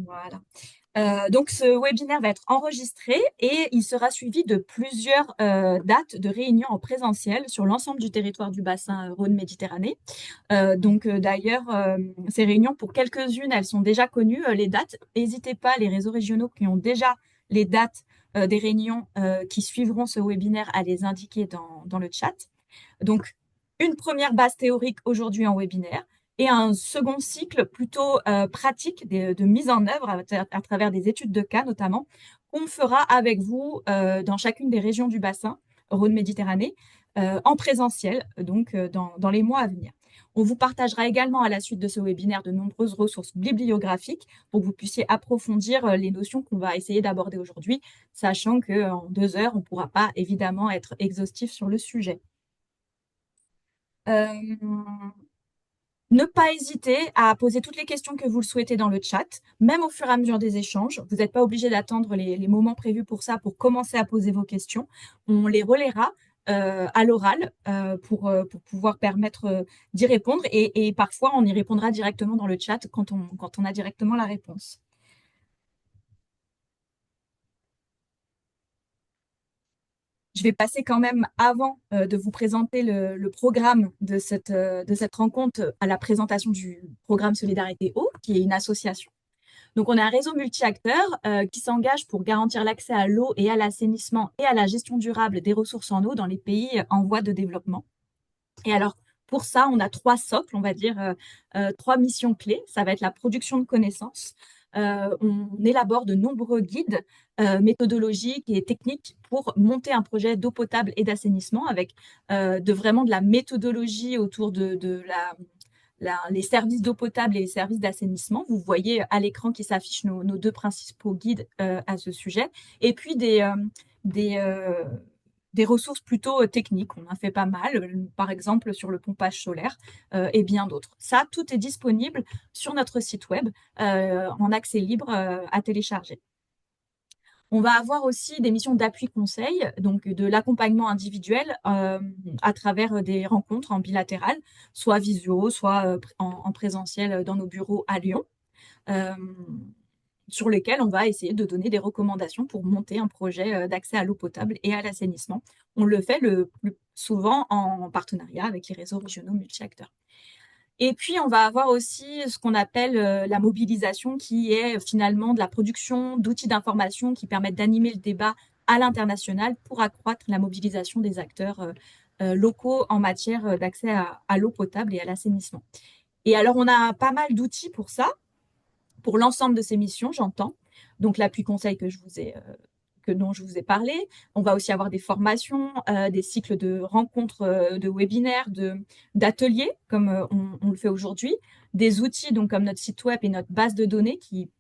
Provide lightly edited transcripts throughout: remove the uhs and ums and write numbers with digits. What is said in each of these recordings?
Voilà. Donc, ce webinaire va être enregistré et il sera suivi de plusieurs dates de réunions en présentiel sur l'ensemble du territoire du bassin Rhône-Méditerranée. D'ailleurs, ces réunions, pour quelques-unes, elles sont déjà connues, les dates. N'hésitez pas, les réseaux régionaux qui ont déjà les dates des réunions qui suivront ce webinaire, à les indiquer dans le chat. Donc, une première base théorique aujourd'hui en webinaire et un second cycle plutôt pratique de mise en œuvre à travers des études de cas notamment, qu'on fera avec vous dans chacune des régions du bassin Rhône-Méditerranée en présentiel, dans les mois à venir. On vous partagera également à la suite de ce webinaire de nombreuses ressources bibliographiques pour que vous puissiez approfondir les notions qu'on va essayer d'aborder aujourd'hui, sachant qu'en 2 heures, on ne pourra pas évidemment être exhaustif sur le sujet. Euh, Ne pas hésiter à poser toutes les questions que vous le souhaitez dans le chat, même au fur et à mesure des échanges. Vous n'êtes pas obligé d'attendre les moments prévus pour ça, pour commencer à poser vos questions. On les relaiera à l'oral pour pouvoir permettre d'y répondre et parfois on y répondra directement dans le chat quand on a directement la réponse. Je vais passer quand même, avant de vous présenter le programme de cette rencontre, à la présentation du programme Solidarité Eau, qui est une association. Donc, on a un réseau multi-acteurs qui s'engage pour garantir l'accès à l'eau et à l'assainissement et à la gestion durable des ressources en eau dans les pays en voie de développement. Et alors, pour ça, on a trois socles, on va dire, trois missions clés. Ça va être la production de connaissances. On élabore de nombreux guides méthodologiques et techniques pour monter un projet d'eau potable et d'assainissement avec vraiment de la méthodologie autour de les services d'eau potable et les services d'assainissement. Vous voyez à l'écran qui s'affichent nos deux principaux guides à ce sujet. Et puis des, euh, des ressources plutôt techniques. On en fait pas mal, par exemple sur le pompage solaire et bien d'autres. Ça, tout est disponible sur notre site web en accès libre à télécharger. On va avoir aussi des missions d'appui conseil, donc de l'accompagnement individuel à travers des rencontres en bilatéral, soit visio, soit en présentiel dans nos bureaux à Lyon, euh, sur lesquels on va essayer de donner des recommandations pour monter un projet d'accès à l'eau potable et à l'assainissement. On le fait le plus souvent en partenariat avec les réseaux régionaux multi-acteurs. Et puis, on va avoir aussi ce qu'on appelle la mobilisation, qui est finalement de la production d'outils d'information qui permettent d'animer le débat à l'international pour accroître la mobilisation des acteurs locaux en matière d'accès à l'eau potable et à l'assainissement. Et alors, on a pas mal d'outils pour ça, pour l'ensemble de ces missions, j'entends. Donc, l'appui conseil dont je vous ai parlé. On va aussi avoir des formations, des cycles de rencontres, de webinaires, d'ateliers, comme on le fait aujourd'hui, des outils donc comme notre site web et notre base de données qui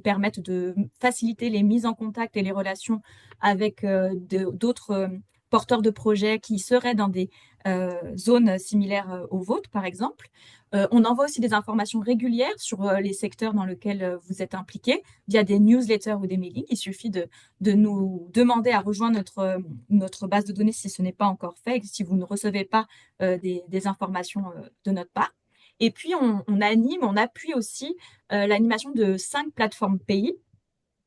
permettent de faciliter les mises en contact et les relations avec d'autres porteurs de projets qui seraient dans des zones similaires aux vôtres, par exemple. On envoie aussi des informations régulières sur les secteurs dans lesquels vous êtes impliqués via des newsletters ou des mailings. Il suffit de nous demander à rejoindre notre base de données si ce n'est pas encore fait, si vous ne recevez pas des informations de notre part. Et puis, on appuie aussi l'animation de 5 plateformes pays,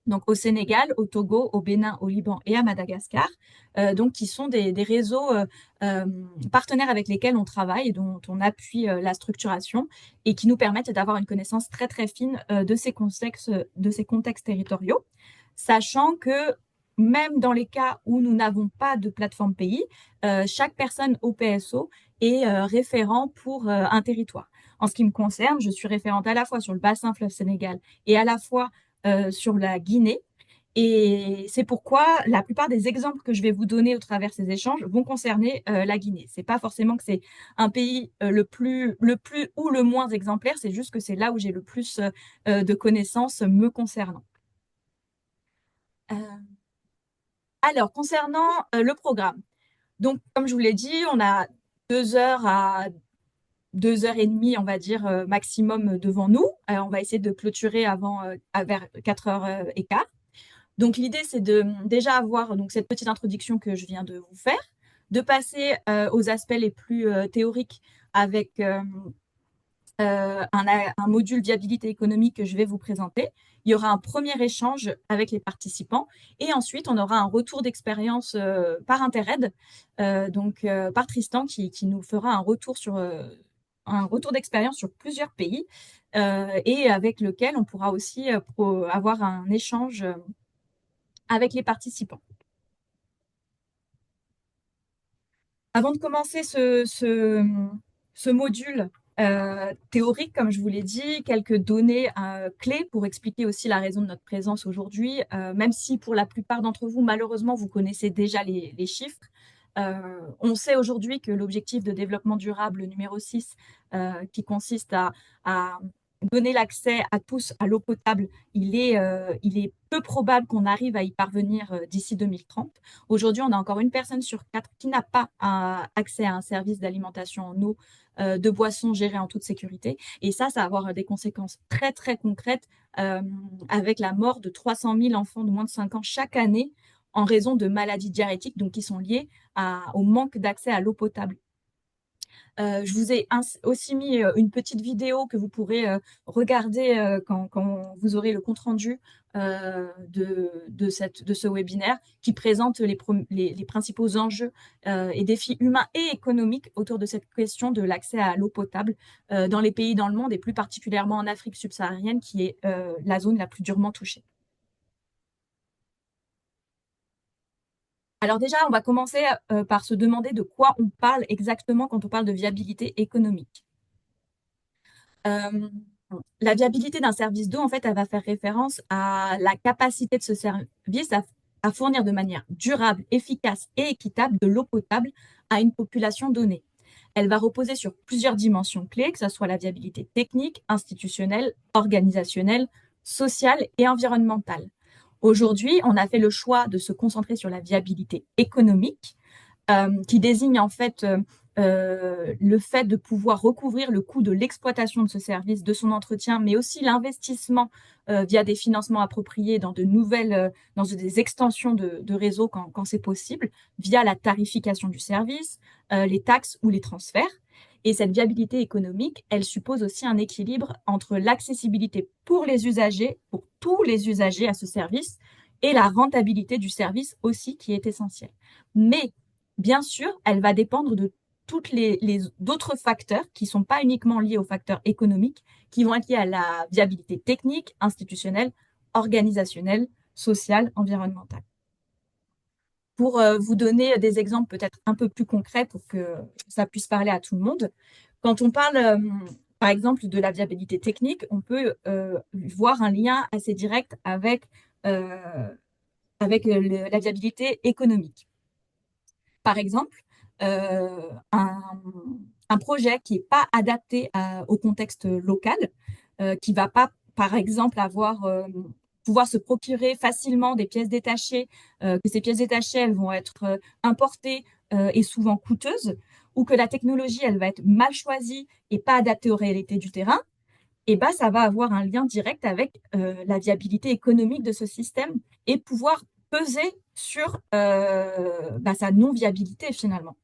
donc au Sénégal, au Togo, au Bénin, au Liban et à Madagascar, donc qui sont des réseaux euh, partenaires avec lesquels on travaille et dont on appuie la structuration et qui nous permettent d'avoir une connaissance très très fine de ces contextes territoriaux, sachant que même dans les cas où nous n'avons pas de plateforme pays, chaque personne au PSO est référent pour un territoire. En ce qui me concerne, je suis référente à la fois sur le bassin fleuve Sénégal et à la fois sur la Guinée. Et c'est pourquoi la plupart des exemples que je vais vous donner au travers ces échanges vont concerner la Guinée. C'est pas forcément que c'est un pays le plus ou le moins exemplaire, c'est juste que c'est là où j'ai le plus de connaissances me concernant. Euh, alors, concernant le programme. Donc, comme je vous l'ai dit, on a 2 heures à 2 heures et demie, on va dire, maximum devant nous. On va essayer de clôturer vers 4 heures et quart. Donc, l'idée, c'est de déjà avoir donc, cette petite introduction que je viens de vous faire, de passer aux aspects les plus théoriques avec un module viabilité économique que je vais vous présenter. Il y aura un premier échange avec les participants et ensuite on aura un retour d'expérience par Intered, par Tristan qui nous fera un retour d'expérience sur plusieurs pays et avec lequel on pourra aussi avoir un échange avec les participants. Avant de commencer ce module théorique, comme je vous l'ai dit, quelques données clés pour expliquer aussi la raison de notre présence aujourd'hui, même si pour la plupart d'entre vous, malheureusement, vous connaissez déjà les chiffres. On sait aujourd'hui que l'objectif de développement durable numéro 6, qui consiste à donner l'accès à tous à l'eau potable, il est peu probable qu'on arrive à y parvenir d'ici 2030. Aujourd'hui, on a encore une personne sur quatre qui n'a pas accès à un service d'alimentation en eau, de boissons gérées en toute sécurité. Et ça va avoir des conséquences très, très concrètes avec la mort de 300 000 enfants de moins de 5 ans chaque année en raison de maladies diarrhétiques donc qui sont liées au manque d'accès à l'eau potable. Je vous ai aussi mis une petite vidéo que vous pourrez regarder quand vous aurez le compte-rendu de ce webinaire qui présente les principaux enjeux et défis humains et économiques autour de cette question de l'accès à l'eau potable dans les pays dans le monde et plus particulièrement en Afrique subsaharienne qui est la zone la plus durement touchée. Alors déjà, on va commencer par se demander de quoi on parle exactement quand on parle de viabilité économique. La viabilité d'un service d'eau, en fait, elle va faire référence à la capacité de ce service à fournir de manière durable, efficace et équitable de l'eau potable à une population donnée. Elle va reposer sur plusieurs dimensions clés, que ce soit la viabilité technique, institutionnelle, organisationnelle, sociale et environnementale. Aujourd'hui, on a fait le choix de se concentrer sur la viabilité économique, qui désigne en fait le fait de pouvoir recouvrir le coût de l'exploitation de ce service, de son entretien, mais aussi l'investissement via des financements appropriés dans dans des extensions de réseau quand c'est possible, via la tarification du service, les taxes ou les transferts. Et cette viabilité économique, elle suppose aussi un équilibre entre l'accessibilité pour les usagers, pour tous les usagers à ce service, et la rentabilité du service aussi, qui est essentielle. Mais bien sûr, elle va dépendre de toutes les d'autres facteurs qui ne sont pas uniquement liés aux facteurs économiques, qui vont être liés à la viabilité technique, institutionnelle, organisationnelle, sociale, environnementale. Pour vous donner des exemples peut-être un peu plus concrets pour que ça puisse parler à tout le monde, quand on parle par exemple de la viabilité technique, on peut voir un lien assez direct avec la viabilité économique. Par exemple, un projet qui n'est pas adapté au contexte local, qui ne va pas, par exemple, pouvoir se procurer facilement des pièces détachées, que ces pièces détachées, elles vont être importées et souvent coûteuses, ou que la technologie, elle va être mal choisie et pas adaptée aux réalités du terrain, et ben, ça va avoir un lien direct avec la viabilité économique de ce système et pouvoir peser sur sa non-viabilité finalement.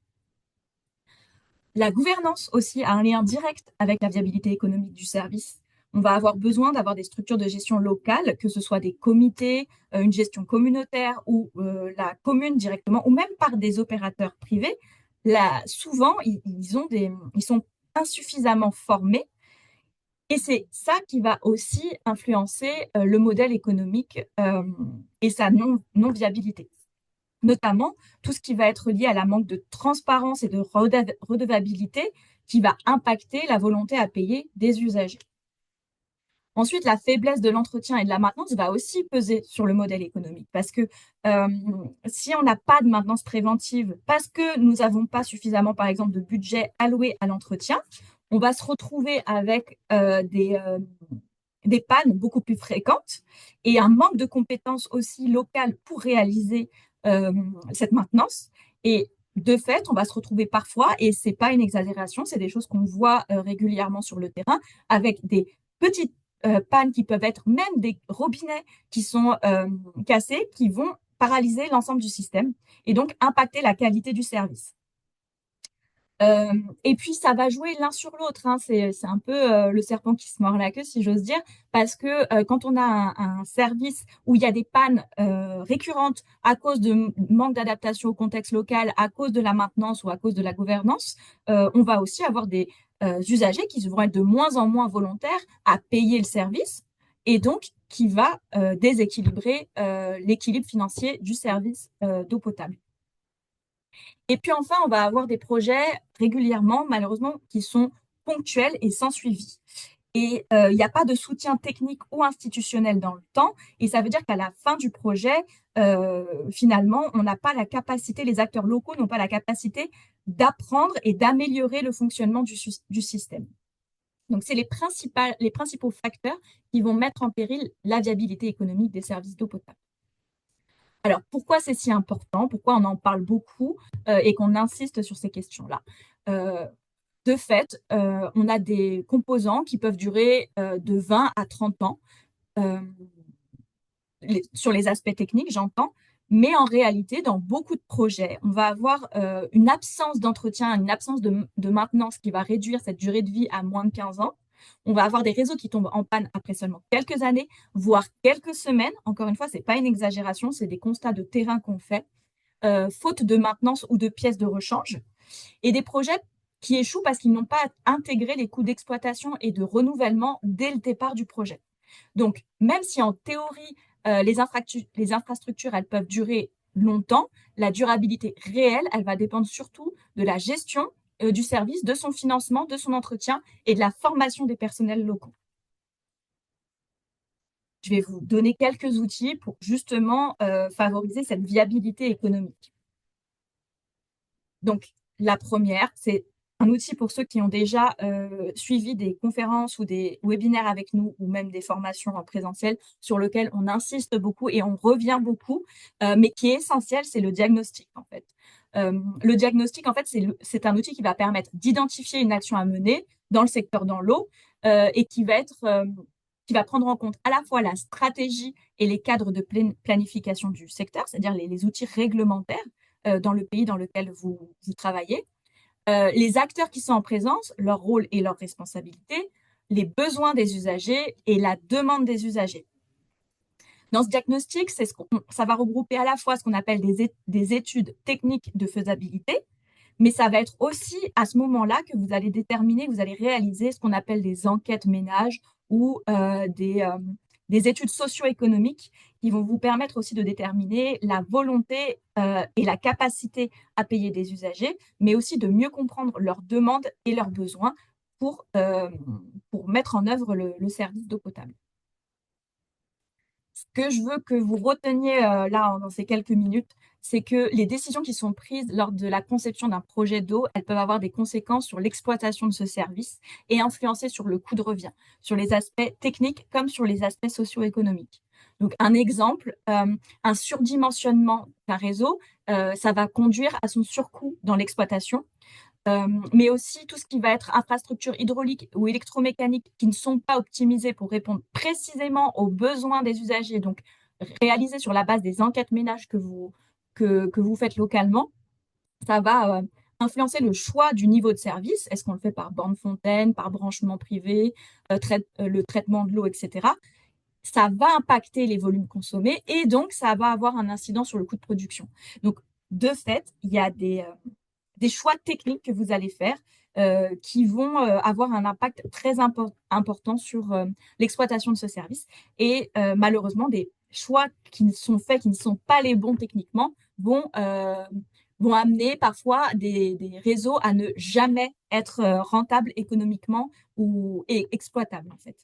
La gouvernance aussi a un lien direct avec la viabilité économique du service. On va avoir besoin d'avoir des structures de gestion locales, que ce soit des comités, une gestion communautaire ou la commune directement, ou même par des opérateurs privés. Là, souvent, ils sont insuffisamment formés et c'est ça qui va aussi influencer le modèle économique et sa non-viabilité. Notamment tout ce qui va être lié à la manque de transparence et de redevabilité qui va impacter la volonté à payer des usagers. Ensuite, la faiblesse de l'entretien et de la maintenance va aussi peser sur le modèle économique parce que si on n'a pas de maintenance préventive, parce que nous n'avons pas suffisamment, par exemple, de budget alloué à l'entretien, on va se retrouver avec des pannes beaucoup plus fréquentes et un manque de compétences aussi locales pour réaliser cette maintenance. Et de fait, on va se retrouver parfois, et c'est pas une exagération, c'est des choses qu'on voit régulièrement sur le terrain, avec des petites pannes qui peuvent être même des robinets qui sont cassés, qui vont paralyser l'ensemble du système et donc impacter la qualité du service. Euh, et puis, ça va jouer l'un sur l'autre, hein. C'est un peu le serpent qui se mord la queue, si j'ose dire, parce que quand on a un service où il y a des pannes récurrentes à cause de manque d'adaptation au contexte local, à cause de la maintenance ou à cause de la gouvernance, on va aussi avoir des usagers qui vont être de moins en moins volontaires à payer le service et donc qui va déséquilibrer l'équilibre financier du service d'eau potable. Et puis enfin, on va avoir des projets régulièrement, malheureusement, qui sont ponctuels et sans suivi. Et il n'y a pas de soutien technique ou institutionnel dans le temps. Et ça veut dire qu'à la fin du projet, finalement, on n'a pas la capacité, les acteurs locaux n'ont pas la capacité d'apprendre et d'améliorer le fonctionnement du système. Donc, c'est les principaux facteurs qui vont mettre en péril la viabilité économique des services d'eau potable. Alors, pourquoi c'est si important? Pourquoi on en parle beaucoup et qu'on insiste sur ces questions-là? Euh, de fait, on a des composants qui peuvent durer de 20 à 30 ans, euh, sur les aspects techniques, j'entends, mais en réalité, dans beaucoup de projets, on va avoir une absence d'entretien, une absence de maintenance qui va réduire cette durée de vie à moins de 15 ans. On va avoir des réseaux qui tombent en panne après seulement quelques années, voire quelques semaines. Encore une fois, ce n'est pas une exagération, c'est des constats de terrain qu'on fait, faute de maintenance ou de pièces de rechange. Et des projets qui échouent parce qu'ils n'ont pas intégré les coûts d'exploitation et de renouvellement dès le départ du projet. Donc, même si en théorie, les infrastructures, elles peuvent durer longtemps, la durabilité réelle, elle va dépendre surtout de la gestion du service, de son financement, de son entretien et de la formation des personnels locaux. Je vais vous donner quelques outils pour justement favoriser cette viabilité économique. Donc, la première, c'est un outil pour ceux qui ont déjà suivi des conférences ou des webinaires avec nous ou même des formations en présentiel sur lequel on insiste beaucoup et on revient beaucoup, mais qui est essentiel, c'est le diagnostic en fait. Le diagnostic, en fait, c'est un outil qui va permettre d'identifier une action à mener dans le secteur dans l'eau et qui va prendre en compte à la fois la stratégie et les cadres de planification du secteur, c'est-à-dire les outils réglementaires dans le pays dans lequel vous travaillez, les acteurs qui sont en présence, leur rôle et leurs responsabilités, les besoins des usagers et la demande des usagers. Dans ce diagnostic, ça va regrouper à la fois ce qu'on appelle des études techniques de faisabilité, mais ça va être aussi à ce moment-là que vous allez déterminer, vous allez réaliser ce qu'on appelle des enquêtes ménages ou des études socio-économiques qui vont vous permettre aussi de déterminer la volonté et la capacité à payer des usagers, mais aussi de mieux comprendre leurs demandes et leurs besoins pour mettre en œuvre le service d'eau potable. Ce que je veux que vous reteniez là dans ces quelques minutes, c'est que les décisions qui sont prises lors de la conception d'un projet d'eau, elles peuvent avoir des conséquences sur l'exploitation de ce service et influencer sur le coût de revient, sur les aspects techniques comme sur les aspects socio-économiques. Donc, un exemple, un surdimensionnement d'un réseau, ça va conduire à son surcoût dans l'exploitation, mais aussi tout ce qui va être infrastructure hydraulique ou électromécanique qui ne sont pas optimisées pour répondre précisément aux besoins des usagers, donc réalisées sur la base des enquêtes ménages que vous faites localement, ça va influencer le choix du niveau de service. Est-ce qu'on le fait par borne fontaine, par branchement privé, le traitement de l'eau, etc. Ça va impacter les volumes consommés et donc ça va avoir un incident sur le coût de production. Donc, de fait, il y a des choix techniques que vous allez faire qui vont avoir un impact très important sur l'exploitation de ce service. Et malheureusement, des choix qui sont faits, qui ne sont pas les bons techniquement, vont amener parfois des réseaux à ne jamais être rentables économiquement et exploitables en fait.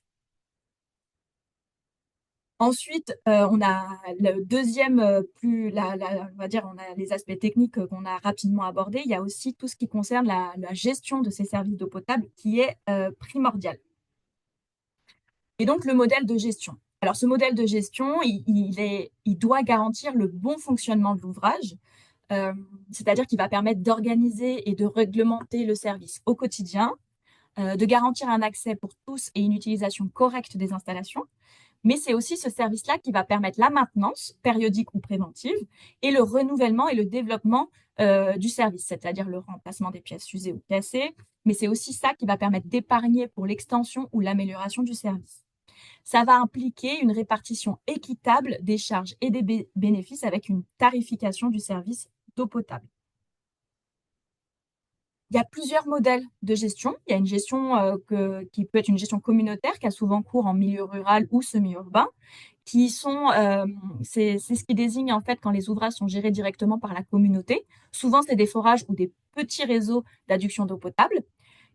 Ensuite, on a le deuxième, on va dire, on a les aspects techniques qu'on a rapidement abordés. Il y a aussi tout ce qui concerne la gestion de ces services d'eau potable qui est primordial. Et donc, le modèle de gestion. Alors, ce modèle de gestion, il doit garantir le bon fonctionnement de l'ouvrage, c'est-à-dire qu'il va permettre d'organiser et de réglementer le service au quotidien, de garantir un accès pour tous et une utilisation correcte des installations, mais c'est aussi ce service-là qui va permettre la maintenance périodique ou préventive et le renouvellement et le développement du service, c'est-à-dire le remplacement des pièces usées ou cassées, mais c'est aussi ça qui va permettre d'épargner pour l'extension ou l'amélioration du service. Ça va impliquer une répartition équitable des charges et des bénéfices avec une tarification du service d'eau potable. Il y a plusieurs modèles de gestion. Il y a une gestion qui peut être une gestion communautaire qui a souvent cours en milieu rural ou semi-urbain, c'est ce qui désigne en fait quand les ouvrages sont gérés directement par la communauté. Souvent, c'est des forages ou des petits réseaux d'adduction d'eau potable.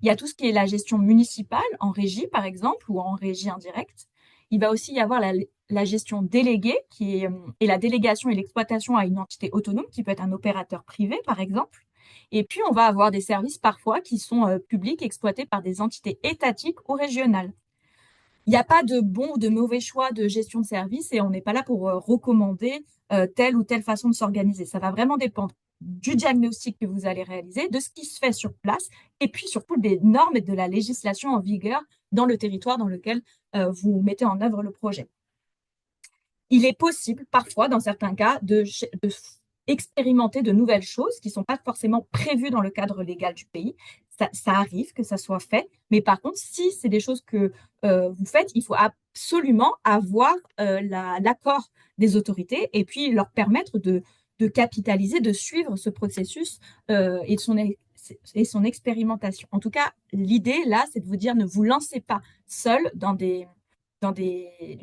Il y a tout ce qui est la gestion municipale en régie, par exemple, ou en régie indirecte. Il va aussi y avoir la gestion déléguée, et la délégation et l'exploitation à une entité autonome, qui peut être un opérateur privé, par exemple. Et puis, on va avoir des services parfois qui sont publics, exploités par des entités étatiques ou régionales. Il n'y a pas de bon ou de mauvais choix de gestion de service et on n'est pas là pour recommander telle ou telle façon de s'organiser. Ça va vraiment dépendre du diagnostic que vous allez réaliser, de ce qui se fait sur place et puis surtout des normes et de la législation en vigueur dans le territoire dans lequel vous mettez en œuvre le projet. Il est possible parfois, dans certains cas, de expérimenter de nouvelles choses qui ne sont pas forcément prévues dans le cadre légal du pays. Ça arrive que ça soit fait, mais par contre, si c'est des choses que vous faites, il faut absolument avoir l'accord des autorités et puis leur permettre de capitaliser, de suivre ce processus et son expérimentation. En tout cas, l'idée là, c'est de vous dire ne vous lancez pas seul dans des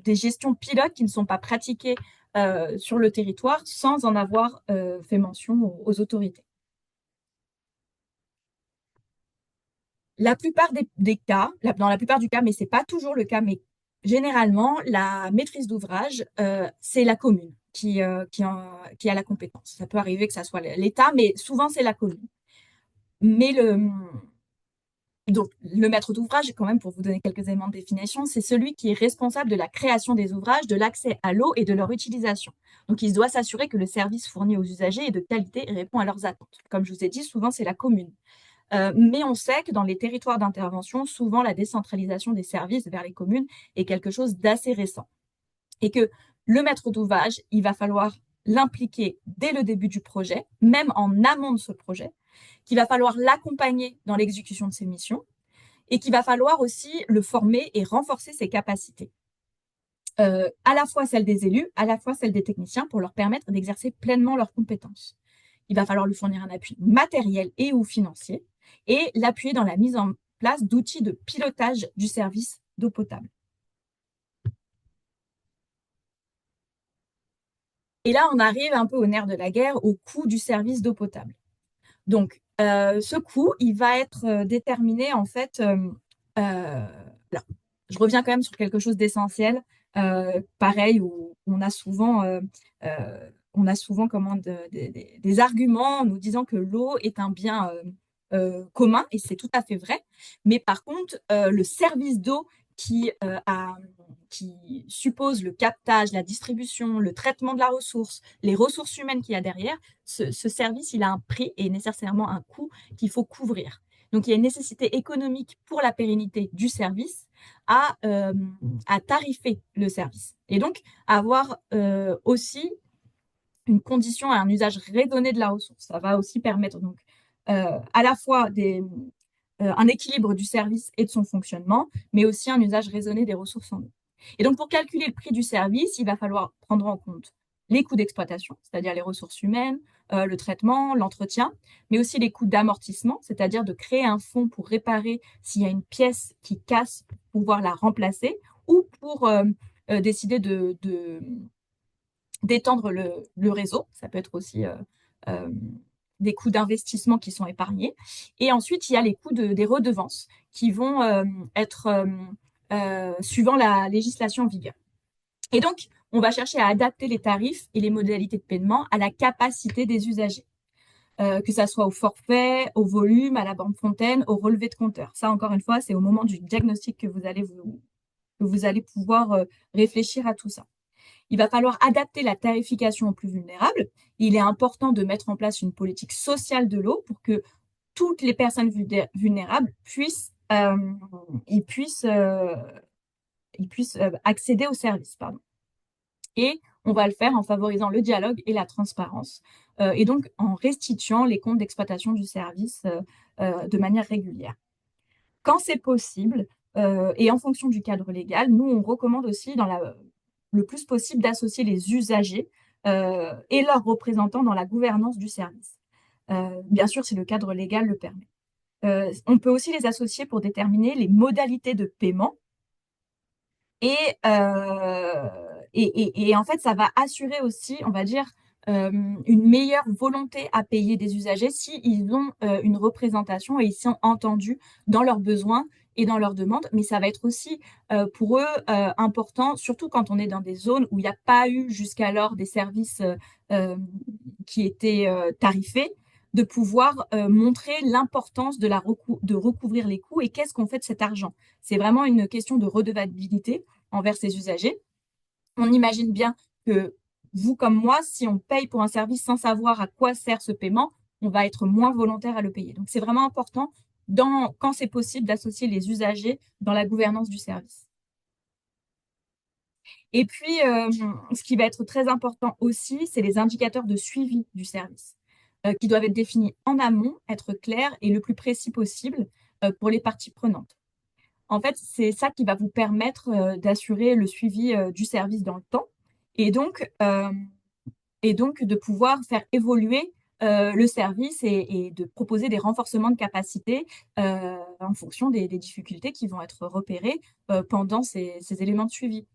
gestions pilotes qui ne sont pas pratiquées sur le territoire sans en avoir fait mention aux autorités. La plupart des cas, dans la plupart du cas, mais ce n'est pas toujours le cas, mais généralement, la maîtrise d'ouvrage, c'est la commune qui a la compétence. Ça peut arriver que ça soit l'État, mais souvent, c'est la commune. Mais donc, le maître d'ouvrage, quand même, pour vous donner quelques éléments de définition, c'est celui qui est responsable de la création des ouvrages, de l'accès à l'eau et de leur utilisation. Donc, il doit s'assurer que le service fourni aux usagers est de qualité et répond à leurs attentes. Comme je vous ai dit, souvent, c'est la commune. Mais on sait que dans les territoires d'intervention, souvent, la décentralisation des services vers les communes est quelque chose d'assez récent. Et que le maître d'ouvrage, il va falloir l'impliquer dès le début du projet, même en amont de ce projet, qu'il va falloir l'accompagner dans l'exécution de ses missions et qu'il va falloir aussi le former et renforcer ses capacités. À la fois celles des élus, à la fois celles des techniciens pour leur permettre d'exercer pleinement leurs compétences. Il va falloir lui fournir un appui matériel et ou financier et l'appuyer dans la mise en place d'outils de pilotage du service d'eau potable. Et là, on arrive un peu au nerf de la guerre, au coût du service d'eau potable. Donc, ce coût, il va être déterminé en fait. Alors, je reviens quand même sur quelque chose d'essentiel. Pareil, où on a souvent des arguments nous disant que l'eau est un bien commun, et c'est tout à fait vrai. Mais par contre, le service d'eau qui suppose le captage, la distribution, le traitement de la ressource, les ressources humaines qu'il y a derrière, ce service, il a un prix et nécessairement un coût qu'il faut couvrir. Donc, il y a une nécessité économique pour la pérennité du service à tarifer le service. Et donc, avoir aussi une condition à un usage raisonné de la ressource. Ça va aussi permettre donc à la fois un équilibre du service et de son fonctionnement, mais aussi un usage raisonné des ressources en eau. Et donc, pour calculer le prix du service, il va falloir prendre en compte les coûts d'exploitation, c'est-à-dire les ressources humaines, le traitement, l'entretien, mais aussi les coûts d'amortissement, c'est-à-dire de créer un fonds pour réparer s'il y a une pièce qui casse, pour pouvoir la remplacer, ou pour décider d'étendre le réseau. Ça peut être aussi des coûts d'investissement qui sont épargnés. Et ensuite, il y a les coûts des redevances qui vont être suivant la législation en vigueur. Et donc, on va chercher à adapter les tarifs et les modalités de paiement à la capacité des usagers, que ça soit au forfait, au volume, à la bande fontaine, au relevé de compteur. Ça, encore une fois, c'est au moment du diagnostic que vous allez pouvoir réfléchir à tout ça. Il va falloir adapter la tarification aux plus vulnérables. Il est important de mettre en place une politique sociale de l'eau pour que toutes les personnes vulnérables puissent ils puissent accéder au service, pardon. Et on va le faire en favorisant le dialogue et la transparence, et donc en restituant les comptes d'exploitation du service de manière régulière. Quand c'est possible, et en fonction du cadre légal, nous, on recommande aussi le plus possible d'associer les usagers et leurs représentants dans la gouvernance du service. Bien sûr, si le cadre légal le permet. On peut aussi les associer pour déterminer les modalités de paiement. Et, en fait, ça va assurer aussi, on va dire, une meilleure volonté à payer des usagers s'ils ont une représentation et ils sont entendus dans leurs besoins et dans leurs demandes. Mais ça va être aussi pour eux important, surtout quand on est dans des zones où il n'y a pas eu jusqu'alors des services qui étaient tarifés, de pouvoir montrer l'importance de recouvrir les coûts et qu'est-ce qu'on fait de cet argent. C'est vraiment une question de redevabilité envers ces usagers. On imagine bien que vous comme moi, si on paye pour un service sans savoir à quoi sert ce paiement, on va être moins volontaire à le payer. Donc c'est vraiment important, quand c'est possible, d'associer les usagers dans la gouvernance du service. Et puis, ce qui va être très important aussi, c'est les indicateurs de suivi du service, qui doivent être définis en amont, être clairs et le plus précis possible pour les parties prenantes. En fait, c'est ça qui va vous permettre d'assurer le suivi du service dans le temps et donc, de pouvoir faire évoluer le service et de proposer des renforcements de capacité en fonction des difficultés qui vont être repérées pendant ces éléments de suivi.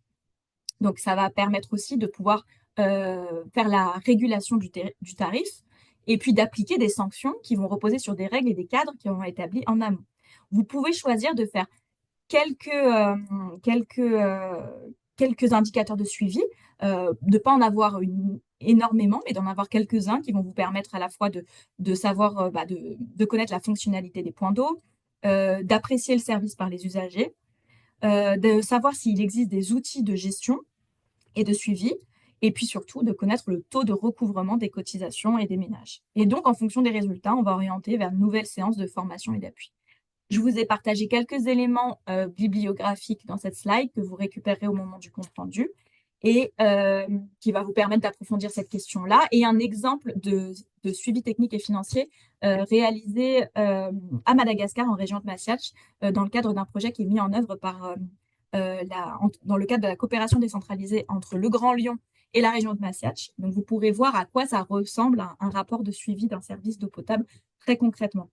Donc, ça va permettre aussi de pouvoir faire la régulation du tarif et puis d'appliquer des sanctions qui vont reposer sur des règles et des cadres qui vont être établis en amont. Vous pouvez choisir de faire quelques indicateurs de suivi, de ne pas en avoir énormément, mais d'en avoir quelques-uns qui vont vous permettre à la fois de savoir, de connaître la fonctionnalité des points d'eau, d'apprécier le service par les usagers, de savoir s'il existe des outils de gestion et de suivi, et puis surtout de connaître le taux de recouvrement des cotisations et des ménages. Et donc, en fonction des résultats, on va orienter vers de nouvelles séances de formation et d'appui. Je vous ai partagé quelques éléments bibliographiques dans cette slide que vous récupérerez au moment du compte rendu et qui va vous permettre d'approfondir cette question-là. Et un exemple de suivi technique et financier réalisé à Madagascar, en région de Massiach, dans le cadre d'un projet qui est mis en œuvre dans le cadre de la coopération décentralisée entre le Grand Lyon et la région de Massiach. Donc, vous pourrez voir à quoi ça ressemble un rapport de suivi d'un service d'eau potable très concrètement.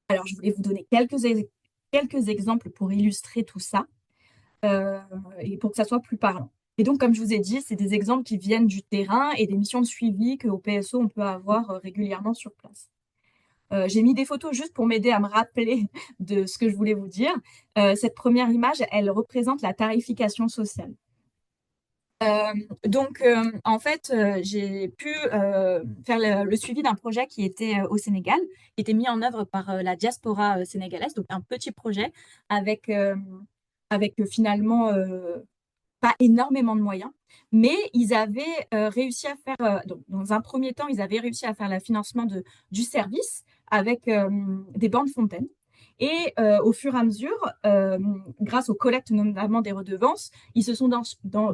Alors, je voulais vous donner quelques exemples pour illustrer tout ça et pour que ça soit plus parlant. Et donc, comme je vous ai dit, c'est des exemples qui viennent du terrain et des missions de suivi qu'au PSO, on peut avoir régulièrement sur place. J'ai mis des photos juste pour m'aider à me rappeler de ce que je voulais vous dire. Cette première image, elle représente la tarification sociale. Donc, en fait, j'ai pu faire le suivi d'un projet qui était au Sénégal, qui était mis en œuvre par la diaspora sénégalaise, donc un petit projet avec, finalement pas énormément de moyens, mais ils avaient réussi à faire, donc, dans un premier temps, ils avaient réussi à faire le financement du service avec des bancs de fontaine. Et au fur et à mesure, grâce aux collectes notamment des redevances, ils se sont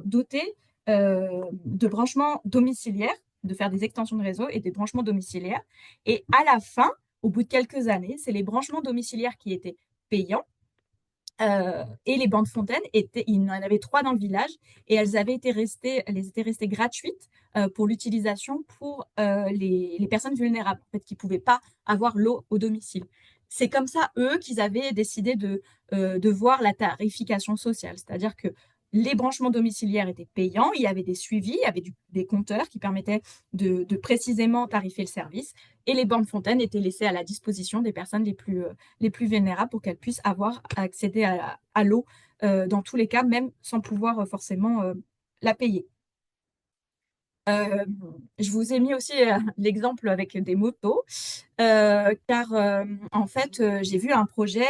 dotés de branchements domiciliaires, de faire des extensions de réseau et des branchements domiciliaires. Et à la fin, au bout de quelques années, c'est les branchements domiciliaires qui étaient payants. Et les bancs de fontaine il y en avait 3 dans le village et elles étaient restées gratuites pour l'utilisation pour les personnes vulnérables, en fait, qui ne pouvaient pas avoir l'eau au domicile. C'est comme ça, eux, qu'ils avaient décidé de voir la tarification sociale, c'est-à-dire que les branchements domiciliaires étaient payants, il y avait des suivis, il y avait des compteurs qui permettaient de précisément tarifer le service, et les bancs de fontaine étaient laissés à la disposition des personnes les plus vulnérables pour qu'elles puissent avoir accéder à l'eau dans tous les cas, même sans pouvoir forcément la payer. Je vous ai mis aussi l'exemple avec des motos, car en fait, j'ai vu un projet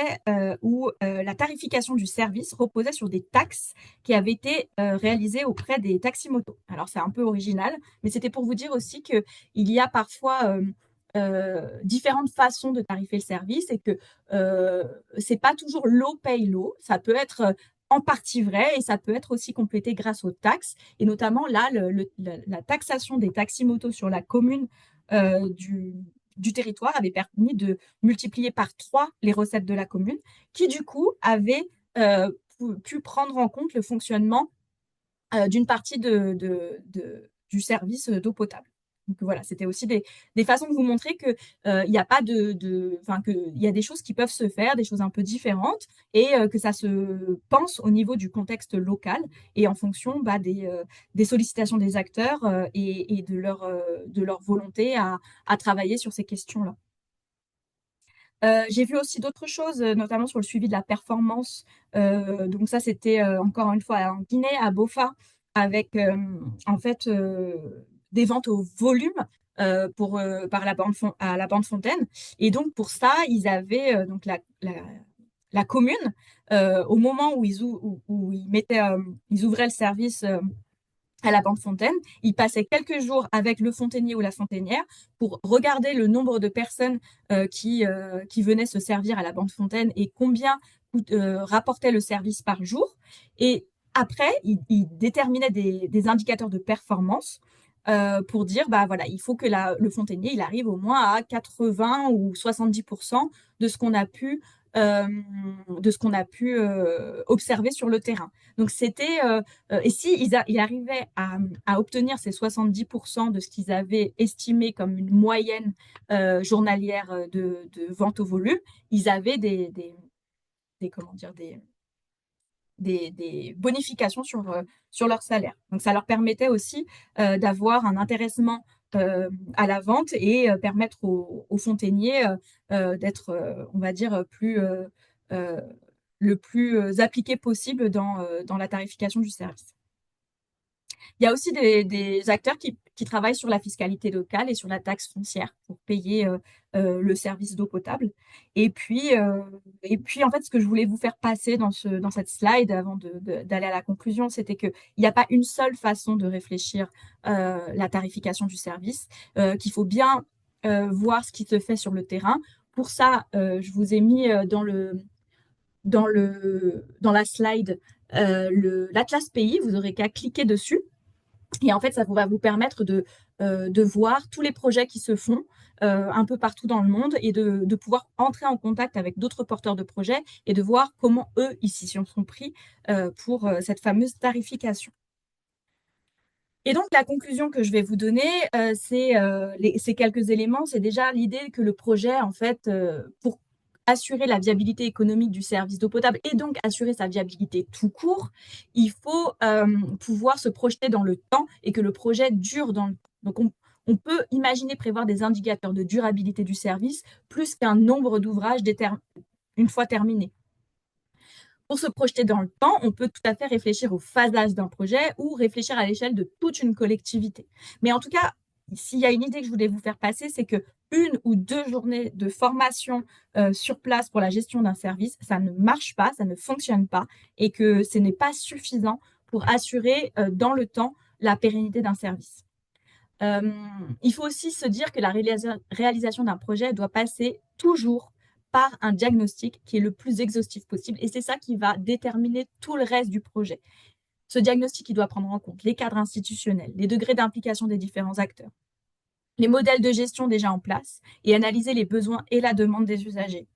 où la tarification du service reposait sur des taxes qui avaient été réalisées auprès des taxis-motos. Alors, c'est un peu original, mais c'était pour vous dire aussi qu'il y a parfois différentes façons de tarifer le service et que c'est pas toujours l'eau paye l'eau. Ça peut être en partie vrai et ça peut être aussi complété grâce aux taxes. Et notamment là, la taxation des taxis-motos sur la commune du territoire avait permis de multiplier par 3 les recettes de la commune, qui du coup avait pu prendre en compte le fonctionnement d'une partie du service d'eau potable. Donc voilà, c'était aussi des façons de vous montrer que il n'y a pas enfin que il y a des choses qui peuvent se faire, des choses un peu différentes, et que ça se pense au niveau du contexte local et en fonction des sollicitations des acteurs et de leur volonté à travailler sur ces questions-là. J'ai vu aussi d'autres choses, notamment sur le suivi de la performance. Donc ça, c'était encore une fois en Guinée, à Bofa, avec en fait des ventes au volume par à la bande Fontaine. Et donc pour ça, ils avaient donc la commune au moment où ils ouvraient le service à la Banque Fontaine. Il passait quelques jours avec le fontainier ou la fontainière pour regarder le nombre de personnes qui venaient se servir à la Banque Fontaine et combien rapportait le service par jour. Et après, il déterminait des indicateurs de performance pour dire, bah voilà, il faut que le fontainier, il arrive au moins à 80 ou 70% de ce qu'on a pu observer sur le terrain. Donc c'était et si ils arrivaient à obtenir ces 70% de ce qu'ils avaient estimé comme une moyenne journalière de vente au volume, ils avaient comment dire, des bonifications sur leur salaire. Donc ça leur permettait aussi d'avoir un intéressement à la vente et permettre aux fontainiers d'être, on va dire, euh, le plus appliqué possible dans la tarification du service. Il y a aussi des acteurs qui travaillent sur la fiscalité locale et sur la taxe foncière pour payer le service d'eau potable. Et puis, en fait, ce que je voulais vous faire passer dans cette slide avant d'aller à la conclusion, c'était qu'il n'y a pas une seule façon de réfléchir la tarification du service, qu'il faut bien voir ce qui se fait sur le terrain. Pour ça, je vous ai mis dans la slide l'Atlas Pays. Vous aurez qu'à cliquer dessus. Et en fait, ça va vous permettre de voir tous les projets qui se font un peu partout dans le monde et de pouvoir entrer en contact avec d'autres porteurs de projets et de voir comment eux, ici, s'y sont pris pour cette fameuse tarification. Et donc, la conclusion que je vais vous donner, c'est ces quelques éléments. C'est déjà l'idée que le projet, en fait, pour assurer la viabilité économique du service d'eau potable et donc assurer sa viabilité tout court, il faut pouvoir se projeter dans le temps et que le projet dure dans le temps. Donc, on peut imaginer prévoir des indicateurs de durabilité du service plus qu'un nombre d'ouvrages une fois terminés. Pour se projeter dans le temps, on peut tout à fait réfléchir au phasage d'un projet ou réfléchir à l'échelle de toute une collectivité. Mais en tout cas, s'il y a une idée que je voulais vous faire passer, c'est que 1 ou 2 journées de formation sur place pour la gestion d'un service, ça ne marche pas, ça ne fonctionne pas et que ce n'est pas suffisant pour assurer dans le temps la pérennité d'un service. Il faut aussi se dire que la réalisation d'un projet doit passer toujours par un diagnostic qui est le plus exhaustif possible. Et c'est ça qui va déterminer tout le reste du projet. Ce diagnostic, il doit prendre en compte les cadres institutionnels, les degrés d'implication des différents acteurs, les modèles de gestion déjà en place et analyser les besoins et la demande des usagers.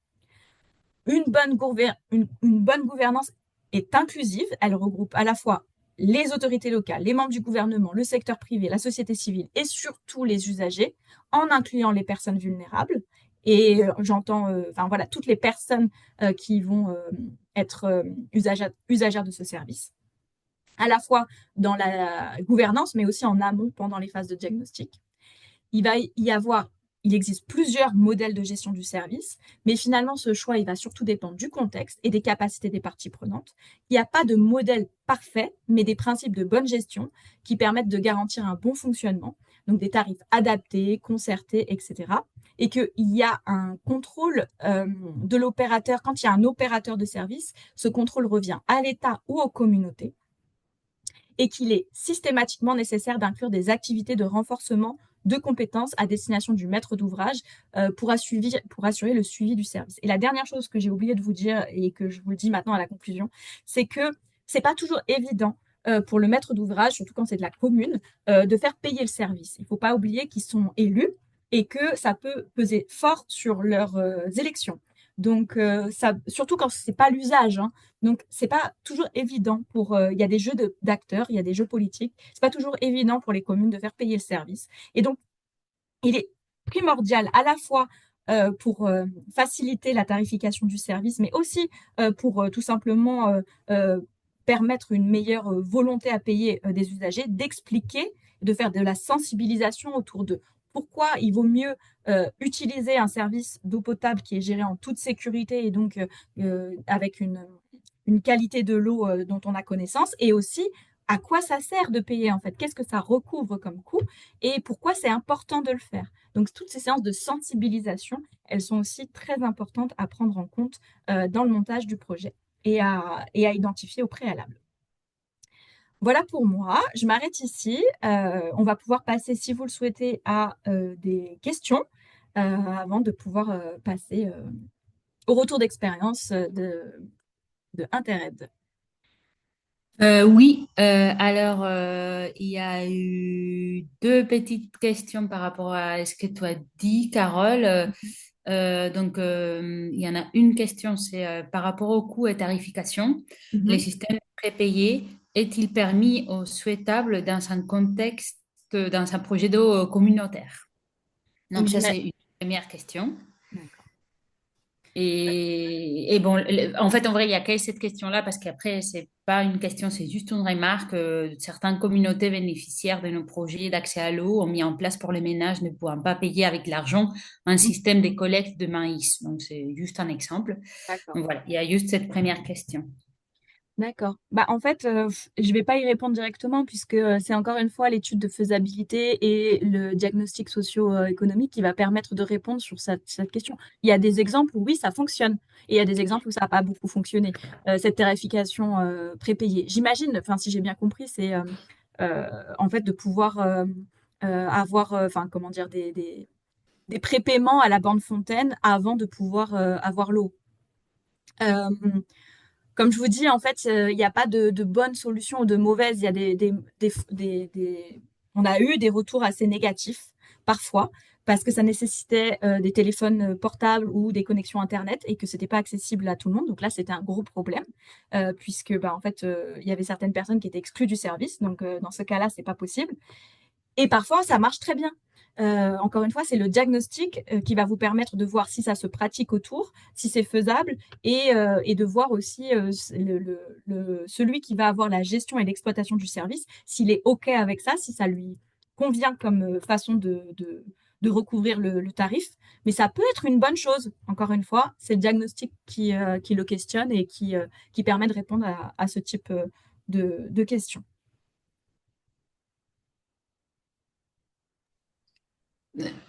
Une bonne gouvernance est inclusive. Elle regroupe à la fois les autorités locales, les membres du gouvernement, le secteur privé, la société civile et surtout les usagers, en incluant les personnes vulnérables. Et j'entends, enfin voilà, toutes les personnes qui vont être usagères de ce service, à la fois dans la gouvernance, mais aussi en amont pendant les phases de diagnostic. Il existe plusieurs modèles de gestion du service, mais finalement, ce choix, il va surtout dépendre du contexte et des capacités des parties prenantes. Il n'y a pas de modèle parfait, mais des principes de bonne gestion qui permettent de garantir un bon fonctionnement, donc des tarifs adaptés, concertés, etc. Et qu'il y a un contrôle de l'opérateur. Quand il y a un opérateur de service, ce contrôle revient à l'État ou aux communautés et qu'il est systématiquement nécessaire d'inclure des activités de renforcement de compétences à destination du maître d'ouvrage pour assurer le suivi du service. Et la dernière chose que j'ai oublié de vous dire et que je vous le dis maintenant à la conclusion, c'est que c'est pas toujours évident pour le maître d'ouvrage, surtout quand c'est de la commune, de faire payer le service. Il ne faut pas oublier qu'ils sont élus et que ça peut peser fort sur leurs élections. Donc, surtout quand c'est pas l'usage, hein. Donc, c'est pas toujours évident il y a des jeux d'acteurs, il y a des jeux politiques. C'est pas toujours évident pour les communes de faire payer le service. Et donc, il est primordial à la fois pour faciliter la tarification du service, mais aussi pour tout simplement permettre une meilleure volonté à payer des usagers, d'expliquer, de faire de la sensibilisation autour de pourquoi il vaut mieux utiliser un service d'eau potable qui est géré en toute sécurité et donc avec une qualité de l'eau dont on a connaissance, et aussi à quoi ça sert de payer en fait, qu'est-ce que ça recouvre comme coût et pourquoi c'est important de le faire. Donc toutes ces séances de sensibilisation, elles sont aussi très importantes à prendre en compte dans le montage du projet et à identifier au préalable. Voilà pour moi, je m'arrête ici. On va pouvoir passer, si vous le souhaitez, à des questions avant de pouvoir passer au retour d'expérience de Intered. Oui, alors il y a eu deux petites questions par rapport à ce que tu as dit, Carole. Il y en a une question, c'est par rapport aux coûts et tarification. Les Mhm. systèmes prépayés est-il permis ou souhaitable dans un contexte, dans un projet d'eau communautaire? Donc Donc, ça, c'est une première question. D'accord. Et bon, en fait, en vrai, il y a que cette question-là parce qu'après, c'est pas une question, c'est juste une remarque. Certaines communautés bénéficiaires de nos projets d'accès à l'eau ont mis en place pour les ménages ne pouvant pas payer avec l'argent un système de collecte de maïs. Donc, c'est juste un exemple. D'accord. Donc, voilà, il y a juste cette première question. D'accord. Bah, en fait, je vais pas y répondre directement puisque c'est encore une fois l'étude de faisabilité et le diagnostic socio-économique qui va permettre de répondre sur cette question. Il y a des exemples où oui, ça fonctionne et il y a des exemples où ça n'a pas beaucoup fonctionné, cette tarification prépayée. J'imagine, enfin, si j'ai bien compris, c'est en fait de pouvoir avoir, enfin, comment dire, des prépaiements à la bande fontaine avant de pouvoir avoir l'eau. Euh, Comme je vous dis, en fait, il n'y a pas de bonne solution ou de mauvaise. Il y a on a eu des retours assez négatifs parfois parce que ça nécessitait des téléphones portables ou des connexions Internet et que c'était pas accessible à tout le monde. Donc là, c'était un gros problème puisque, bah, en fait, il y avait certaines personnes qui étaient exclues du service. Donc dans ce cas-là, c'est pas possible. Et parfois, ça marche très bien. Encore une fois, c'est le diagnostic qui va vous permettre de voir si ça se pratique autour, si c'est faisable, et de voir aussi celui qui va avoir la gestion et l'exploitation du service, s'il est OK avec ça, si ça lui convient comme façon de recouvrir le tarif. Mais ça peut être une bonne chose. Encore une fois, c'est le diagnostic qui le questionne et qui permet de répondre à ce type de questions.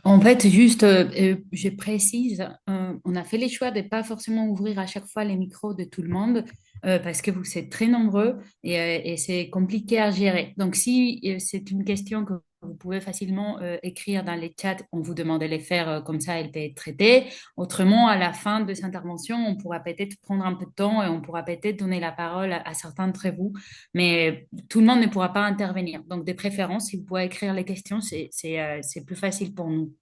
En fait, juste, je précise, on a fait les choix de pas forcément ouvrir à chaque fois les micros de tout le monde parce que vous êtes très nombreux et c'est compliqué à gérer. Donc, si c'est une question que vous pouvez facilement écrire dans les chats, on vous demande de les faire comme ça, elle peut être traitée. Autrement, à la fin de cette intervention, on pourra peut-être prendre un peu de temps et on pourra peut-être donner la parole à certains d'entre vous, mais tout le monde ne pourra pas intervenir. Donc, de préférence, si vous pouvez écrire les questions, c'est plus facile pour nous.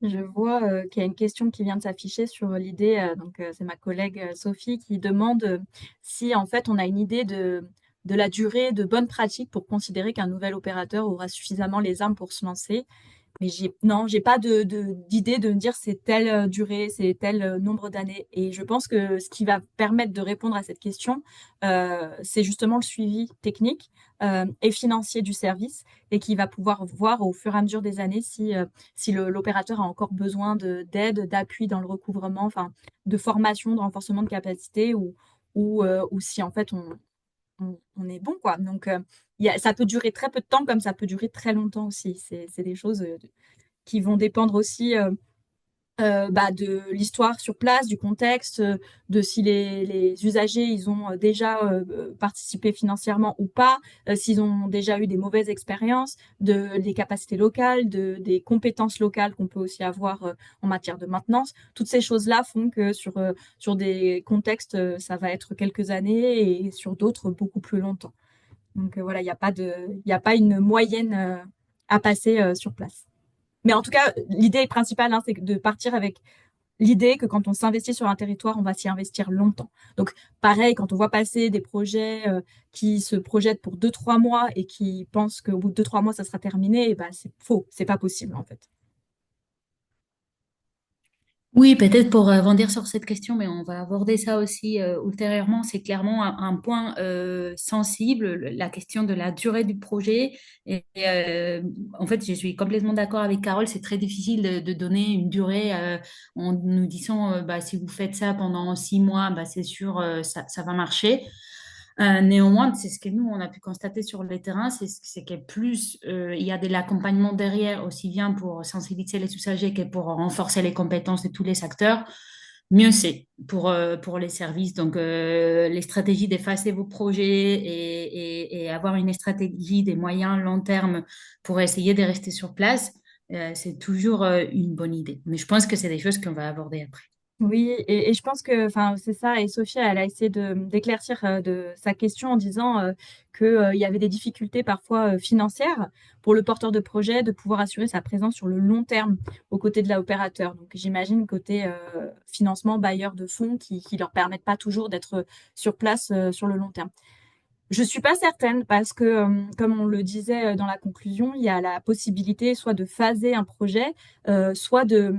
Je vois qu'il y a une question qui vient de s'afficher sur l'idée, donc c'est ma collègue Sophie qui demande si en fait on a une idée de la durée de bonne pratique pour considérer qu'un nouvel opérateur aura suffisamment les armes pour se lancer. Mais non, j'ai pas d'idée de me dire c'est telle durée, c'est tel nombre d'années. Et je pense que ce qui va permettre de répondre à cette question, c'est justement le suivi technique et financier du service et qui va pouvoir voir au fur et à mesure des années si l'opérateur a encore besoin d'aide, d'appui dans le recouvrement, enfin, de formation, de renforcement de capacité ou si en fait on est bon, quoi. Donc, ça peut durer très peu de temps comme ça peut durer très longtemps aussi. C'est des choses qui vont dépendre aussi. de l'histoire sur place, du contexte, de si les usagers ils ont déjà participé financièrement ou pas, s'ils ont déjà eu des mauvaises expériences, des capacités locales, des compétences locales qu'on peut aussi avoir en matière de maintenance. Toutes ces choses-là font que sur des contextes, ça va être quelques années et sur d'autres beaucoup plus longtemps. Donc voilà, il y a pas une moyenne à passer sur place. Mais en tout cas, l'idée principale, hein, c'est de partir avec l'idée que quand on s'investit sur un territoire, on va s'y investir longtemps. Donc, pareil, quand on voit passer des projets qui se projettent pour 2, 3 mois et qui pensent qu'au bout de 2, 3 mois, ça sera terminé, et ben, c'est faux, c'est pas possible en fait. Oui, peut-être pour rebondir sur cette question, mais on va aborder ça aussi ultérieurement. C'est clairement un point sensible, la question de la durée du projet. En fait, je suis complètement d'accord avec Carole. C'est très difficile de donner une durée en nous disant, bah, si vous faites ça pendant 6 mois, bah, c'est sûr, ça va marcher. Néanmoins, c'est ce que nous, on a pu constater sur le terrain, c'est que plus il y a de l'accompagnement derrière, aussi bien pour sensibiliser les usagers que pour renforcer les compétences de tous les acteurs, mieux c'est pour les services. Donc, les stratégies d'effacer vos projets et avoir une stratégie des moyens long terme pour essayer de rester sur place, c'est toujours une bonne idée. Mais je pense que c'est des choses qu'on va aborder après. Oui, et je pense que, enfin, c'est ça. Et Sophia, elle a essayé d'éclaircir de sa question en disant que il y avait des difficultés parfois financières pour le porteur de projet de pouvoir assurer sa présence sur le long terme aux côtés de l'opérateur. Donc, j'imagine côté financement bailleur de fonds qui leur permettent pas toujours d'être sur place sur le long terme. Je suis pas certaine parce que, comme on le disait dans la conclusion, il y a la possibilité soit de phaser un projet, soit de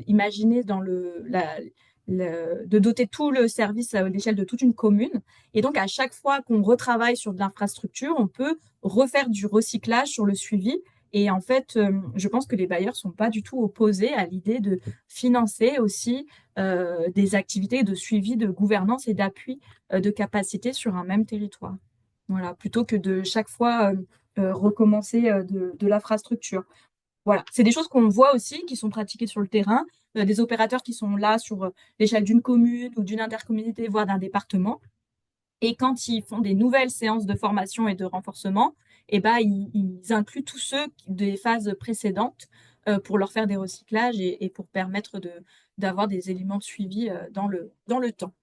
imaginer dans de doter tout le service à l'échelle de toute une commune. Et donc, à chaque fois qu'on retravaille sur de l'infrastructure, on peut refaire du recyclage sur le suivi. Et en fait, je pense que les bailleurs sont pas du tout opposés à l'idée de financer aussi des activités de suivi, de gouvernance et d'appui de capacité sur un même territoire. Voilà, plutôt que de chaque fois recommencer de l'infrastructure. Voilà, c'est des choses qu'on voit aussi, qui sont pratiquées sur le terrain, des opérateurs qui sont là sur l'échelle d'une commune ou d'une intercommunauté, voire d'un département. Et quand ils font des nouvelles séances de formation et de renforcement, eh ben, ils incluent tous ceux des phases précédentes pour leur faire des recyclages et pour permettre d'avoir des éléments suivis dans le temps.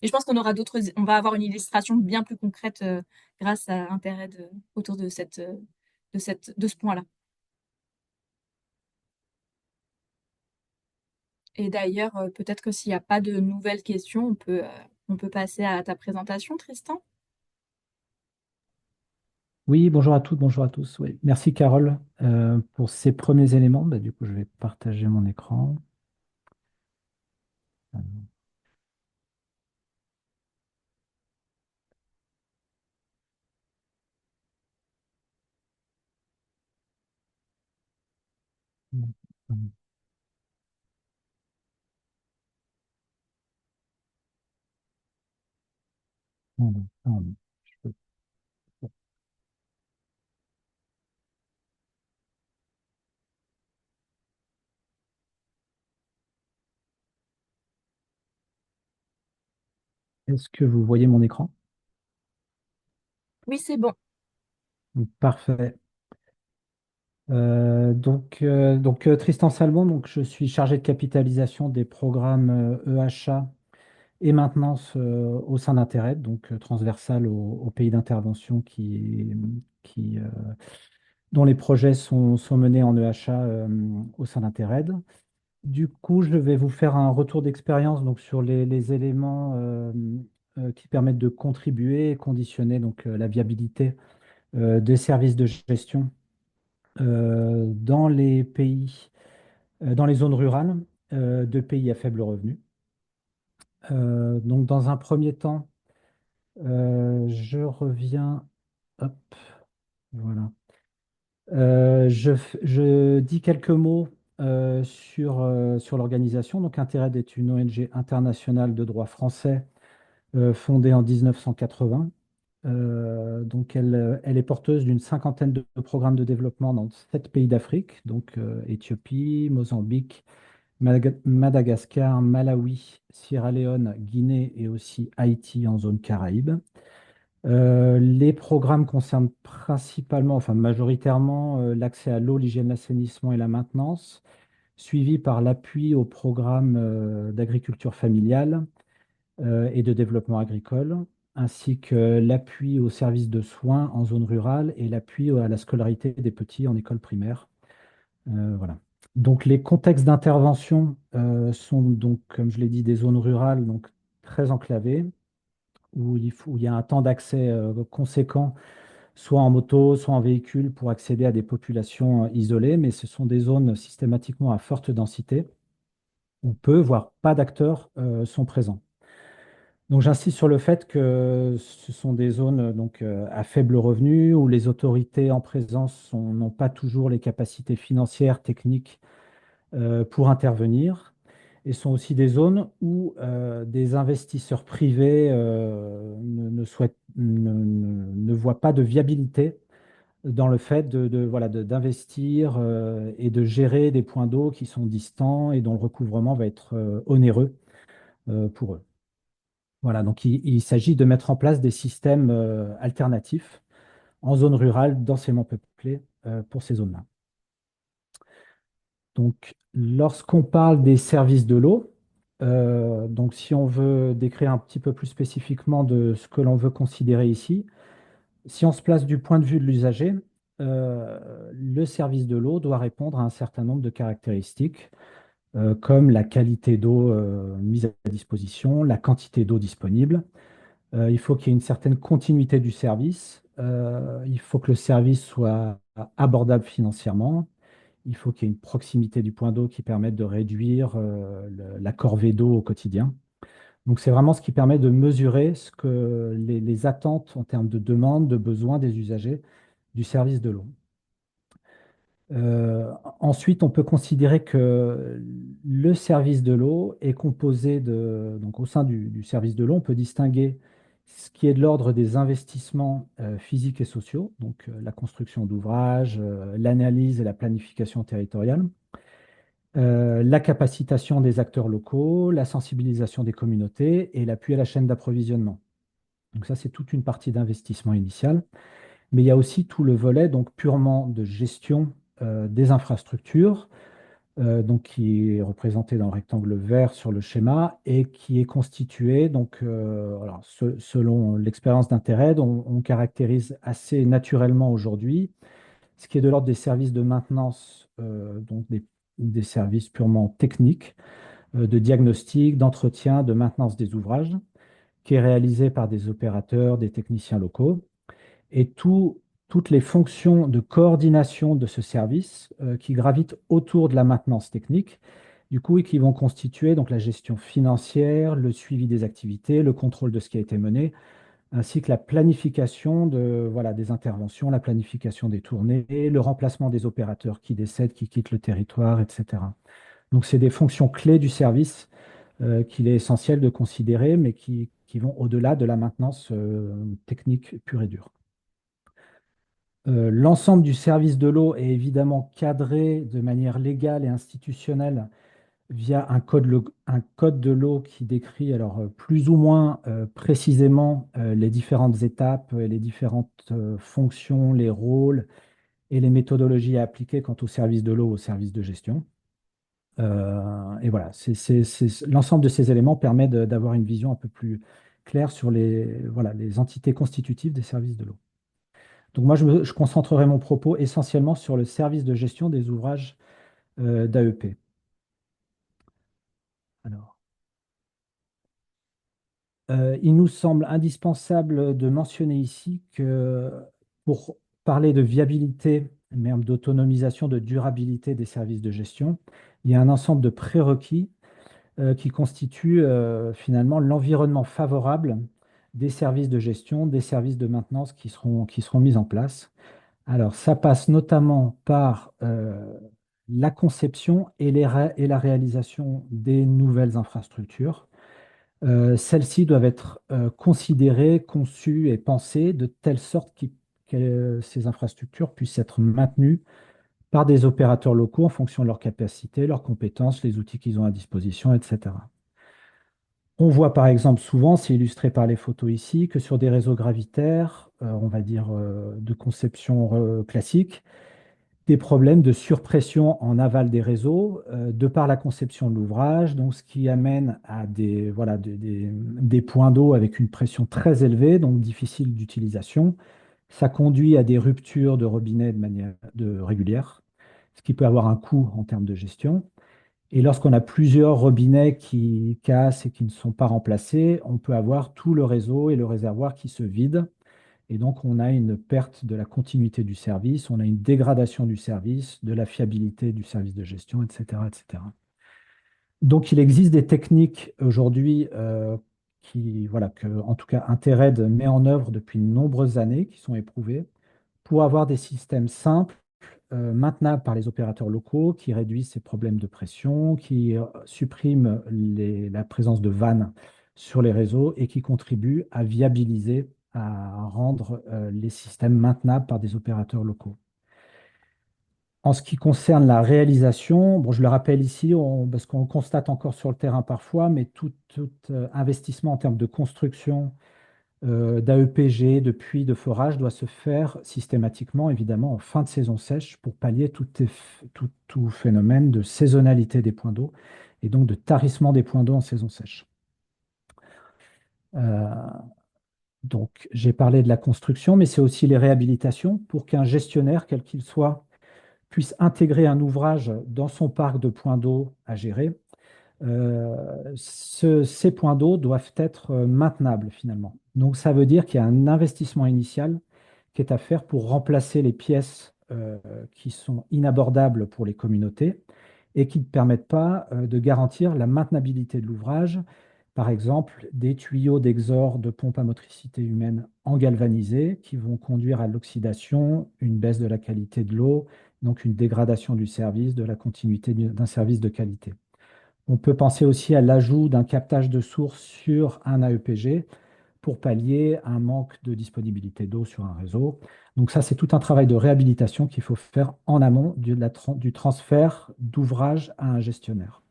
Et je pense on va avoir une illustration bien plus concrète grâce à Interreg autour de ce point-là. Et d'ailleurs, peut-être que s'il n'y a pas de nouvelles questions, on peut passer à ta présentation, Tristan. Oui, bonjour à toutes, bonjour à tous. Oui. Merci Carole pour ces premiers éléments. Bah, du coup, je vais partager mon écran. Est-ce que vous voyez mon écran? Oui, c'est bon. Parfait. Tristan Salmon, donc, je suis chargé de capitalisation des programmes EHA et maintenance au sein d'Interreg, donc transversal au pays d'intervention dont les projets sont menés en EHA au sein d'Interreg. Du coup, je vais vous faire un retour d'expérience donc, sur les éléments qui permettent de contribuer et conditionner la viabilité des services de gestion dans les pays, dans les zones rurales de pays à faible revenu. Donc, dans un premier temps, je reviens. Hop, voilà. Je dis quelques mots sur l'organisation. Donc, Interreg est une ONG internationale de droit français fondée en 1980. Donc, elle est porteuse d'une cinquantaine de programmes de développement dans 7 pays d'Afrique, donc Éthiopie, Mozambique, Madagascar, Malawi, Sierra Leone, Guinée et aussi Haïti en zone Caraïbe. Les programmes concernent principalement, enfin majoritairement, l'accès à l'eau, l'hygiène, l'assainissement et la maintenance, suivi par l'appui au programme d'agriculture familiale et de développement agricole, ainsi que l'appui aux services de soins en zone rurale et l'appui à la scolarité des petits en école primaire. Voilà. Donc les contextes d'intervention sont donc, comme je l'ai dit, des zones rurales donc très enclavées, où il y a un temps d'accès conséquent, soit en moto, soit en véhicule, pour accéder à des populations isolées, mais ce sont des zones systématiquement à forte densité, où peu, voire pas d'acteurs sont présents. Donc j'insiste sur le fait que ce sont des zones à faible revenu, où les autorités en présence n'ont pas toujours les capacités financières, techniques pour intervenir, et sont aussi des zones où des investisseurs privés ne voient pas de viabilité dans le fait d'investir et de gérer des points d'eau qui sont distants et dont le recouvrement va être onéreux pour eux. Voilà, donc il s'agit de mettre en place des systèmes alternatifs en zone rurale densément peuplée pour ces zones-là. Donc, lorsqu'on parle des services de l'eau, donc si on veut décrire un petit peu plus spécifiquement de ce que l'on veut considérer ici, si on se place du point de vue de l'usager, le service de l'eau doit répondre à un certain nombre de caractéristiques, comme la qualité d'eau mise à disposition, la quantité d'eau disponible. Il faut qu'il y ait une certaine continuité du service. Il faut que le service soit abordable financièrement. Il faut qu'il y ait une proximité du point d'eau qui permette de réduire la corvée d'eau au quotidien. Donc, c'est vraiment ce qui permet de mesurer ce que les attentes en termes de demande, de besoins des usagers du service de l'eau. Ensuite, on peut considérer que le service de l'eau est composé de, donc au sein du service de l'eau, on peut distinguer ce qui est de l'ordre des investissements physiques et sociaux, donc la construction d'ouvrages, l'analyse et la planification territoriale, la capacitation des acteurs locaux, la sensibilisation des communautés et l'appui à la chaîne d'approvisionnement. Donc ça, c'est toute une partie d'investissement initial. Mais il y a aussi tout le volet donc purement de gestion des infrastructures, donc qui est représenté dans le rectangle vert sur le schéma et qui est constitué, donc, alors, selon l'expérience d'Interreg, on caractérise assez naturellement aujourd'hui ce qui est de l'ordre des services de maintenance, donc des services purement techniques, de diagnostic, d'entretien, de maintenance des ouvrages, qui est réalisé par des opérateurs, des techniciens locaux, et toutes les fonctions de coordination de ce service qui gravitent autour de la maintenance technique, du coup, et qui vont constituer donc la gestion financière, le suivi des activités, le contrôle de ce qui a été mené, ainsi que la planification des interventions, la planification des tournées, le remplacement des opérateurs qui décèdent, qui quittent le territoire, etc. Donc, c'est des fonctions clés du service qu'il est essentiel de considérer, mais qui vont au-delà de la maintenance technique pure et dure. L'ensemble du service de l'eau est évidemment cadré de manière légale et institutionnelle via un code de l'eau qui décrit alors plus ou moins précisément les différentes étapes, les différentes fonctions, les rôles et les méthodologies à appliquer quant au service de l'eau, au service de gestion. Et voilà, l'ensemble de ces éléments permet d'avoir une vision un peu plus claire sur les entités constitutives des services de l'eau. Donc moi, je concentrerai mon propos essentiellement sur le service de gestion des ouvrages d'AEP. Alors, il nous semble indispensable de mentionner ici que pour parler de viabilité, même d'autonomisation, de durabilité des services de gestion, il y a un ensemble de prérequis qui constituent finalement l'environnement favorable des services de gestion, des services de maintenance qui seront mis en place. Alors, ça passe notamment par la conception et la réalisation des nouvelles infrastructures, Celles-ci doivent être considérées, conçues et pensées de telle sorte que ces infrastructures puissent être maintenues par des opérateurs locaux en fonction de leurs capacités, leurs compétences, les outils qu'ils ont à disposition, etc. On voit par exemple souvent, c'est illustré par les photos ici, que sur des réseaux gravitaires, on va dire de conception classique, des problèmes de surpression en aval des réseaux, de par la conception de l'ouvrage, donc ce qui amène à voilà, des points d'eau avec une pression très élevée, donc difficile d'utilisation. Ça conduit à des ruptures de robinet de manière régulière, ce qui peut avoir un coût en termes de gestion. Et lorsqu'on a plusieurs robinets qui cassent et qui ne sont pas remplacés, on peut avoir tout le réseau et le réservoir qui se vident. Et donc, on a une perte de la continuité du service, on a une dégradation du service, de la fiabilité du service de gestion, etc., etc. Donc, il existe des techniques aujourd'hui voilà, que, en tout cas, Intered met en œuvre depuis de nombreuses années, qui sont éprouvées, pour avoir des systèmes simples, maintenables par les opérateurs locaux, qui réduisent ces problèmes de pression, qui suppriment la présence de vannes sur les réseaux et qui contribuent à viabiliser, à rendre les systèmes maintenables par des opérateurs locaux. En ce qui concerne la réalisation, bon, je le rappelle ici, parce qu'on le constate encore sur le terrain parfois, mais tout investissement en termes de construction d'AEPG, de puits, de forage doit se faire systématiquement, évidemment, en fin de saison sèche pour pallier tout phénomène de saisonnalité des points d'eau et donc de tarissement des points d'eau en saison sèche. Euh, donc, j'ai parlé de la construction, mais c'est aussi les réhabilitations pour qu'un gestionnaire, quel qu'il soit, puisse intégrer un ouvrage dans son parc de points d'eau à gérer. Ces points d'eau doivent être maintenables finalement. Donc ça veut dire qu'il y a un investissement initial qui est à faire pour remplacer les pièces qui sont inabordables pour les communautés et qui ne permettent pas de garantir la maintenabilité de l'ouvrage. Par exemple, des tuyaux d'exor de pompes à motricité humaine en galvanisé qui vont conduire à l'oxydation, une baisse de la qualité de l'eau, donc une dégradation du service, de la continuité d'un service de qualité. On peut penser aussi à l'ajout d'un captage de source sur un AEPG pour pallier un manque de disponibilité d'eau sur un réseau. Donc ça, c'est tout un travail de réhabilitation qu'il faut faire en amont du transfert d'ouvrage à un gestionnaire.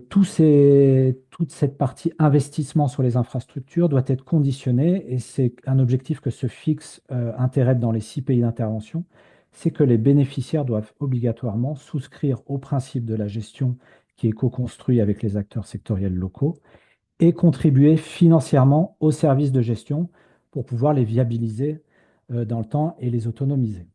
Toute cette partie investissement sur les infrastructures doit être conditionnée, et c'est un objectif que se fixe Intered dans les 6 pays d'intervention, c'est que les bénéficiaires doivent obligatoirement souscrire au principe de la gestion qui est co-construit avec les acteurs sectoriels locaux et contribuer financièrement aux services de gestion pour pouvoir les viabiliser dans le temps et les autonomiser.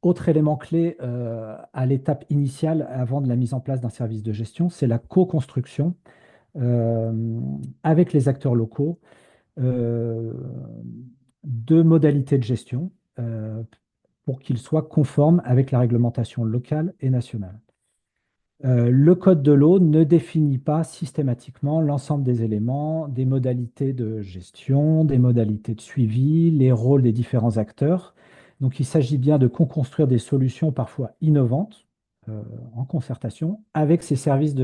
Autre élément clé à l'étape initiale avant de la mise en place d'un service de gestion, c'est la co-construction avec les acteurs locaux euh, de modalités de gestion pour qu'ils soient conformes avec la réglementation locale et nationale. Le code de l'eau ne définit pas systématiquement l'ensemble des éléments, des modalités de gestion, des modalités de suivi, les rôles des différents acteurs. Donc, il s'agit bien de co-construire des solutions parfois innovantes en concertation avec ces services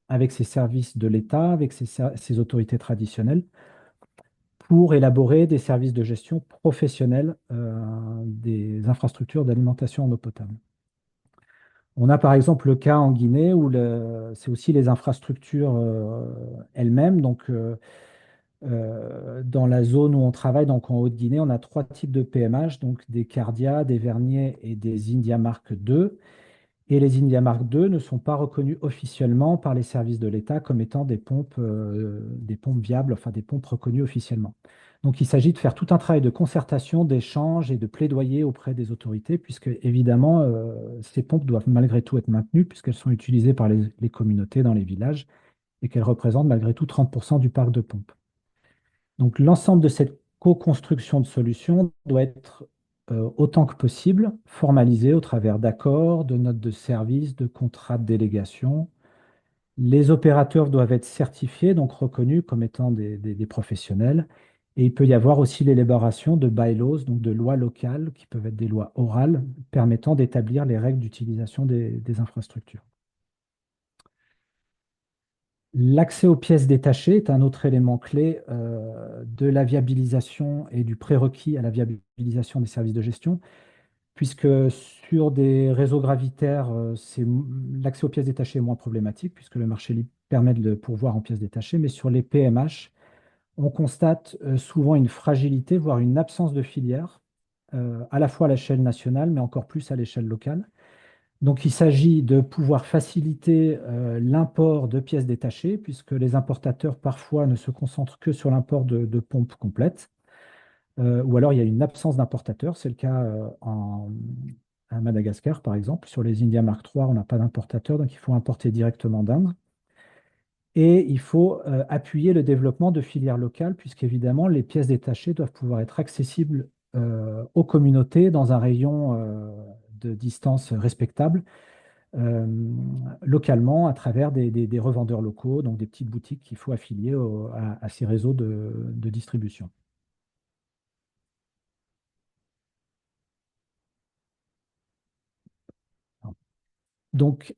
avec ces services de l'État, avec ces autorités traditionnelles, pour élaborer des services de gestion professionnels des infrastructures d'alimentation en eau potable. On a par exemple le cas en Guinée où c'est aussi les infrastructures elles-mêmes. Donc, dans la zone où on travaille, donc en Haute-Guinée, on a 3 types de PMH, donc des Cardia, des Vernier et des India Mark II. Et les India Mark II ne sont pas reconnus officiellement par les services de l'État comme étant des pompes viables, enfin des pompes reconnues officiellement. Donc il s'agit de faire tout un travail de concertation, d'échange et de plaidoyer auprès des autorités, puisque évidemment, ces pompes doivent malgré tout être maintenues, puisqu'elles sont utilisées par les communautés dans les villages et qu'elles représentent malgré tout 30% du parc de pompes. Donc l'ensemble de cette co-construction de solutions doit être autant que possible formalisé au travers d'accords, de notes de service, de contrats de délégation. Les opérateurs doivent être certifiés, donc reconnus comme étant des professionnels. Et il peut y avoir aussi l'élaboration de bylaws, donc de lois locales, qui peuvent être des lois orales, permettant d'établir les règles d'utilisation des infrastructures. L'accès aux pièces détachées est un autre élément clé de la viabilisation et du prérequis à la viabilisation des services de gestion, puisque sur des réseaux gravitaires, l'accès aux pièces détachées est moins problématique, puisque le marché libre permet de le pourvoir en pièces détachées, mais sur les PMH, on constate souvent une fragilité, voire une absence de filière, à la fois à l'échelle nationale, mais encore plus à l'échelle locale. Donc, il s'agit de pouvoir faciliter l'import de pièces détachées, puisque les importateurs parfois ne se concentrent que sur l'import de pompes complètes, ou alors il y a une absence d'importateurs. C'est le cas à Madagascar, par exemple. Sur les India Mark III, on n'a pas d'importateur, donc il faut importer directement d'Inde. Et il faut appuyer le développement de filières locales, puisqu'évidemment, les pièces détachées doivent pouvoir être accessibles aux communautés dans un rayon de distance respectable, euh, localement, à travers des revendeurs locaux, donc des petites boutiques qu'il faut affilier à ces réseaux de distribution. Donc,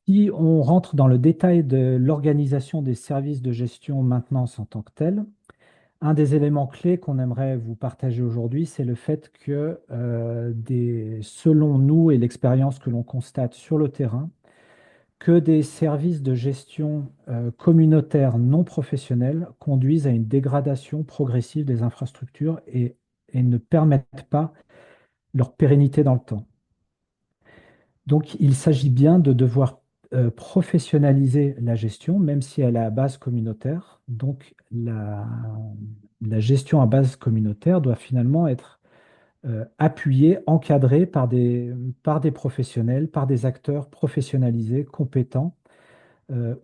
si on rentre dans le détail de l'organisation des services de gestion maintenance en tant que tel, un des éléments clés qu'on aimerait vous partager aujourd'hui, c'est le fait que, selon nous et l'expérience que l'on constate sur le terrain, que des services de gestion communautaires non professionnels conduisent à une dégradation progressive des infrastructures et ne permettent pas leur pérennité dans le temps. Donc, il s'agit bien de devoir professionnaliser la gestion, même si elle est à base communautaire. Donc, la gestion à base communautaire doit finalement être appuyée, encadrée par des professionnels, par des acteurs professionnalisés, compétents,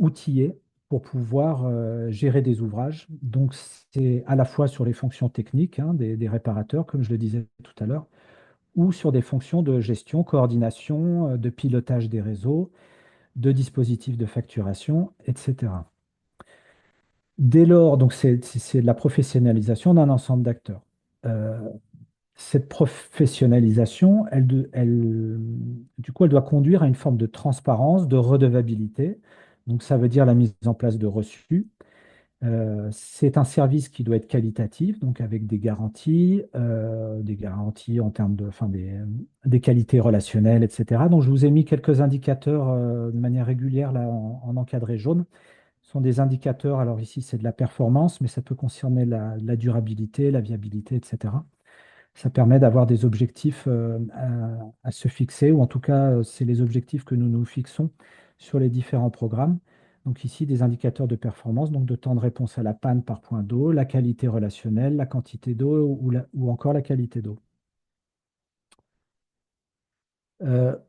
outillés pour pouvoir gérer des ouvrages. Donc, c'est à la fois sur les fonctions techniques, hein, des réparateurs, comme je le disais tout à l'heure, ou sur des fonctions de gestion, coordination, de pilotage des réseaux, de dispositifs de facturation, etc. Dès lors, donc c'est de la professionnalisation d'un ensemble d'acteurs. Euh, Cette professionnalisation, du coup, elle doit conduire à une forme de transparence, de redevabilité. Donc, ça veut dire la mise en place de reçus. C'est un service qui doit être qualitatif, donc avec des garanties en termes enfin, des qualités relationnelles, etc. Donc, je vous ai mis quelques indicateurs de manière régulière là, en encadré jaune. Ce sont des indicateurs, alors ici c'est de la performance, mais ça peut concerner la durabilité, la viabilité, etc. Ça permet d'avoir des objectifs à se fixer, ou en tout cas, c'est les objectifs que nous nous fixons sur les différents programmes. Donc ici, des indicateurs de performance, donc de temps de réponse à la panne par point d'eau, la qualité relationnelle, la quantité d'eau ou encore la qualité d'eau.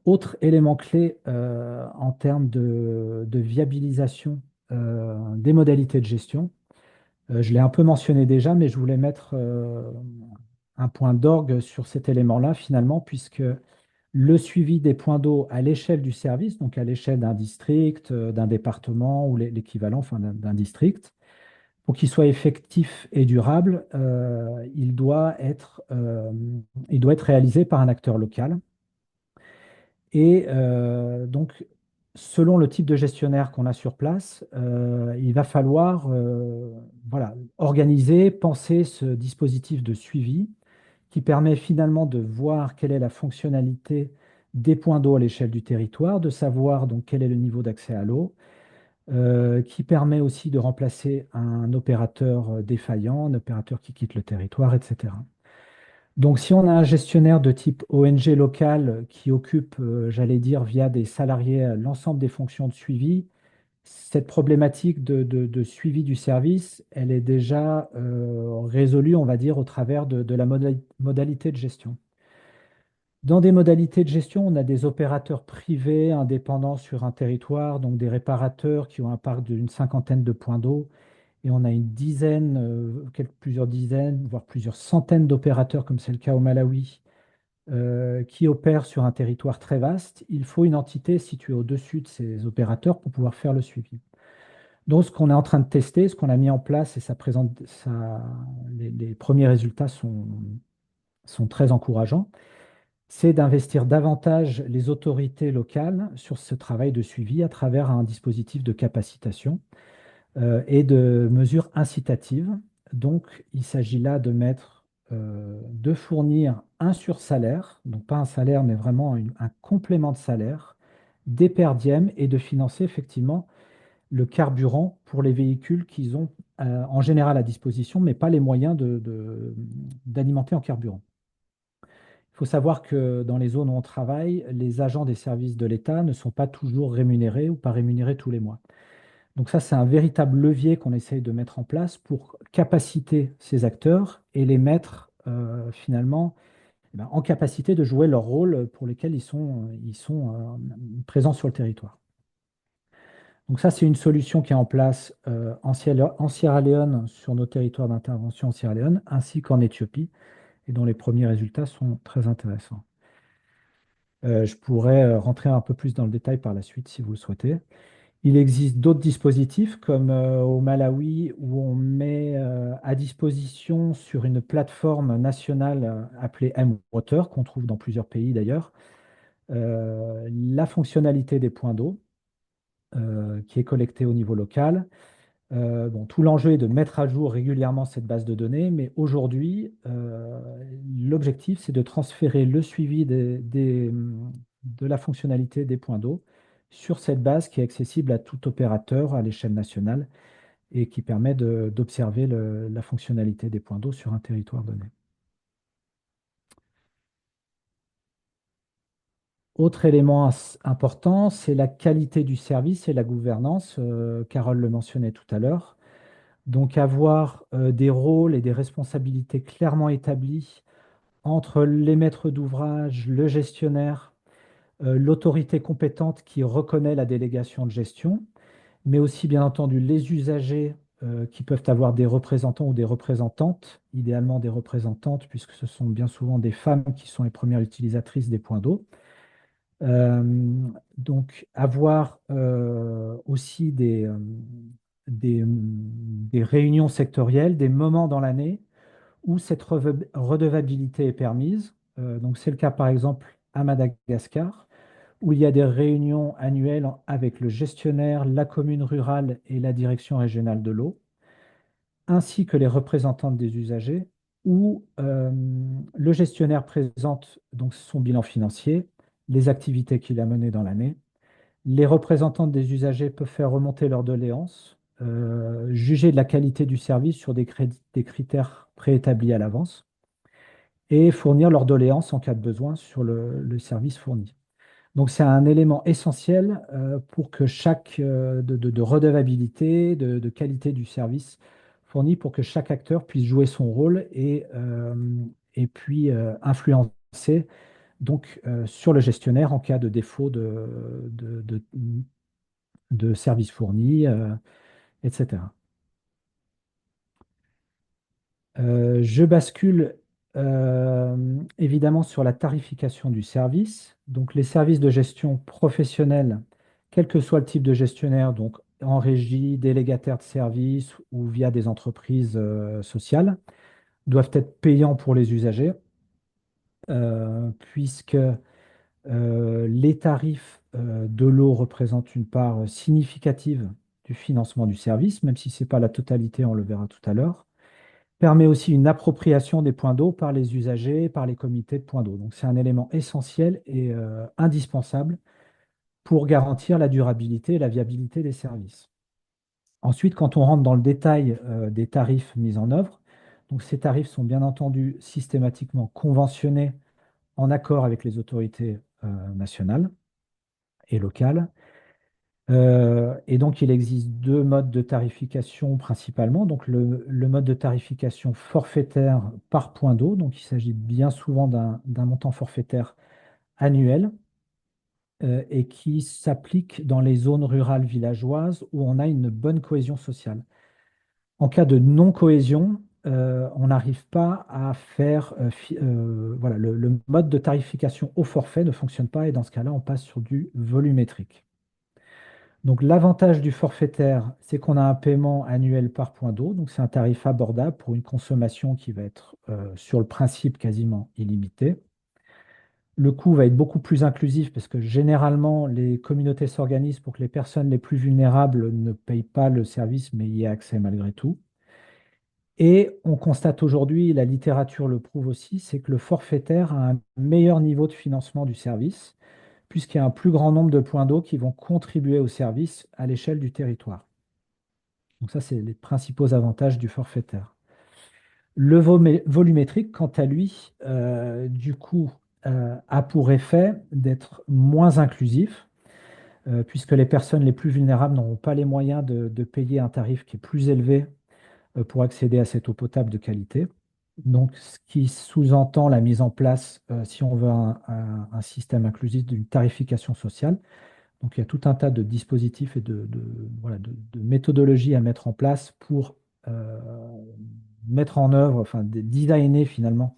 Autre élément clé en termes de viabilisation des modalités de gestion, je l'ai un peu mentionné déjà, mais je voulais mettre un point d'orgue sur cet élément-là, finalement, puisque le suivi des points d'eau à l'échelle du service, donc à l'échelle d'un district, d'un département ou l'équivalent, enfin, d'un district, pour qu'il soit effectif et durable, il doit être réalisé par un acteur local. Et donc, selon le type de gestionnaire qu'on a sur place, il va falloir voilà, organiser, penser ce dispositif de suivi qui permet finalement de voir quelle est la fonctionnalité des points d'eau à l'échelle du territoire, de savoir donc quel est le niveau d'accès à l'eau, qui permet aussi de remplacer un opérateur défaillant, un opérateur qui quitte le territoire, etc. Donc, si on a un gestionnaire de type ONG local qui occupe, j'allais dire, via des salariés, l'ensemble des fonctions de suivi, cette problématique de suivi du service, elle est déjà résolue, on va dire, au travers de la modalité de gestion. Dans des modalités de gestion, on a des opérateurs privés indépendants sur un territoire, donc des réparateurs qui ont un parc d'une cinquantaine de points d'eau, et on a une dizaine, plusieurs dizaines, voire plusieurs centaines d'opérateurs, comme c'est le cas au Malawi, qui opèrent sur un territoire très vaste. Il faut une entité située au-dessus de ces opérateurs pour pouvoir faire le suivi. Donc, ce qu'on est en train de tester, ce qu'on a mis en place, et les premiers résultats sont très encourageants, c'est d'investir davantage les autorités locales sur ce travail de suivi à travers un dispositif de capacitation. et de mesures incitatives. Donc, il s'agit là de fournir un sursalaire, donc pas un salaire, mais vraiment un complément de salaire, des perdièmes et de financer effectivement le carburant pour les véhicules qu'ils ont en général à disposition, mais pas les moyens d'alimenter en carburant. Il faut savoir que dans les zones où on travaille, les agents des services de l'État ne sont pas toujours rémunérés ou pas rémunérés tous les mois. Donc ça, c'est un véritable levier qu'on essaye de mettre en place pour capaciter ces acteurs et les mettre finalement en capacité de jouer leur rôle pour lesquels ils sont présents sur le territoire. Donc ça, c'est une solution qui est en place en Sierra Leone, sur nos territoires d'intervention en Sierra Leone, ainsi qu'en Éthiopie, et dont les premiers résultats sont très intéressants. Je pourrais rentrer un peu plus dans le détail par la suite si vous le souhaitez. Il existe d'autres dispositifs comme au Malawi où on met à disposition sur une plateforme nationale appelée M-Water, qu'on trouve dans plusieurs pays d'ailleurs, la fonctionnalité des points d'eau qui est collectée au niveau local. Bon, tout l'enjeu est de mettre à jour régulièrement cette base de données, mais aujourd'hui, l'objectif, c'est de transférer le suivi de la fonctionnalité des points d'eau sur cette base qui est accessible à tout opérateur à l'échelle nationale et qui permet d'observer la fonctionnalité des points d'eau sur un territoire donné. Autre élément important, c'est la qualité du service et la gouvernance. Carole le mentionnait tout à l'heure. Donc avoir des rôles et des responsabilités clairement établis entre les maîtres d'ouvrage, le gestionnaire, l'autorité compétente qui reconnaît la délégation de gestion, mais aussi bien entendu les usagers qui peuvent avoir des représentants ou des représentantes, idéalement des représentantes, puisque ce sont bien souvent des femmes qui sont les premières utilisatrices des points d'eau. Euh, donc avoir aussi des réunions sectorielles, des moments dans l'année où cette redevabilité est permise. Donc c'est le cas par exemple à Madagascar, où il y a des réunions annuelles avec le gestionnaire, la commune rurale et la direction régionale de l'eau, ainsi que les représentantes des usagers, où le gestionnaire présente donc son bilan financier, les activités qu'il a menées dans l'année. Les représentants des usagers peuvent faire remonter leurs doléances, juger de la qualité du service sur des critères préétablis à l'avance et fournir leurs doléances en cas de besoin sur le service fourni. Donc c'est un élément essentiel pour que chaque de redevabilité, de qualité du service fourni, pour que chaque acteur puisse jouer son rôle et puis influencer donc sur le gestionnaire en cas de défaut de services fournis, etc. Je bascule évidemment sur la tarification du service. Donc les services de gestion professionnelle, quel que soit le type de gestionnaire, donc en régie, délégataire de services ou via des entreprises sociales, doivent être payants pour les usagers, puisque les tarifs de l'eau représentent une part significative du financement du service, même si ce n'est pas la totalité, on le verra tout à l'heure. Permet aussi une appropriation des points d'eau par les usagers, par les comités de points d'eau. Donc c'est un élément essentiel et indispensable pour garantir la durabilité et la viabilité des services. Ensuite, quand on rentre dans le détail des tarifs mis en œuvre, donc ces tarifs sont bien entendu systématiquement conventionnés en accord avec les autorités nationales et locales. Et donc, il existe deux modes de tarification principalement. Donc, le mode de tarification forfaitaire par point d'eau. Donc, il s'agit bien souvent d'un montant forfaitaire annuel et qui s'applique dans les zones rurales villageoises où on a une bonne cohésion sociale. En cas de non-cohésion, on n'arrive pas à faire. Voilà, le mode de tarification au forfait ne fonctionne pas et dans ce cas-là, on passe sur du volumétrique. Donc l'avantage du forfaitaire, c'est qu'on a un paiement annuel par point d'eau. Donc c'est un tarif abordable pour une consommation qui va être sur le principe quasiment illimitée. Le coût va être beaucoup plus inclusif parce que généralement, les communautés s'organisent pour que les personnes les plus vulnérables ne payent pas le service, mais y aient accès malgré tout. Et on constate aujourd'hui, la littérature le prouve aussi, c'est que le forfaitaire a un meilleur niveau de financement du service, puisqu'il y a un plus grand nombre de points d'eau qui vont contribuer au service à l'échelle du territoire. Donc ça, c'est les principaux avantages du forfaitaire. Le volumétrique, quant à lui, du coup, a pour effet d'être moins inclusif, puisque les personnes les plus vulnérables n'auront pas les moyens de payer un tarif qui est plus élevé pour accéder à cette eau potable de qualité. Donc, ce qui sous-entend la mise en place, si on veut un système inclusif d'une tarification sociale. Donc, il y a tout un tas de dispositifs et voilà, de méthodologies à mettre en place pour euh, mettre en œuvre, enfin, designer finalement,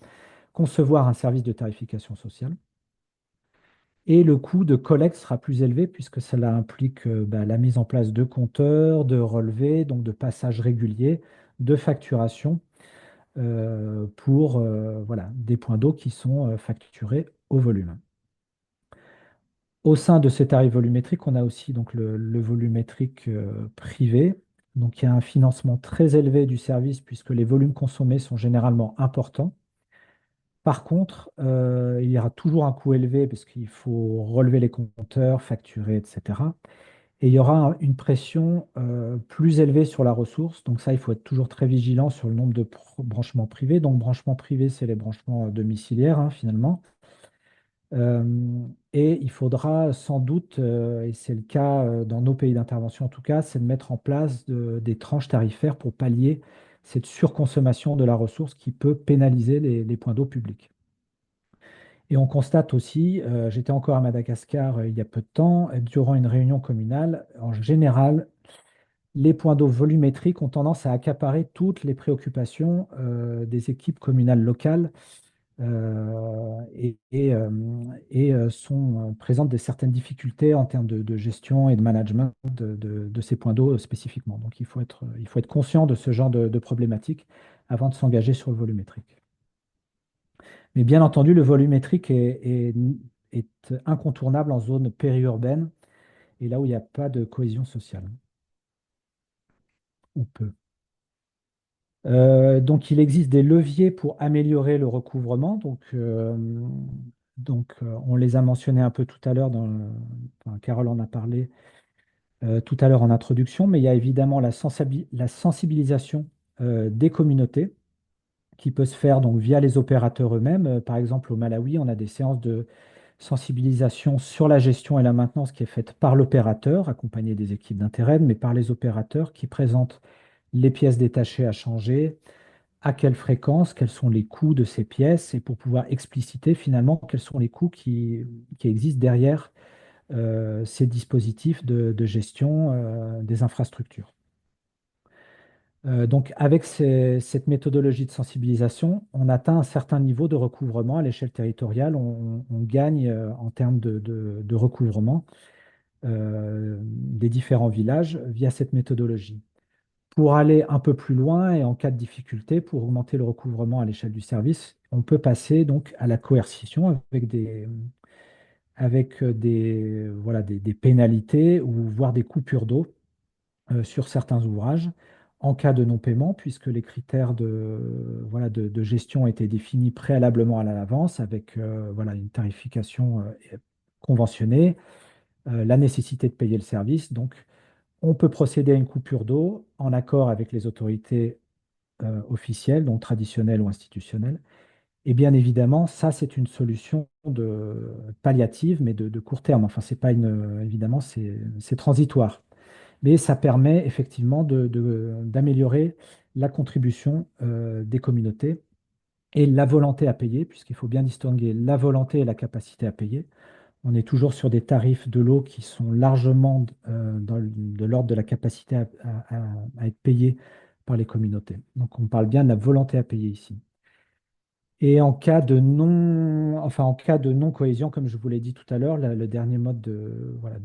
concevoir un service de tarification sociale. Et le coût de collecte sera plus élevé puisque cela implique la mise en place de compteurs, de relevés, donc de passages réguliers, de facturation pour voilà, des points d'eau qui sont facturés au volume. Au sein de ces tarifs volumétriques, on a aussi donc, le volumétrique privé. Donc il y a un financement très élevé du service puisque les volumes consommés sont généralement importants. Par contre, il y aura toujours un coût élevé parce qu'il faut relever les compteurs, facturer, etc. Et il y aura une pression plus élevée sur la ressource. Donc ça, il faut être toujours très vigilant sur le nombre de branchements privés. Donc branchements privés, c'est les branchements domiciliaires, hein, finalement. Euh, et il faudra sans doute, et c'est le cas dans nos pays d'intervention en tout cas, c'est de mettre en place des tranches tarifaires pour pallier cette surconsommation de la ressource qui peut pénaliser les points d'eau publics. Et on constate aussi, j'étais encore à Madagascar il y a peu de temps, durant une réunion communale, en général, les points d'eau volumétriques ont tendance à accaparer toutes les préoccupations des équipes communales locales présentent certaines difficultés en termes de gestion et de management de ces points d'eau spécifiquement. Donc il faut être conscient de ce genre de problématiques avant de s'engager sur le volumétrique. Mais bien entendu, le volumétrique est incontournable en zone périurbaine et là où il n'y a pas de cohésion sociale, ou peu. Donc, il existe des leviers pour améliorer le recouvrement. On les a mentionnés un peu tout à l'heure, enfin, Carole en a parlé tout à l'heure en introduction, mais il y a évidemment la sensibilisation des communautés qui peut se faire donc, via les opérateurs eux-mêmes. Par exemple, au Malawi, on a des séances de sensibilisation sur la gestion et la maintenance qui est faite par l'opérateur, accompagné des équipes d'intérêt, mais par les opérateurs qui présentent les pièces détachées à changer, à quelle fréquence, quels sont les coûts de ces pièces, et pour pouvoir expliciter finalement quels sont les coûts qui existent derrière ces dispositifs de gestion des infrastructures. Donc, avec cette méthodologie de sensibilisation, on atteint un certain niveau de recouvrement à l'échelle territoriale. On gagne en termes de recouvrement des différents villages via cette méthodologie. Pour aller un peu plus loin et en cas de difficulté, pour augmenter le recouvrement à l'échelle du service, on peut passer donc à la coercition voilà, des pénalités ou voire des coupures d'eau sur certains ouvrages en cas de non-paiement, puisque les critères voilà, de gestion étaient définis préalablement à l'avance avec voilà, une tarification conventionnée, la nécessité de payer le service. Donc, on peut procéder à une coupure d'eau en accord avec les autorités officielles, donc traditionnelles ou institutionnelles. Et bien évidemment, ça, c'est une solution palliative, mais de court terme. Enfin, c'est pas évidemment, c'est transitoire. Mais ça permet effectivement d'améliorer la contribution des communautés et la volonté à payer, puisqu'il faut bien distinguer la volonté et la capacité à payer. On est toujours sur des tarifs de l'eau qui sont largement de l'ordre de la capacité à être payés par les communautés. Donc on parle bien de la volonté à payer ici. Et en cas de non-cohésion, comme je vous l'ai dit tout à l'heure, le dernier mode voilà,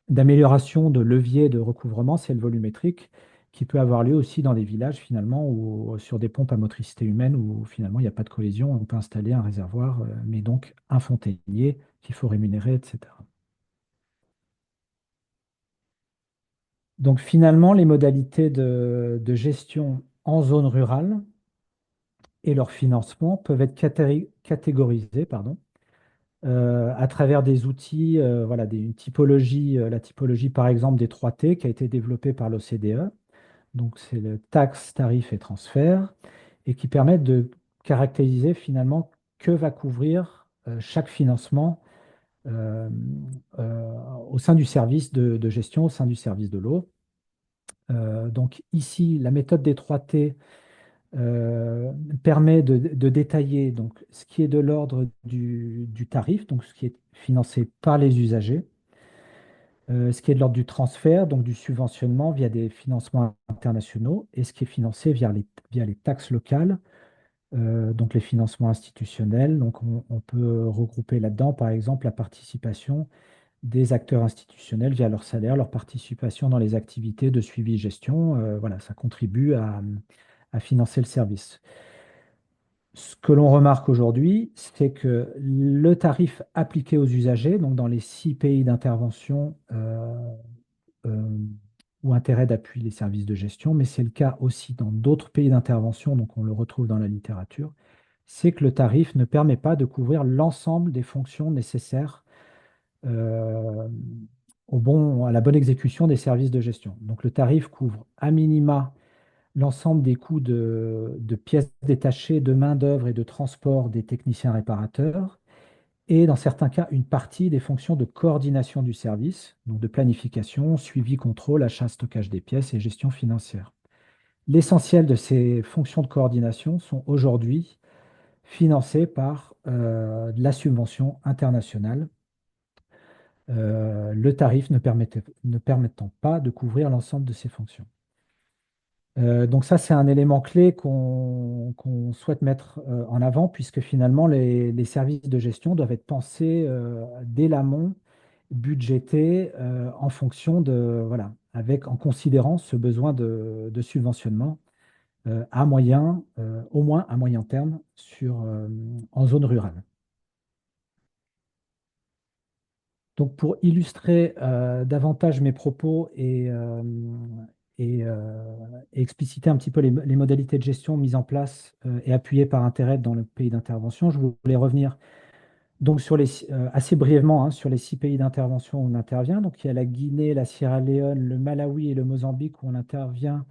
d'amélioration de levier de recouvrement, c'est le volumétrique, qui peut avoir lieu aussi dans des villages finalement ou sur des pompes à motricité humaine où finalement il n'y a pas de collision, on peut installer un réservoir, mais donc un fontainier qu'il faut rémunérer, etc. Donc finalement, les modalités de gestion en zone rurale et leur financement peuvent être catégorisés, pardon, à travers des outils, voilà, une typologie, la typologie par exemple des 3T qui a été développée par l'OCDE. Donc c'est le taxe, tarif et transfert, et qui permettent de caractériser finalement que va couvrir chaque financement euh, euh, au sein du service de gestion, au sein du service de l'eau. Donc ici, la méthode des 3T permet de détailler donc, ce qui est de l'ordre du tarif, donc ce qui est financé par les usagers, ce qui est de l'ordre du transfert, donc du subventionnement via des financements internationaux, et ce qui est financé via les taxes locales, donc les financements institutionnels. Donc on peut regrouper là-dedans, par exemple, la participation des acteurs institutionnels via leur salaire, leur participation dans les activités de suivi et gestion. Voilà, ça contribue à financer le service. Ce que l'on remarque aujourd'hui, c'est que le tarif appliqué aux usagers, donc dans les 6 pays d'intervention euh, ou intérêt d'appui les services de gestion, mais c'est le cas aussi dans d'autres pays d'intervention, donc on le retrouve dans la littérature, c'est que le tarif ne permet pas de couvrir l'ensemble des fonctions nécessaires euh, à la bonne exécution des services de gestion. Donc le tarif couvre à minima l'ensemble des coûts de pièces détachées, de main-d'œuvre et de transport des techniciens réparateurs, et dans certains cas, une partie des fonctions de coordination du service, donc de planification, suivi, contrôle, achat, stockage des pièces et gestion financière. L'essentiel de ces fonctions de coordination sont aujourd'hui financées par de la subvention internationale, le tarif ne permettant pas de couvrir l'ensemble de ces fonctions. Donc ça, c'est un élément clé qu'on souhaite mettre en avant, puisque finalement, les services de gestion doivent être pensés dès l'amont, budgétés en fonction voilà, en considérant ce besoin de subventionnement au moins à moyen terme en zone rurale. Donc, pour illustrer davantage mes propos et expliciter un petit peu les modalités de gestion mises en place et appuyées par Interreg dans le pays d'intervention, je voulais revenir donc assez brièvement hein, sur les 6 pays d'intervention où on intervient. Donc, il y a la Guinée, la Sierra Leone, le Malawi et le Mozambique où on intervient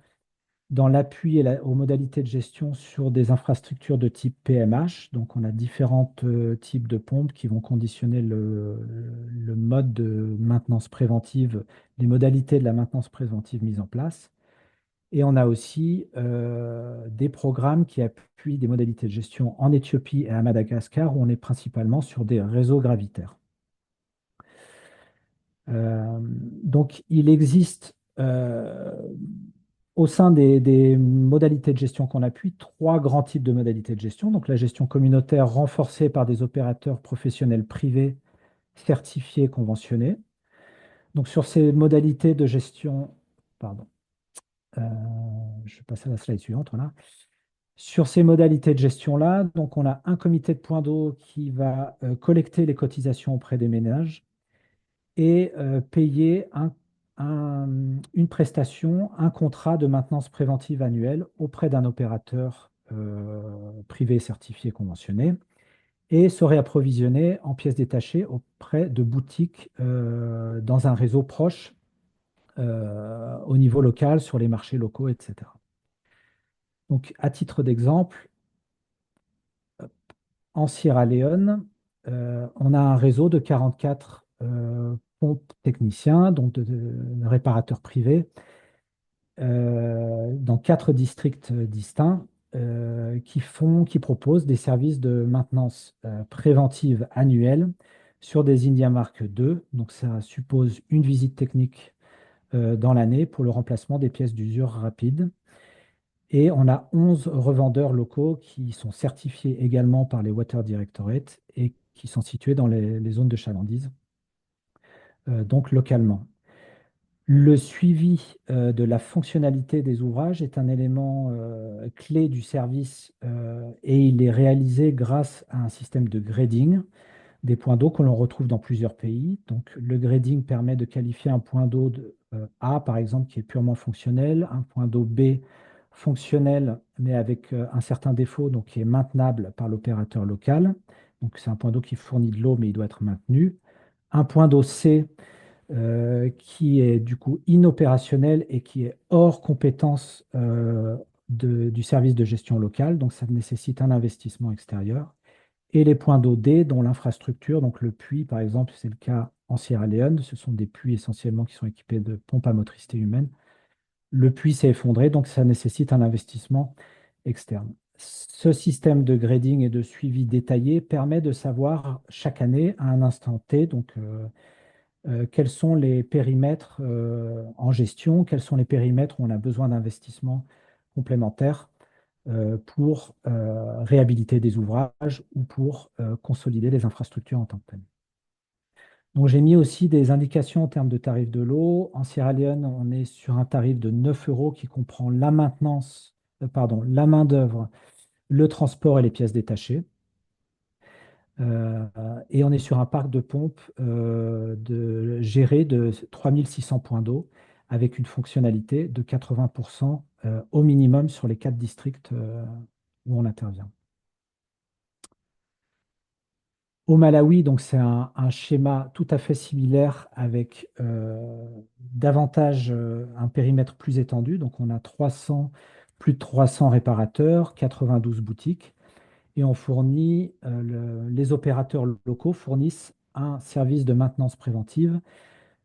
dans l'appui aux modalités de gestion sur des infrastructures de type PMH. Donc, on a différents types de pompes qui vont conditionner le mode de maintenance préventive, les modalités de la maintenance préventive mises en place. Et on a aussi des programmes qui appuient des modalités de gestion en Éthiopie et à Madagascar, où on est principalement sur des réseaux gravitaires. Donc, il existe au sein des modalités de gestion qu'on appuie, 3 grands types de modalités de gestion. Donc la gestion communautaire renforcée par des opérateurs professionnels privés certifiés, conventionnés. Donc sur ces modalités de gestion, pardon, euh, je vais passer à la slide suivante, voilà. Sur ces modalités de gestion-là, donc on a un comité de points d'eau qui va collecter les cotisations auprès des ménages et payer une prestation, un contrat de maintenance préventive annuelle auprès d'un opérateur privé certifié conventionné et se réapprovisionner en pièces détachées auprès de boutiques dans un réseau proche au niveau local, sur les marchés locaux, etc. Donc, à titre d'exemple, en Sierra Leone, on a un réseau de 44 pompes techniciens, donc de réparateurs privés, dans 4 districts distincts qui proposent des services de maintenance préventive annuelle sur des India Mark II. Donc ça suppose une visite technique dans l'année pour le remplacement des pièces d'usure rapide. Et on a 11 revendeurs locaux qui sont certifiés également par les Water Directorate et qui sont situés dans les zones de chalandise, donc localement. Le suivi de la fonctionnalité des ouvrages est un élément clé du service et il est réalisé grâce à un système de grading des points d'eau que l'on retrouve dans plusieurs pays. Donc, le grading permet de qualifier un point d'eau A, par exemple, qui est purement fonctionnel, un point d'eau B fonctionnel, mais avec un certain défaut, donc qui est maintenable par l'opérateur local. Donc, c'est un point d'eau qui fournit de l'eau, mais il doit être maintenu. Un point d'eau C qui est du coup inopérationnel et qui est hors compétence du service de gestion locale. Donc, ça nécessite un investissement extérieur. Et les points d'eau D, dont l'infrastructure, donc le puits, par exemple, c'est le cas en Sierra Leone, ce sont des puits essentiellement qui sont équipés de pompes à motricité humaine. Le puits s'est effondré, donc ça nécessite un investissement externe. Ce système de grading et de suivi détaillé permet de savoir chaque année, à un instant T, donc quels sont les périmètres en gestion, quels sont les périmètres où on a besoin d'investissements complémentaires pour réhabiliter des ouvrages ou pour consolider les infrastructures en tant que telles. Donc, j'ai mis aussi des indications en termes de tarifs de l'eau. En Sierra Leone, on est sur un tarif de 9 euros qui comprend la maintenance, la main-d'œuvre, le transport et les pièces détachées. Euh, et on est sur un parc de pompes géré de 3600 points d'eau avec une fonctionnalité de 80% au minimum sur les 4 districts où on intervient. Au Malawi, donc c'est un schéma tout à fait similaire avec davantage un périmètre plus étendu. Donc on a plus de 300 réparateurs, 92 boutiques et on fournit, les opérateurs locaux fournissent un service de maintenance préventive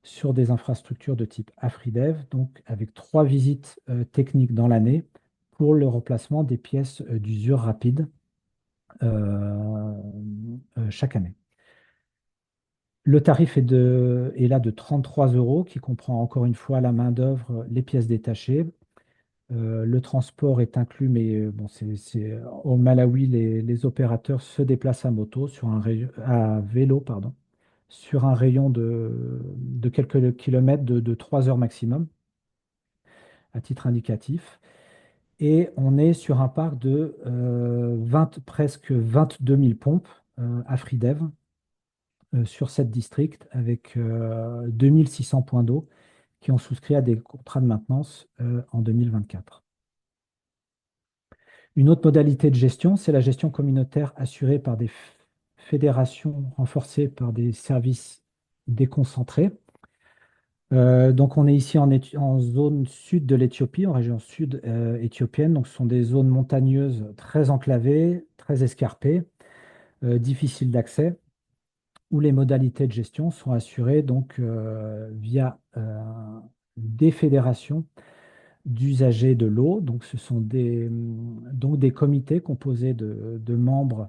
sur des infrastructures de type AfriDev, donc avec 3 visites techniques dans l'année pour le remplacement des pièces d'usure rapide chaque année. Le tarif est là de 33 euros, qui comprend encore une fois la main-d'œuvre, les pièces détachées. Le transport est inclus, mais bon, au Malawi, les opérateurs se déplacent à moto, à vélo, pardon, sur un rayon de quelques kilomètres, de 3 heures maximum, à titre indicatif. Et on est sur un parc de presque 22 000 pompes AfriDev sur 7 districts avec 2600 points d'eau qui ont souscrit à des contrats de maintenance en 2024. Une autre modalité de gestion, c'est la gestion communautaire assurée par des fédérations renforcées par des services déconcentrés. Donc on est ici en zone sud de l'Éthiopie, en région sud éthiopienne. Donc ce sont des zones montagneuses très enclavées, très escarpées, difficiles d'accès, où les modalités de gestion sont assurées donc via des fédérations d'usagers de l'eau. Donc, ce sont donc des comités composés de membres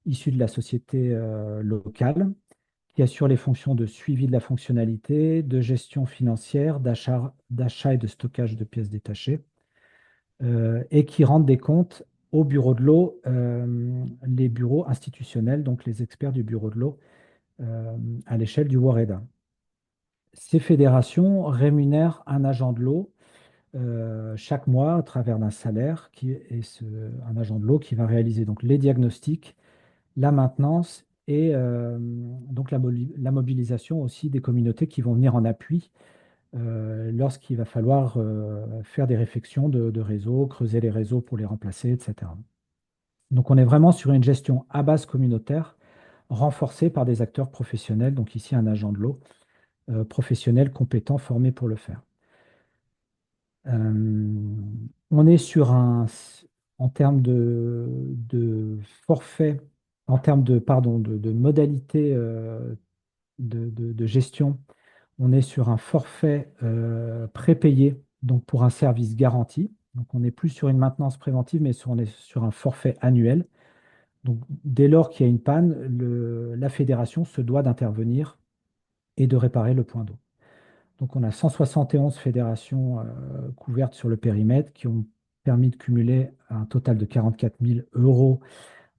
issus de la société locale qui assurent les fonctions de suivi de la fonctionnalité, de gestion financière, d'achat et de stockage de pièces détachées, et qui rendent des comptes au bureau de l'eau, les bureaux institutionnels, donc les experts du bureau de l'eau à l'échelle du Woreda. Ces fédérations rémunèrent un agent de l'eau chaque mois à travers d'un salaire qui est un agent de l'eau qui va réaliser donc les diagnostics, la maintenance et donc la mobilisation aussi des communautés qui vont venir en appui lorsqu'il va falloir faire des réfections de réseaux, creuser les réseaux pour les remplacer, etc. Donc on est vraiment sur une gestion à base communautaire renforcée par des acteurs professionnels, donc ici un agent de l'eau professionnel compétent formé pour le faire. On est en termes de forfait, en termes de modalité de gestion, on est sur un forfait prépayé, donc pour un service garanti. Donc on n'est plus sur une maintenance préventive, mais on est sur un forfait annuel. Donc dès lors qu'il y a une panne, la fédération se doit d'intervenir et de réparer le point d'eau. Donc, on a 171 fédérations couvertes sur le périmètre qui ont permis de cumuler un total de 44 000 euros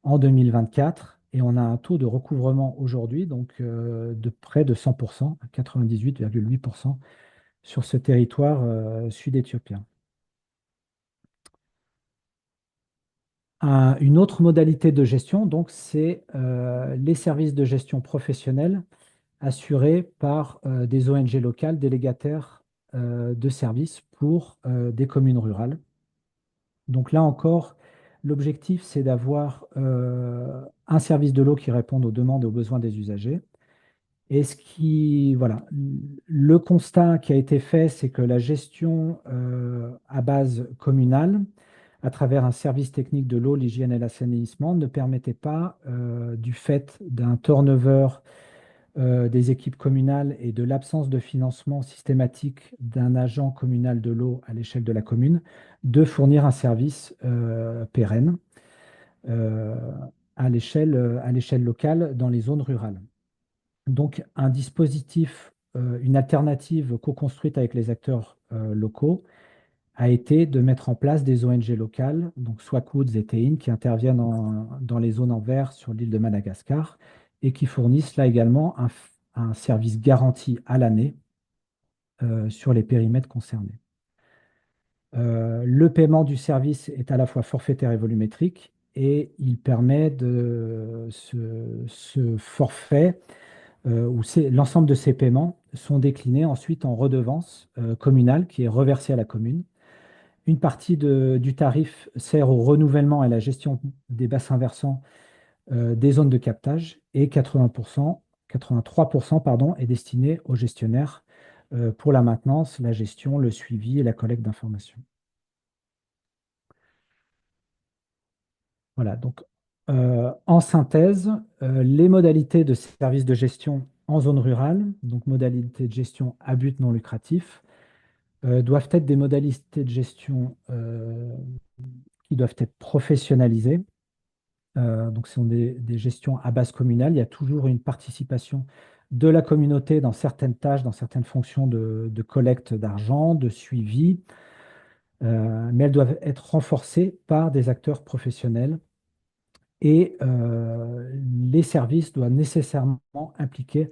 en 2024. Et on a un taux de recouvrement aujourd'hui donc, de près de 100%, à 98,8% sur ce territoire sud-éthiopien. Une autre modalité de gestion, donc, c'est les services de gestion professionnelle assurés par des ONG locales délégataires de services pour des communes rurales. Donc là encore, l'objectif, c'est d'avoir un service de l'eau qui réponde aux demandes et aux besoins des usagers. Et voilà, le constat qui a été fait, c'est que la gestion à base communale, à travers un service technique de l'eau, l'hygiène et l'assainissement, ne permettait pas, du fait d'un turnover des équipes communales et de l'absence de financement systématique d'un agent communal de l'eau à l'échelle de la commune, de fournir un service pérenne euh, à l'échelle locale dans les zones rurales. Donc, un dispositif, une alternative co-construite avec les acteurs locaux a été de mettre en place des ONG locales, donc Swakoods et Tein, qui interviennent dans les zones en vert sur l'île de Madagascar et qui fournissent là également un service garanti à l'année sur les périmètres concernés. Le paiement du service est à la fois forfaitaire et volumétrique et il permet de ce forfait où l'ensemble de ces paiements sont déclinés ensuite en redevance communale qui est reversée à la commune. Une partie du tarif sert au renouvellement et à la gestion des bassins versants des zones de captage et 83% pardon, est destiné aux gestionnaires pour la maintenance, la gestion, le suivi et la collecte d'informations. Voilà, donc en synthèse, les modalités de services de gestion en zone rurale, donc modalités de gestion à but non lucratif, doivent être des modalités de gestion qui doivent être professionnalisées. Donc, ce sont des gestions à base communale. Il y a toujours une participation de la communauté dans certaines tâches, dans certaines fonctions de collecte d'argent, de suivi, mais elles doivent être renforcées par des acteurs professionnels et les services doivent nécessairement impliquer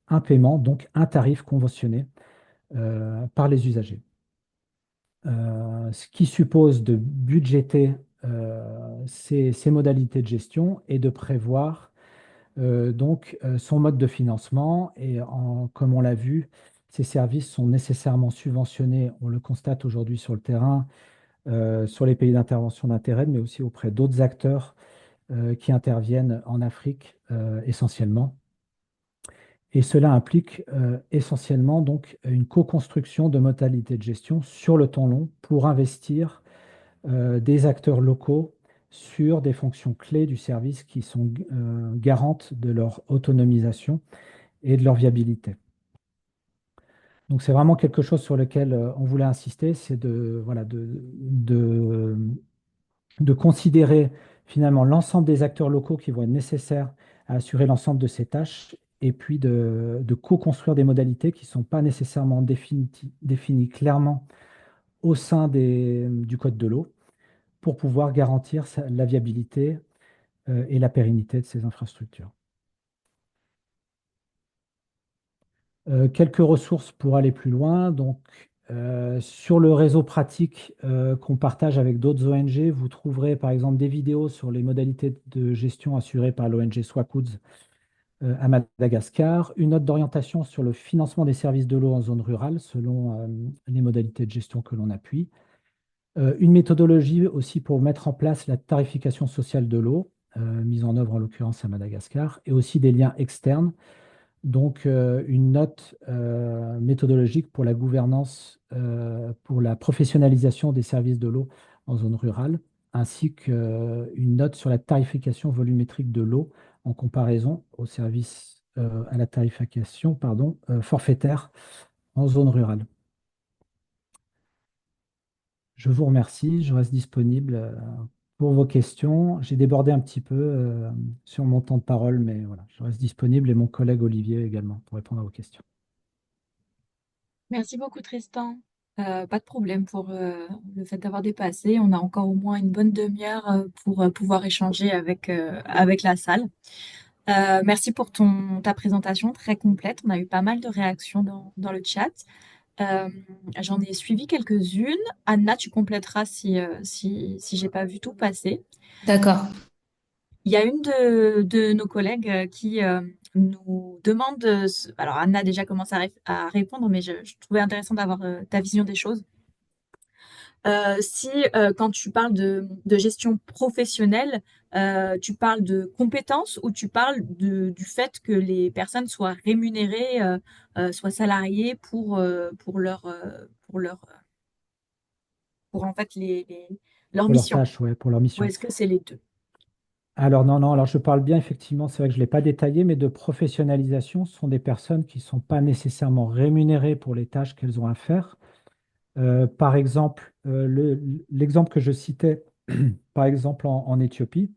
un paiement, donc un tarif conventionné par les usagers. Ce qui suppose de budgéter ces modalités de gestion et de prévoir son mode de financement. Et comme on l'a vu, ces services sont nécessairement subventionnés, on le constate aujourd'hui sur le terrain, sur les pays d'intervention d'intérêt, mais aussi auprès d'autres acteurs qui interviennent en Afrique essentiellement. Et cela implique essentiellement donc une co-construction de modalités de gestion sur le temps long pour investir des acteurs locaux sur des fonctions clés du service qui sont garantes de leur autonomisation et de leur viabilité. Donc c'est vraiment quelque chose sur lequel on voulait insister, c'est voilà, de considérer finalement l'ensemble des acteurs locaux qui vont être nécessaires à assurer l'ensemble de ces tâches et puis de co-construire des modalités qui ne sont pas nécessairement définies clairement au sein du code de l'eau pour pouvoir garantir la viabilité et la pérennité de ces infrastructures. Quelques ressources pour aller plus loin. Donc, sur le réseau pratique qu'on partage avec d'autres ONG, vous trouverez par exemple des vidéos sur les modalités de gestion assurées par l'ONG Swakoods à Madagascar, une note d'orientation sur le financement des services de l'eau en zone rurale selon les modalités de gestion que l'on appuie, une méthodologie aussi pour mettre en place la tarification sociale de l'eau, mise en œuvre en l'occurrence à Madagascar, et aussi des liens externes. Donc, une note méthodologique pour la gouvernance, pour la professionnalisation des services de l'eau en zone rurale, ainsi qu'une note sur la tarification volumétrique de l'eau en comparaison au service, à la tarification, pardon, forfaitaire en zone rurale. Je vous remercie, je reste disponible pour vos questions. J'ai débordé un petit peu sur mon temps de parole, mais voilà, je reste disponible et mon collègue Olivier également pour répondre à vos questions. Merci beaucoup, Tristan. Pas de problème pour le fait d'avoir dépassé. On a encore au moins une bonne demi-heure pour pouvoir échanger avec la salle. Merci pour ta présentation très complète. On a eu pas mal de réactions dans le chat. Euh, J'en ai suivi quelques-unes. Anna, tu complèteras si j'ai pas vu tout passer. D'accord. Il y a une de nos collègues qui nous demande, alors Anna a déjà commencé à répondre, mais je trouvais intéressant d'avoir ta vision des choses. Si quand tu parles de gestion professionnelle, tu parles de compétences ou tu parles du fait que les personnes soient rémunérées, soient salariées pour en fait leur Pour leur mission. tâche, ouais, pour leur Ou mission. est-ce que c'est les deux? Alors non, non, alors je parle bien, effectivement, c'est vrai que je ne l'ai pas détaillé, mais de professionnalisation, ce sont des personnes qui ne sont pas nécessairement rémunérées pour les tâches qu'elles ont à faire. Par exemple, l'exemple que je citais, par exemple en Éthiopie,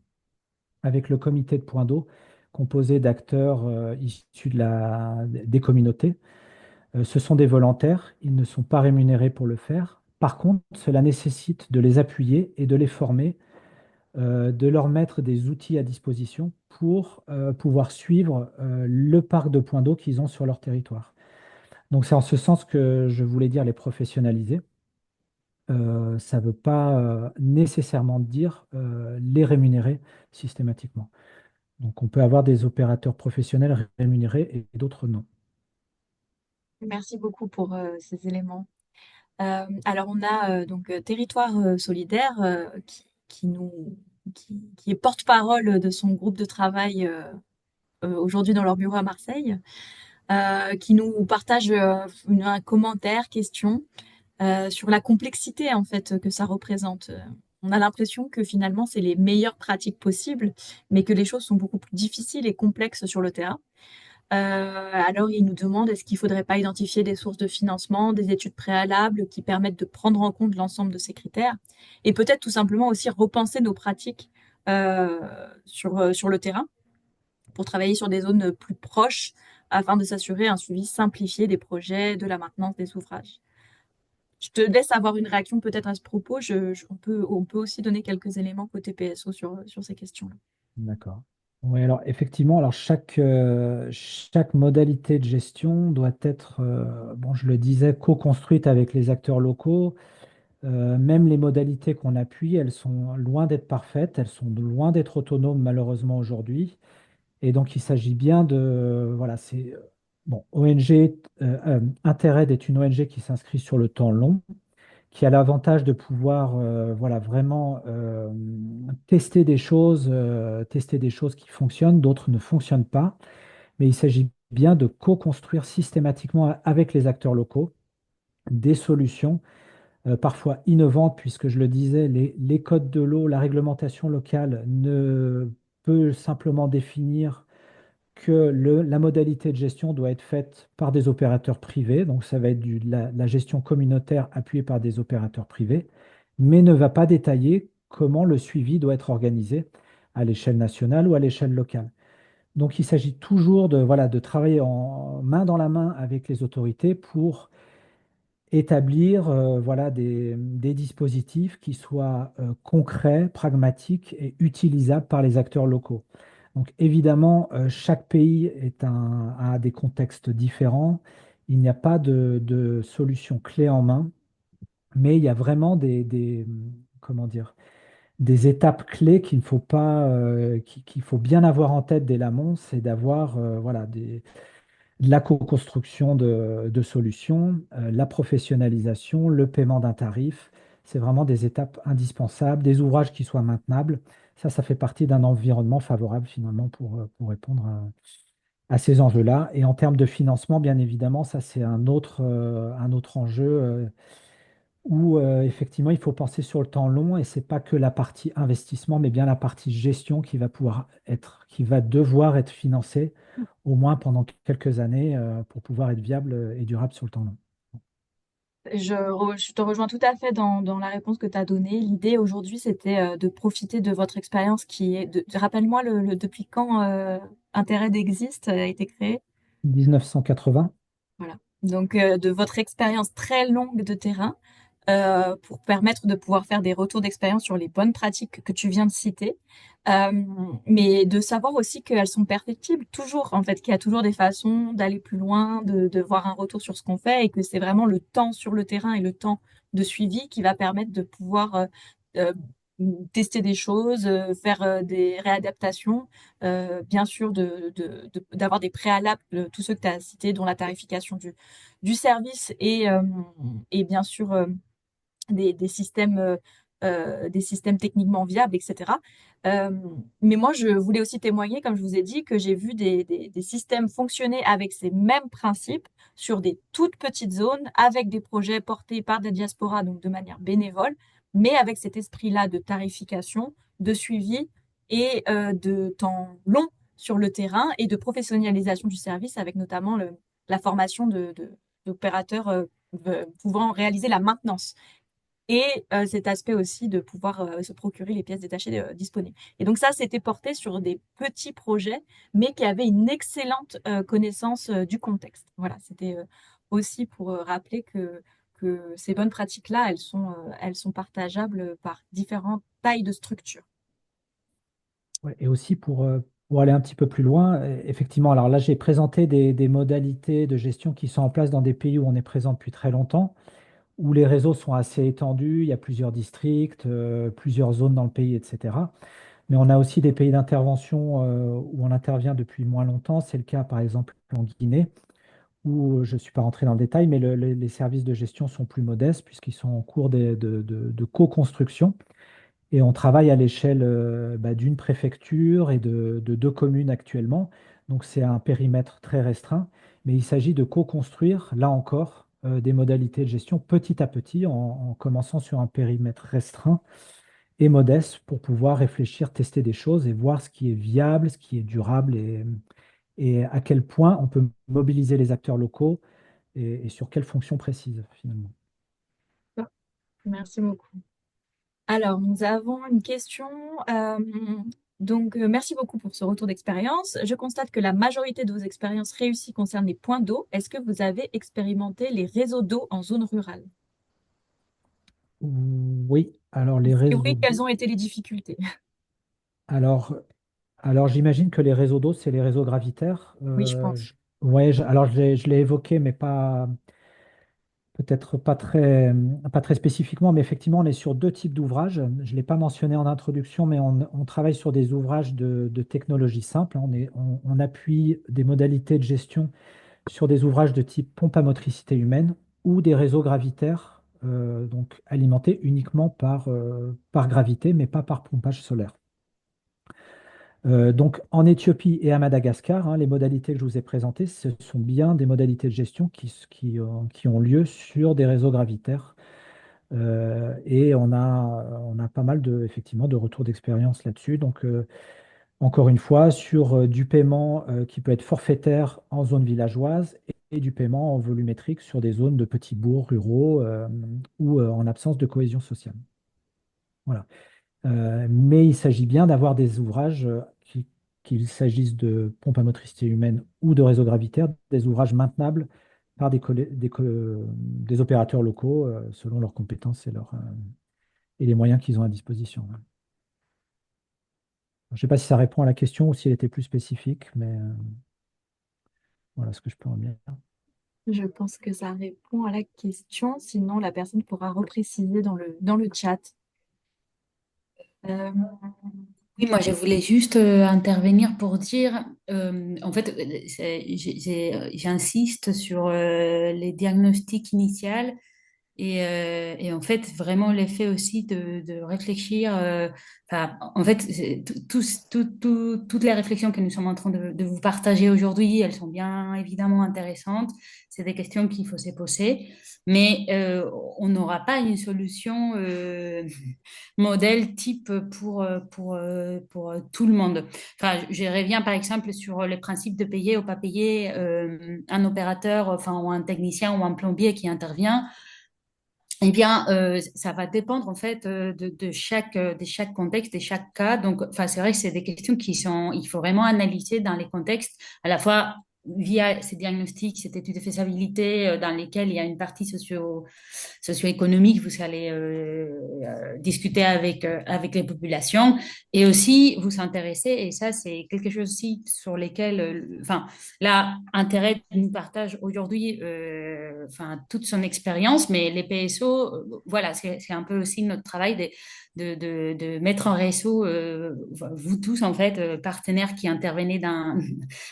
avec le comité de point d'eau, composé d'acteurs issus des communautés. Ce sont des volontaires, ils ne sont pas rémunérés pour le faire. Par contre, cela nécessite de les appuyer et de les former, de leur mettre des outils à disposition pour pouvoir suivre le parc de points d'eau qu'ils ont sur leur territoire. Donc c'est en ce sens que je voulais dire les professionnaliser. Ça ne veut pas nécessairement dire les rémunérer systématiquement. Donc on peut avoir des opérateurs professionnels rémunérés et d'autres non. Merci beaucoup pour ces éléments. Alors on a donc Territoire solidaire qui est porte-parole de son groupe de travail aujourd'hui dans leur bureau à Marseille, qui nous partage un commentaire, question sur la complexité en fait que ça représente. On a l'impression que finalement c'est les meilleures pratiques possibles, mais que les choses sont beaucoup plus difficiles et complexes sur le terrain. Alors, il nous demande est-ce qu'il ne faudrait pas identifier des sources de financement, des études préalables qui permettent de prendre en compte l'ensemble de ces critères et peut-être tout simplement aussi repenser nos pratiques sur le terrain pour travailler sur des zones plus proches afin de s'assurer un suivi simplifié des projets, de la maintenance des ouvrages. Je te laisse avoir une réaction peut-être à ce propos. On peut aussi donner quelques éléments côté PSO sur ces questions-là. D'accord. Oui, alors effectivement, alors chaque modalité de gestion doit être, bon, je le disais, co-construite avec les acteurs locaux. Même les modalités qu'on appuie, elles sont loin d'être parfaites, elles sont loin d'être autonomes malheureusement aujourd'hui. Et donc il s'agit bien de, voilà, c'est bon, ONG, Interred est une ONG qui s'inscrit sur le temps long, qui a l'avantage de pouvoir voilà, vraiment tester des choses qui fonctionnent, d'autres ne fonctionnent pas. Mais il s'agit bien de co-construire systématiquement avec les acteurs locaux des solutions, parfois innovantes, puisque je le disais, les codes de l'eau, la réglementation locale ne peut simplement définir que la modalité de gestion doit être faite par des opérateurs privés, donc ça va être la gestion communautaire appuyée par des opérateurs privés, mais ne va pas détailler comment le suivi doit être organisé à l'échelle nationale ou à l'échelle locale. Donc il s'agit toujours de, voilà, de travailler en main dans la main avec les autorités pour établir voilà, des dispositifs qui soient concrets, pragmatiques et utilisables par les acteurs locaux. Donc évidemment, chaque pays a des contextes différents. Il n'y a pas de solution clé en main, mais il y a vraiment comment dire, des étapes clés qu'il ne faut pas, qu'il faut bien avoir en tête dès l'amont, c'est d'avoir voilà, de la co-construction de solutions, la professionnalisation, le paiement d'un tarif. C'est vraiment des étapes indispensables, des ouvrages qui soient maintenables. Ça fait partie d'un environnement favorable finalement pour répondre à ces enjeux-là. Et en termes de financement, bien évidemment, ça c'est un autre enjeu où effectivement il faut penser sur le temps long et c'est pas que la partie investissement, mais bien la partie gestion qui va devoir être financée au moins pendant quelques années pour pouvoir être viable et durable sur le temps long. Je te rejoins tout à fait dans la réponse que tu as donnée. L'idée aujourd'hui, c'était de profiter de votre expérience qui est rappelle-moi depuis quand Interred existe, a été créé. 1980. Voilà. Donc de votre expérience très longue de terrain pour permettre de pouvoir faire des retours d'expérience sur les bonnes pratiques que tu viens de citer. Euh, mais de savoir aussi qu'elles sont perfectibles toujours, en fait, qu'il y a toujours des façons d'aller plus loin, de voir un retour sur ce qu'on fait et que c'est vraiment le temps sur le terrain et le temps de suivi qui va permettre de pouvoir euh, tester des choses, faire des réadaptations, bien sûr d'avoir des préalables, tous ceux que tu as cités, dont la tarification du service et bien sûr des systèmes techniquement viables, etc. Euh, mais moi, je voulais aussi témoigner, comme je vous ai dit, que j'ai vu des systèmes fonctionner avec ces mêmes principes sur des toutes petites zones, avec des projets portés par des diasporas, donc de manière bénévole, mais avec cet esprit-là de tarification, de suivi et de temps long sur le terrain et de professionnalisation du service, avec notamment la formation d'opérateurs pouvant réaliser la maintenance et cet aspect aussi de pouvoir se procurer les pièces détachées disponibles. Et donc ça, c'était porté sur des petits projets, mais qui avaient une excellente connaissance du contexte. Voilà, c'était aussi pour rappeler que ces bonnes pratiques-là, elles sont partageables par différentes tailles de structures. Ouais, et aussi pour aller un petit peu plus loin, effectivement, alors là, j'ai présenté des modalités de gestion qui sont en place dans des pays où on est présent depuis très longtemps, où les réseaux sont assez étendus, il y a plusieurs districts, plusieurs zones dans le pays, etc. Mais on a aussi des pays d'intervention où on intervient depuis moins longtemps. C'est le cas, par exemple, en Guinée, où je ne suis pas rentré dans le détail, mais les services de gestion sont plus modestes puisqu'ils sont en cours de co-construction. Et on travaille à l'échelle d'une préfecture et de deux communes actuellement. Donc c'est un périmètre très restreint, mais il s'agit de co-construire, là encore, des modalités de gestion petit à petit, en commençant sur un périmètre restreint et modeste pour pouvoir réfléchir, tester des choses et voir ce qui est viable, ce qui est durable et à quel point on peut mobiliser les acteurs locaux et sur quelles fonctions précises finalement. Merci beaucoup. Alors, nous avons une question. euh, Merci beaucoup pour ce retour d'expérience. Je constate que la majorité de vos expériences réussies concernent les points d'eau. Est-ce que vous avez expérimenté les réseaux d'eau en zone rurale? Oui, alors Et les si réseaux oui, quelles d'eau. ont été les difficultés? Alors, alors j'imagine que les réseaux d'eau, c'est les réseaux gravitaires. Oui, je pense. Ouais, alors je l'ai évoqué, mais pas peut-être pas très spécifiquement, mais effectivement, on est sur deux types d'ouvrages. Je ne l'ai pas mentionné en introduction, mais on travaille sur des ouvrages de technologie simple. On appuie des modalités de gestion sur des ouvrages de type pompe à motricité humaine ou des réseaux gravitaires, donc alimentés uniquement par gravité, mais pas par pompage solaire. Donc en Éthiopie et à Madagascar, hein, les modalités que je vous ai présentées, ce sont bien des modalités de gestion qui ont lieu sur des réseaux gravitaires. Et on a pas mal effectivement, de retours d'expérience là-dessus. Donc encore une fois, sur du paiement qui peut être forfaitaire en zone villageoise et du paiement en volumétrique sur des zones de petits bourgs ruraux ou en absence de cohésion sociale. Voilà. Mais il s'agit bien d'avoir des ouvrages, qu'il s'agisse de pompes à motricité humaine ou de réseaux gravitaires, des ouvrages maintenables par des opérateurs locaux selon leurs compétences et les moyens qu'ils ont à disposition. Je ne sais pas si ça répond à la question ou si elle était plus spécifique, mais voilà ce que je peux en dire. Je pense que ça répond à la question. Sinon, la personne pourra repréciser dans le chat. Euh, Oui, moi je voulais juste intervenir pour dire, en fait, j'insiste sur les diagnostics initiaux. Et en fait, vraiment l'effet aussi de réfléchir. Enfin, en fait, toutes les réflexions que nous sommes en train de vous partager aujourd'hui, elles sont bien évidemment intéressantes. C'est des questions qu'il faut se poser, mais on n'aura pas une solution modèle type pour tout le monde. Enfin, je reviens par exemple sur les principes de payer ou pas payer un opérateur, enfin, ou un technicien ou un plombier qui intervient. Eh bien, ça va dépendre en fait de chaque contexte, de chaque cas. Donc, enfin, c'est vrai que c'est des questions qui sont, il faut vraiment analyser dans les contextes, à la fois via ces diagnostics, cette étude de faisabilité dans lesquelles il y a une partie socio-économique, vous allez discuter avec les populations et aussi vous intéresser, et ça c'est quelque chose aussi sur lesquels, enfin, là, Intérêt nous partage aujourd'hui enfin, toute son expérience, mais les PSO, voilà, c'est un peu aussi notre travail de mettre en réseau, vous tous, en fait, partenaires qui intervenaient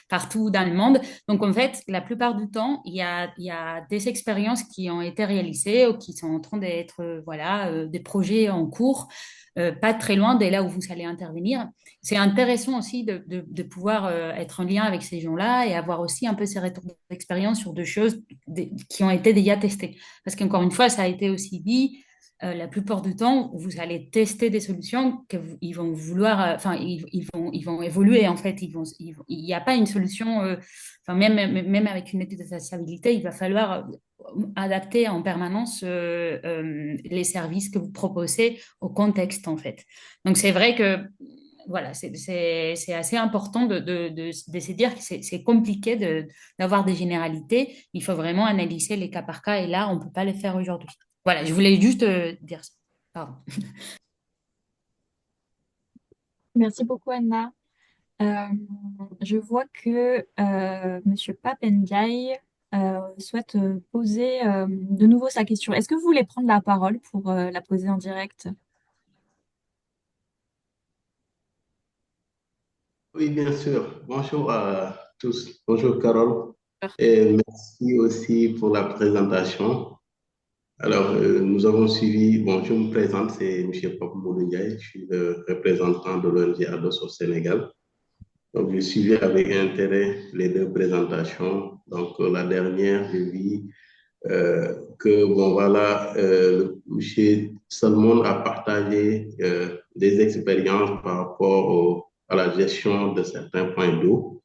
partout dans le monde. Donc, en fait, la plupart du temps, il y a des expériences qui ont été réalisées ou qui sont en train d'être, voilà, des projets en cours, pas très loin de là où vous allez intervenir. C'est intéressant aussi de pouvoir être en lien avec ces gens-là et avoir aussi un peu ces retours d'expérience sur des choses qui ont été déjà testées. Parce qu'encore une fois, ça a été aussi dit, la plupart du temps, vous allez tester des solutions ils vont vouloir, enfin, ils vont évoluer en fait. Il n'y a pas une solution, enfin, même avec une étude de faisabilité, il va falloir adapter en permanence les services que vous proposez au contexte en fait. Donc c'est vrai que voilà, c'est assez important de se dire que c'est compliqué d'avoir des généralités. Il faut vraiment analyser les cas par cas et là, on ne peut pas le faire aujourd'hui. Voilà, je voulais juste dire ça. Pardon. Merci beaucoup, Anna. Euh, je vois que Monsieur Papendiaï souhaite poser de nouveau sa question. Est-ce que vous voulez prendre la parole pour la poser en direct? Oui, bien sûr. Bonjour à tous. Bonjour Carole. Et merci aussi pour la présentation. Alors, nous avons suivi, bon, je me présente, c'est M. Pape Ndiaye, je suis le représentant de l'ONG ADOS au Sénégal. Donc, j'ai suivi avec intérêt les deux présentations. Donc, la dernière, je vis que, bon, voilà, M. Salmon a partagé des expériences par rapport à la gestion de certains points d'eau.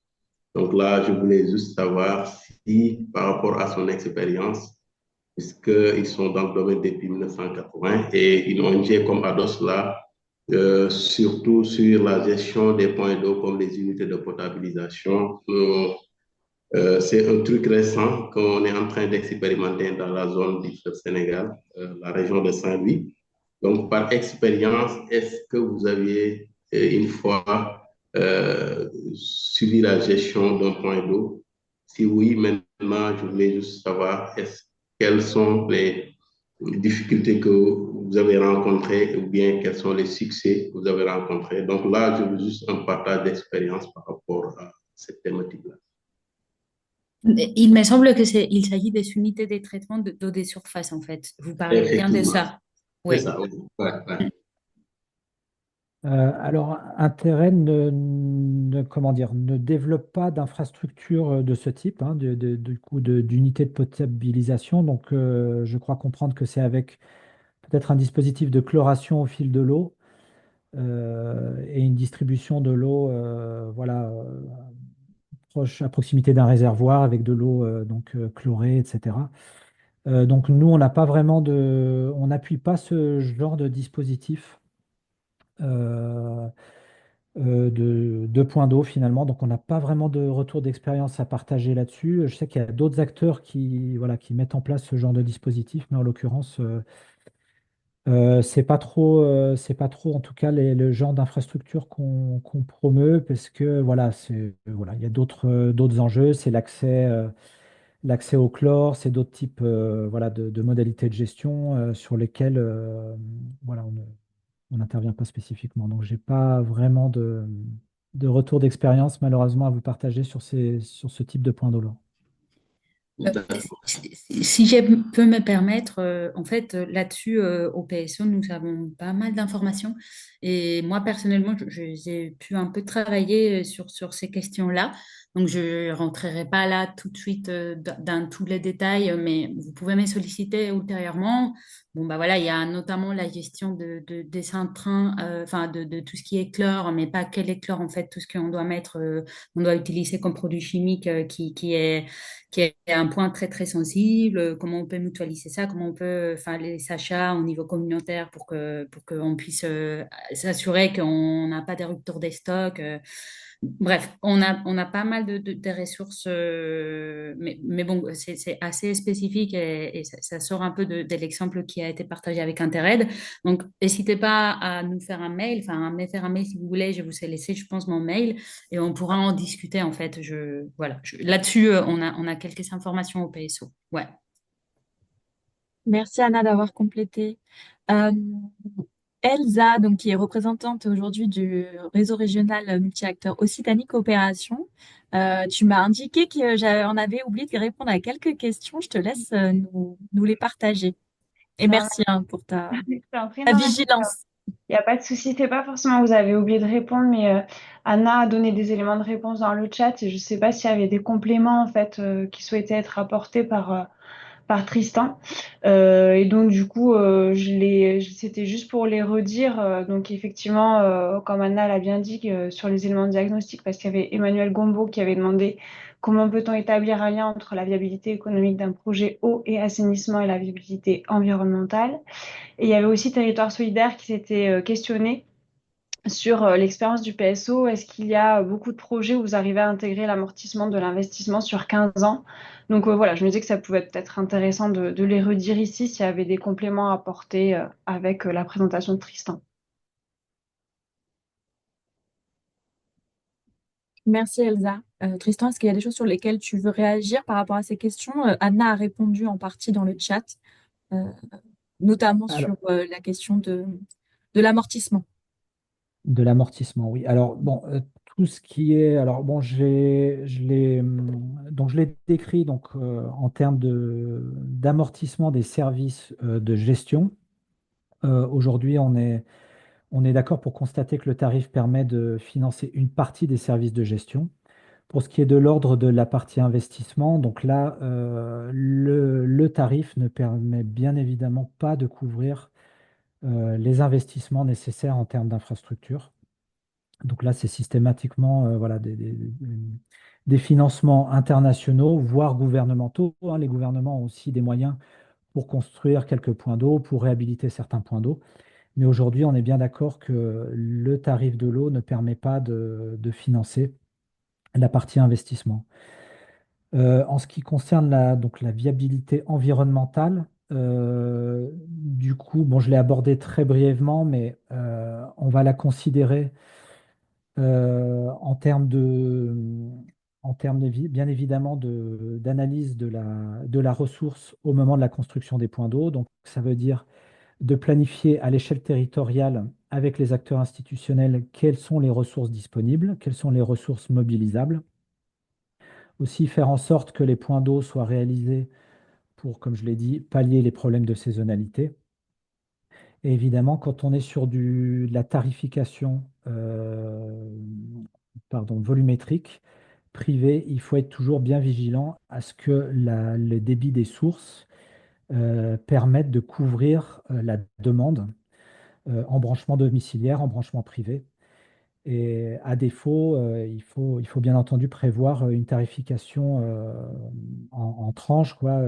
Donc là, je voulais juste savoir si, par rapport à son expérience, puisqu'ils sont dans le domaine depuis 1980 et une ONG comme ADOS là, surtout sur la gestion des points d'eau comme les unités de potabilisation. C'est un truc récent qu'on est en train d'expérimenter dans la zone du fleuve Sénégal, la région de Saint-Louis. Donc, par expérience, est-ce que vous aviez une fois suivi la gestion d'un point d'eau? Si oui, maintenant, je voulais juste savoir quelles sont les difficultés que vous avez rencontrées ou bien quels sont les succès que vous avez rencontrés. Donc là, je veux juste un partage d'expérience par rapport à cette thématique-là. Il me semble il s'agit des unités de traitement d'eau des surfaces, en fait. Vous parlez bien de Effectivement, ça. c'est Oui. ça. Oui. Ouais, ouais. Alors, Intérêt comment dire, ne développe pas d'infrastructure de ce type, hein, du coup, d'unité de potabilisation. Donc, je crois comprendre que c'est avec peut-être un dispositif de chloration au fil de l'eau et une distribution de l'eau, voilà, proche à proximité d'un réservoir avec de l'eau donc chlorée, etc. Donc, nous, on n'a pas vraiment on n'appuie pas ce genre de dispositif. euh, de points d'eau finalement. Donc on n'a pas vraiment de retour d'expérience à partager là-dessus. Je sais qu'il y a d'autres acteurs qui, voilà, qui mettent en place ce genre de dispositif, mais en l'occurrence, c'est pas trop en tout cas le genre d'infrastructure qu'on promeut parce que voilà, voilà, il y a d'autres enjeux, c'est l'accès au chlore, c'est d'autres types voilà, de modalités de gestion sur lesquelles voilà, on n'intervient pas spécifiquement. Donc, j'ai pas vraiment de retour d'expérience, malheureusement, à vous partager sur ce type de point dolent. Euh, si je peux me permettre, en fait, là-dessus, au PSO, nous avons pas mal d'informations. Et moi, personnellement, j'ai pu un peu travailler sur ces questions-là. Donc, je ne rentrerai pas là tout de suite dans tous les détails, mais vous pouvez me solliciter ultérieurement. Bon, bah voilà, il y a notamment la gestion des intrants, enfin, de tout ce qui est chlore, mais pas que les chlores, en fait, tout ce qu'on doit mettre, on doit utiliser comme produit chimique qui est un point très très sensible, comment on peut mutualiser ça, comment on peut faire les achats au niveau communautaire pour qu'on puisse s'assurer qu'on n'a pas des ruptures des stocks. Bref, on a pas mal de ressources, mais bon, c'est assez spécifique et ça sort un peu de l'exemple qui a été partagé avec Intered. Donc, n'hésitez pas à nous faire un mail, enfin, à me faire un mail si vous voulez. Je vous ai laissé, je pense, mon mail et on pourra en discuter en fait. Voilà, là-dessus, on a quelques informations au PSO. Ouais. Merci Anna d'avoir complété. Euh, Elsa, donc, qui est représentante aujourd'hui du réseau régional multi-acteurs Occitanie Coopération, tu m'as indiqué que j'en avais oublié de répondre à quelques questions. Je te laisse nous les partager. Et Non, merci hein, pour je t'en prie, ta non, mais vigilance. il n'y a pas de souci. C'est pas forcément que vous avez oublié de répondre, mais Anna a donné des éléments de réponse dans le chat et je ne sais pas s'il y avait des compléments en fait qui souhaitaient être apportés par Tristan. Et donc, du coup, c'était juste pour les redire. Donc, effectivement, comme Anna l'a bien dit, sur les éléments de diagnostic, parce qu'il y avait Emmanuel Gombeau qui avait demandé comment peut-on établir un lien entre la viabilité économique d'un projet eau et assainissement et la viabilité environnementale. Et il y avait aussi Territoire solidaire qui s'était questionné sur l'expérience du PSO. Est-ce qu'il y a beaucoup de projets où vous arrivez à intégrer l'amortissement de l'investissement sur 15 ans? Donc voilà, je me disais que ça pouvait être intéressant de les redire ici s'il y avait des compléments à apporter avec la présentation de Tristan. Merci Elsa. Tristan, est-ce qu'il y a des choses sur lesquelles tu veux réagir par rapport à ces questions? Anna a répondu en partie dans le chat, euh, notamment Alors, sur la question de l'amortissement. de l'amortissement, oui. Alors, bon, tout ce qui est. Alors, bon, donc, je l'ai décrit donc, en termes d'amortissement des services de gestion. Aujourd'hui, on est d'accord pour constater que le tarif permet de financer une partie des services de gestion. Pour ce qui est de l'ordre de la partie investissement, donc là, le tarif ne permet bien évidemment pas de couvrir les investissements nécessaires en termes d'infrastructure. Donc là, c'est systématiquement voilà, des financements internationaux, voire gouvernementaux, hein. Les gouvernements ont aussi des moyens pour construire quelques points d'eau, pour réhabiliter certains points d'eau. Mais aujourd'hui, on est bien d'accord que le tarif de l'eau ne permet pas de financer la partie investissement. En ce qui concerne donc la viabilité environnementale, du coup, bon, je l'ai abordé très brièvement, mais on va la considérer en termes bien évidemment d'analyse de la ressource au moment de la construction des points d'eau. Donc, ça veut dire de planifier à l'échelle territoriale avec les acteurs institutionnels quelles sont les ressources disponibles, quelles sont les ressources mobilisables. Aussi faire en sorte que les points d'eau soient réalisés pour, comme je l'ai dit, pallier les problèmes de saisonnalité. Et évidemment, quand on est sur de la tarification volumétrique privée, il faut être toujours bien vigilant à ce que le débit des sources permette de couvrir la demande en branchement domiciliaire, en branchement privé. Et à défaut, il faut bien entendu prévoir une tarification en tranches, quoi,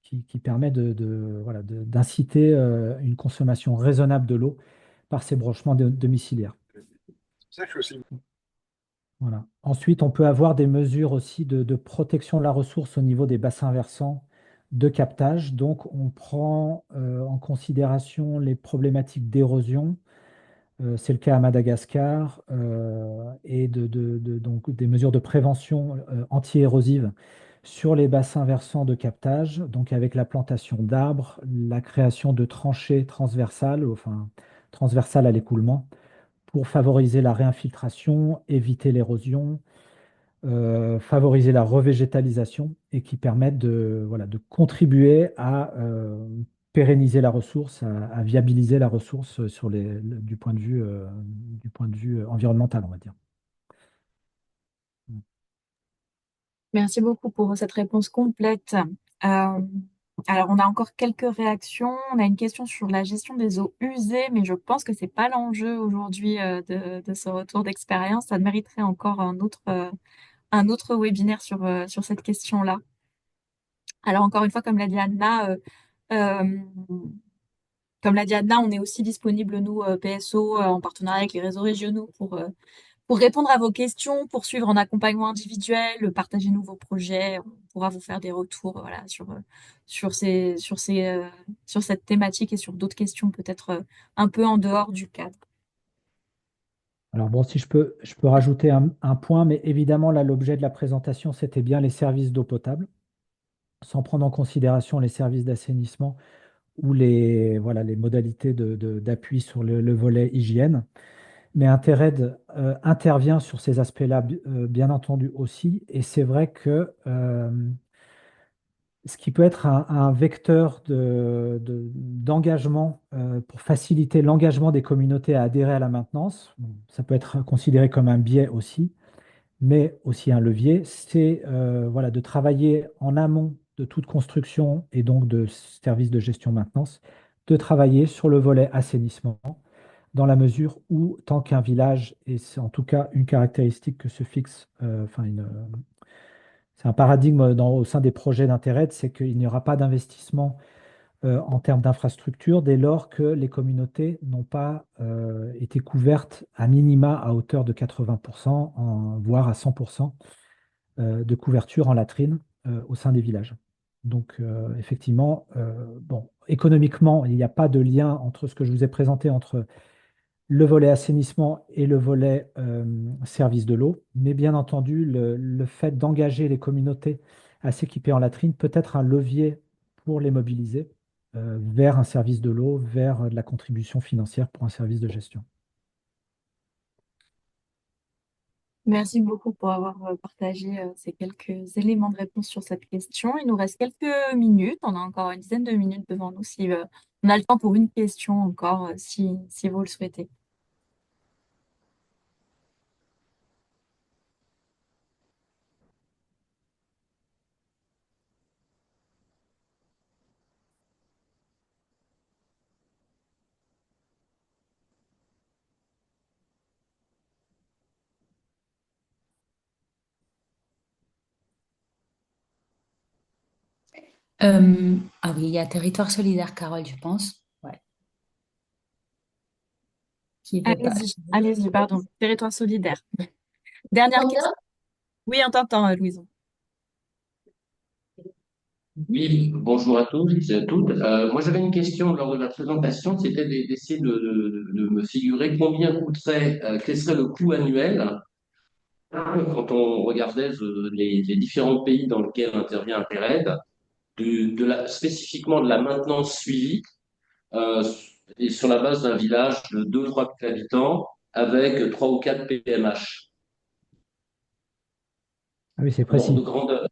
qui permet voilà, d'inciter une consommation raisonnable de l'eau par ces branchements domiciliaires. Voilà. Ensuite, on peut avoir des mesures aussi de protection de la ressource au niveau des bassins versants de captage. Donc, on prend en considération les problématiques d'érosion. C'est le cas à Madagascar, et donc des mesures de prévention anti-érosive sur les bassins versants de captage, donc avec la plantation d'arbres, la création de tranchées transversales, enfin transversales à l'écoulement, pour favoriser la réinfiltration, éviter l'érosion, favoriser la revégétalisation et qui permettent voilà, de contribuer à pérenniser la ressource, à viabiliser la ressource du point de vue environnemental, on va dire. Merci beaucoup pour cette réponse complète. Euh, alors, on a encore quelques réactions. On a une question sur la gestion des eaux usées, mais je pense que c'est pas l'enjeu aujourd'hui de ce retour d'expérience. Ça mériterait encore un autre webinaire sur cette question-là. Alors, encore une fois, euh, comme l'a dit Anna, on est aussi disponible, nous, PSO, en partenariat avec les réseaux régionaux pour répondre à vos questions, pour suivre en accompagnement individuel, partager nouveaux projets. On pourra vous faire des retours, voilà, sur cette thématique et sur d'autres questions peut-être un peu en dehors du cadre. Alors bon, si je peux rajouter un point, mais évidemment, là, l'objet de la présentation, c'était bien les services d'eau potable, sans prendre en considération les services d'assainissement ou voilà, les modalités d'appui sur le volet hygiène. Mais Interred intervient sur ces aspects-là, bien entendu aussi, et c'est vrai que ce qui peut être un vecteur d'engagement pour faciliter l'engagement des communautés à adhérer à la maintenance, bon, ça peut être considéré comme un biais aussi, mais aussi un levier, c'est voilà, de travailler en amont de toute construction et donc de services de gestion maintenance, de travailler sur le volet assainissement, dans la mesure où, tant qu'un village, et c'est en tout cas une caractéristique que se fixe, c'est un paradigme au sein des projets d'intérêt, c'est qu'il n'y aura pas d'investissement en termes d'infrastructure dès lors que les communautés n'ont pas été couvertes à minima à hauteur de 80%, voire à 100% de couverture en latrine au sein des villages. Donc, effectivement, bon, économiquement, il n'y a pas de lien entre ce que je vous ai présenté entre le volet assainissement et le volet service de l'eau. Mais bien entendu, le fait d'engager les communautés à s'équiper en latrine peut être un levier pour les mobiliser vers un service de l'eau, vers de la contribution financière pour un service de gestion. Merci beaucoup pour avoir partagé ces quelques éléments de réponse sur cette question. Il nous reste quelques minutes. On a encore une dizaine de minutes devant nous si on a le temps pour une question encore, si vous le souhaitez. Ah oui, il y a Territoire solidaire, Carole, je pense. Ouais. Qui veut pas. Allez-y, pardon. Territoire solidaire. Dernière question. Oui, on t'entend, Louison. Oui, bonjour à tous et à toutes. Moi, j'avais une question lors de la présentation, c'était d'essayer de me figurer combien coûterait, quel serait le coût annuel quand on regardait les différents pays dans lesquels intervient Interreg, spécifiquement de la maintenance suivie, euh, et sur la base d'un village de 2 ou 3 habitants avec 3 ou 4 PMH. Ah oui, c'est Ordre de précis. grandeur.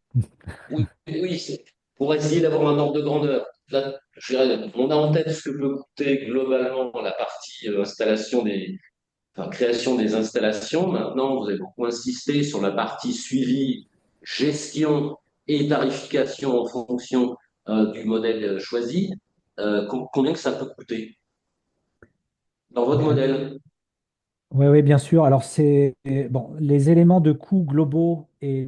Oui, oui, pour essayer d'avoir un ordre de grandeur. Là, on a en tête ce que peut coûter globalement la partie installation enfin, création des installations. Maintenant, vous avez beaucoup insisté sur la partie suivi, gestion et tarification en fonction du modèle choisi. Combien que ça peut coûter dans votre modèle? Oui, oui, bien sûr. Alors, c'est bon, les éléments de coûts globaux et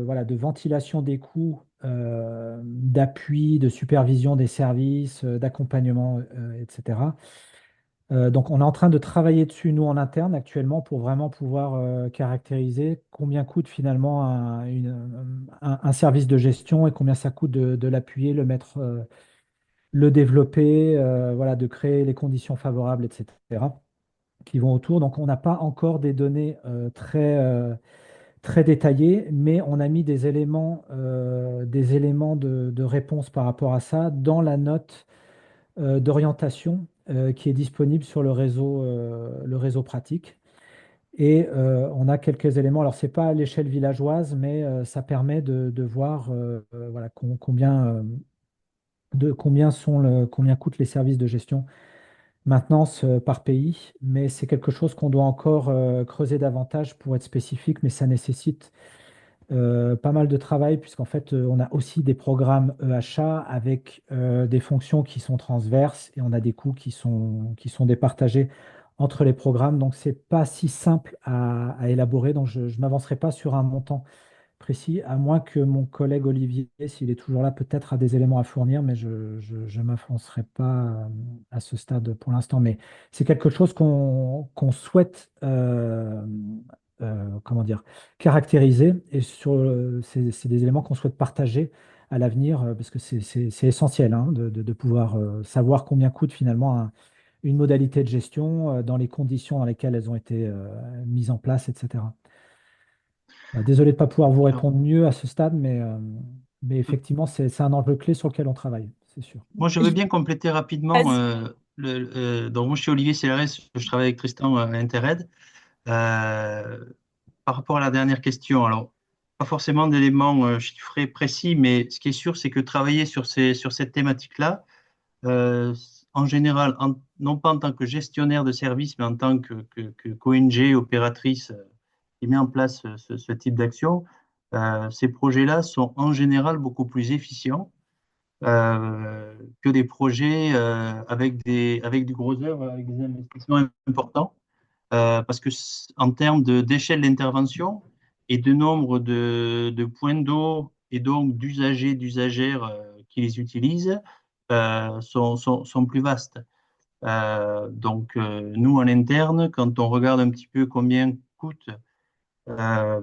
voilà, de ventilation des coûts, d'appui, de supervision des services, d'accompagnement, etc. Donc, on est en train de travailler dessus, nous, en interne, actuellement, pour vraiment pouvoir caractériser combien coûte finalement un service de gestion et combien ça coûte de l'appuyer, le mettre, le développer, voilà, de créer les conditions favorables, etc. qui vont autour. Donc, on n'a pas encore des données très détaillées, mais on a mis des éléments de réponse par rapport à ça dans la note d'orientation qui est disponible sur le réseau pratique. Et on a quelques éléments. Alors, ce n'est pas à l'échelle villageoise, mais ça permet de voir voilà, combien coûtent les services de gestion maintenance par pays, mais c'est quelque chose qu'on doit encore creuser davantage pour être spécifique, mais ça nécessite pas mal de travail, puisqu'en fait, on a aussi des programmes EHA avec des fonctions qui sont transverses et on a des coûts qui sont départagés entre les programmes. Donc, c'est pas si simple à élaborer. Donc, je ne m'avancerai pas sur un montant précis, à moins que mon collègue Olivier, s'il est toujours là, peut-être a des éléments à fournir, mais je ne m'avancerai pas à ce stade pour l'instant. Mais c'est quelque chose qu'on souhaite comment dire, caractérisés. Et c'est des éléments qu'on souhaite partager à l'avenir, parce que c'est essentiel, hein, de pouvoir savoir combien coûte finalement une modalité de gestion dans les conditions dans lesquelles elles ont été mises en place, etc. Désolé de ne pas pouvoir vous Alors, répondre mieux à ce stade, mais effectivement, c'est un enjeu clé sur lequel on travaille, c'est sûr. moi, je veux bien compléter rapidement. Vas-y. Donc, moi, je suis Olivier Célérès, je travaille avec Tristan à Intered. Par rapport à la dernière question, alors, pas forcément d'éléments chiffrés précis, mais ce qui est sûr, c'est que travailler sur cette thématique-là, euh, en général, non pas en tant que gestionnaire de service, mais en tant que qu'ONG, opératrice qui met en place ce type d'action, ces projets-là sont en général beaucoup plus efficients que des projets avec du gros œuvre, avec des investissements importants. Parce que en termes d'échelle d'intervention et de nombre de points d'eau et donc d'usagers, d'usagères qui les utilisent, sont plus vastes. Nous, en interne, quand on regarde un petit peu combien coûte euh,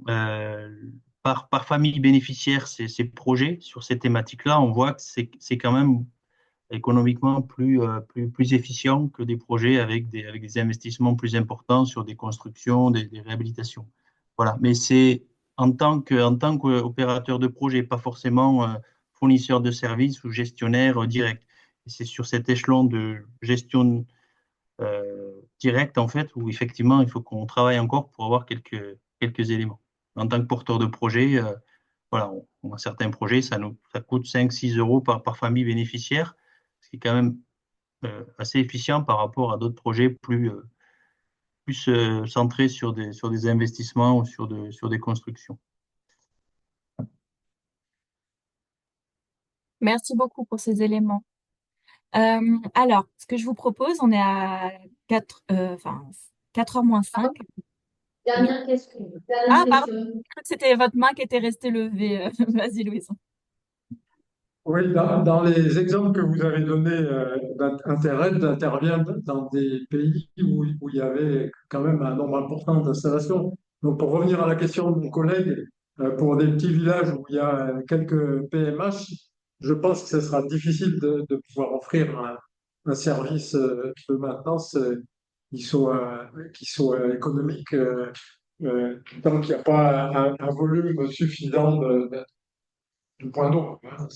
euh, par famille bénéficiaire ces projets sur ces thématiques-là, on voit que c'est quand même économiquement plus efficient que des projets avec des investissements plus importants sur des constructions, des réhabilitations. Voilà. Mais c'est en tant qu'opérateur de projet, pas forcément fournisseur de services ou gestionnaire direct. Et c'est sur cet échelon de gestion directe, en fait, où effectivement, il faut qu'on travaille encore pour avoir quelques éléments. En tant que porteur de projet, voilà, on a certains projets, ça coûte 5-6 € par famille bénéficiaire, ce qui est quand même assez efficient par rapport à d'autres projets plus centrés sur des investissements ou sur des constructions. Merci beaucoup pour ces éléments. Alors, ce que je vous propose, on est à 4h moins 5. Dernière question. Ah, pardon, je crois que c'était votre main qui était restée levée. Vas-y, Louise. Oui, dans les exemples que vous avez donnés, Interreg intervient dans des pays où il y avait quand même un nombre important d'installations. Donc, pour revenir à la question de mon collègue, pour des petits villages où il y a quelques PMH, je pense que ce sera difficile de pouvoir offrir un service de maintenance qui soit économique tant qu'il n'y a pas un volume suffisant de points d'eau, hein.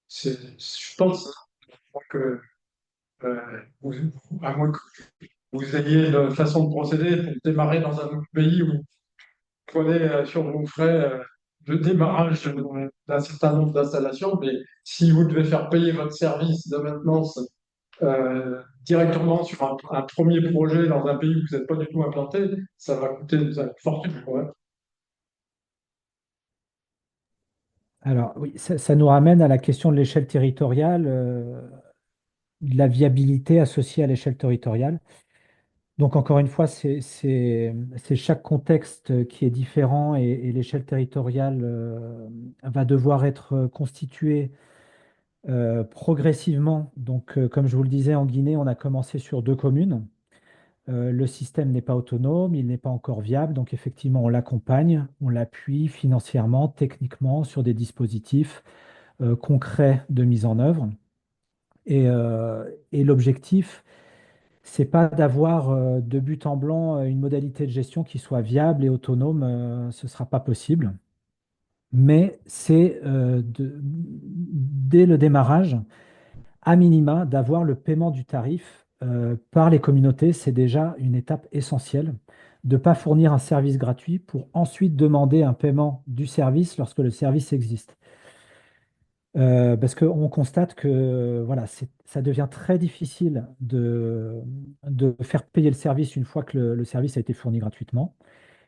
Je pense que, vous, à moins que vous ayez une façon de procéder pour démarrer dans un autre pays où vous prenez sur vos frais de démarrage d'un certain nombre d'installations, mais si vous devez faire payer votre service de maintenance directement sur un premier projet dans un pays où vous n'êtes pas du tout implanté, ça va coûter une fortune, quoi. Alors oui, ça nous ramène à la question de l'échelle territoriale, de la viabilité associée à l'échelle territoriale. Donc encore une fois, c'est chaque contexte qui est différent et l'échelle territoriale va devoir être constituée progressivement. Donc comme je vous le disais, en Guinée, on a commencé sur 2 communes. Le système n'est pas autonome, il n'est pas encore viable. Donc effectivement, on l'accompagne, on l'appuie financièrement, techniquement sur des dispositifs concrets de mise en œuvre. Et l'objectif, c'est pas d'avoir de but en blanc une modalité de gestion qui soit viable et autonome, ce ne sera pas possible. Mais c'est dès le démarrage, à minima, d'avoir le paiement du tarif par les communautés. C'est déjà une étape essentielle de ne pas fournir un service gratuit pour ensuite demander un paiement du service lorsque le service existe. Parce qu'on constate que voilà, ça devient très difficile de faire payer le service une fois que le service a été fourni gratuitement.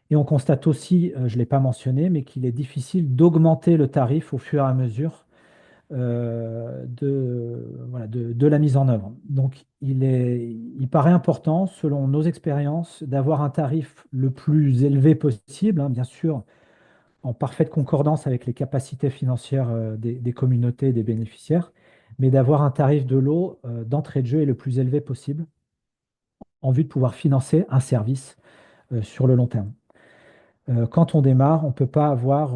Et on constate aussi, je ne l'ai pas mentionné, mais qu'il est difficile d'augmenter le tarif au fur et à mesure voilà, de la mise en œuvre. Donc il paraît important, selon nos expériences, d'avoir un tarif le plus élevé possible, hein, bien sûr en parfaite concordance avec les capacités financières des communautés et des bénéficiaires, mais d'avoir un tarif de l'eau d'entrée de jeu est le plus élevé possible en vue de pouvoir financer un service sur le long terme. Quand on démarre, on ne peut pas avoir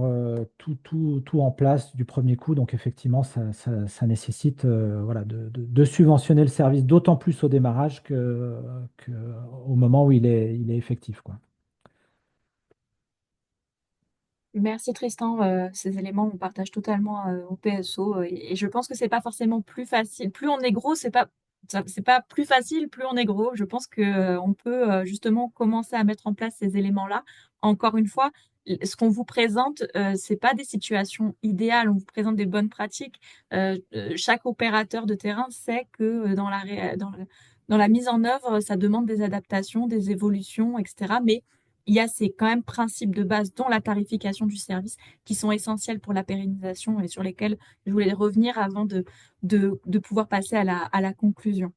tout en place du premier coup. Donc, effectivement, ça nécessite voilà, de subventionner le service, d'autant plus au démarrage qu'au moment où il est effectif, quoi. Merci Tristan. Ces éléments, on partage totalement au PSO et je pense que c'est pas forcément plus facile. Plus on est gros, c'est pas plus facile, plus on est gros. Je pense que on peut justement commencer à mettre en place ces éléments-là. Encore une fois, ce qu'on vous présente, c'est pas des situations idéales. On vous présente des bonnes pratiques. Chaque opérateur de terrain sait que dans la mise en œuvre, ça demande des adaptations, des évolutions, etc. Mais il y a ces quand même principes de base, dont la tarification du service, qui sont essentiels pour la pérennisation et sur lesquels je voulais revenir avant de pouvoir passer à la conclusion.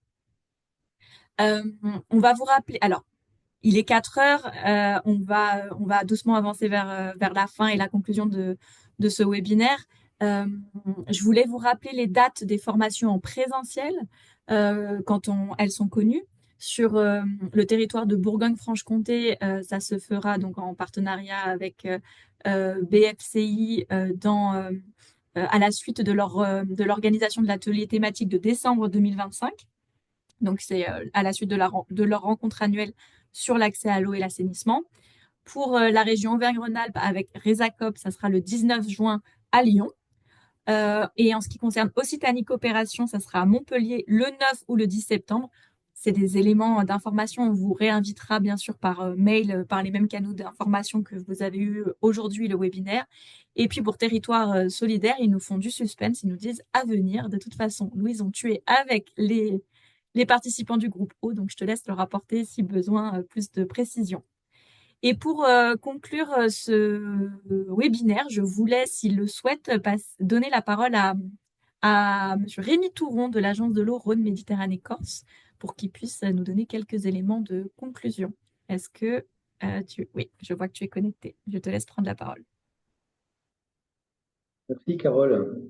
On va vous rappeler, alors, il est 4 heures, on va doucement avancer vers la fin et la conclusion de ce webinaire. Je voulais vous rappeler les dates des formations en présentiel elles sont connues. Sur le territoire de Bourgogne-Franche-Comté, ça se fera donc en partenariat avec BFCI à la suite de de l'organisation de l'atelier thématique de décembre 2025. Donc, c'est à la suite de leur rencontre annuelle sur l'accès à l'eau et l'assainissement. Pour la région Auvergne-Rhône-Alpes, avec Resacop, ça sera le 19 juin à Lyon. Et en ce qui concerne Occitanie Coopération, ça sera à Montpellier le 9 ou le 10 septembre. C'est des éléments d'information. On vous réinvitera bien sûr par mail, par les mêmes canaux d'information que vous avez eu aujourd'hui, le webinaire. Et puis pour Territoire Solidaire, ils nous font du suspense. Ils nous disent à venir. De toute façon, Louise, tu es avec les participants du groupe O, donc je te laisse leur apporter, si besoin, plus de précision. Et pour conclure ce webinaire, je voulais, s'il le souhaite, donner la parole à M. Rémi Touron de l'Agence de l'eau Rhône-Méditerranée-Corse pour qu'il puisse nous donner quelques éléments de conclusion. Est-ce que Oui, je vois que tu es connecté. Je te laisse prendre la parole. Merci Carole.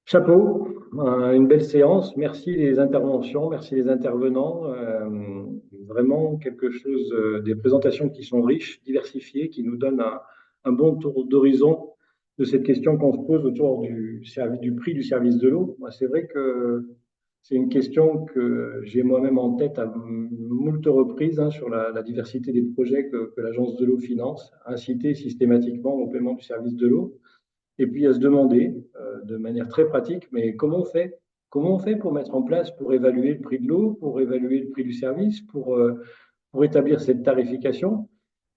Chapeau, une belle séance. Merci les interventions, merci les intervenants. Vraiment quelque chose, des présentations qui sont riches, diversifiées, qui nous donnent un bon tour d'horizon de cette question qu'on se pose autour du prix du service de l'eau. C'est vrai que c'est une question que j'ai moi-même en tête à moult reprises sur la diversité des projets que l'Agence de l'eau finance, inciter systématiquement au paiement du service de l'eau. Et puis à se demander de manière très pratique, mais comment on fait? Comment on fait pour mettre en place, pour évaluer le prix de l'eau, pour évaluer le prix du service, pour établir cette tarification?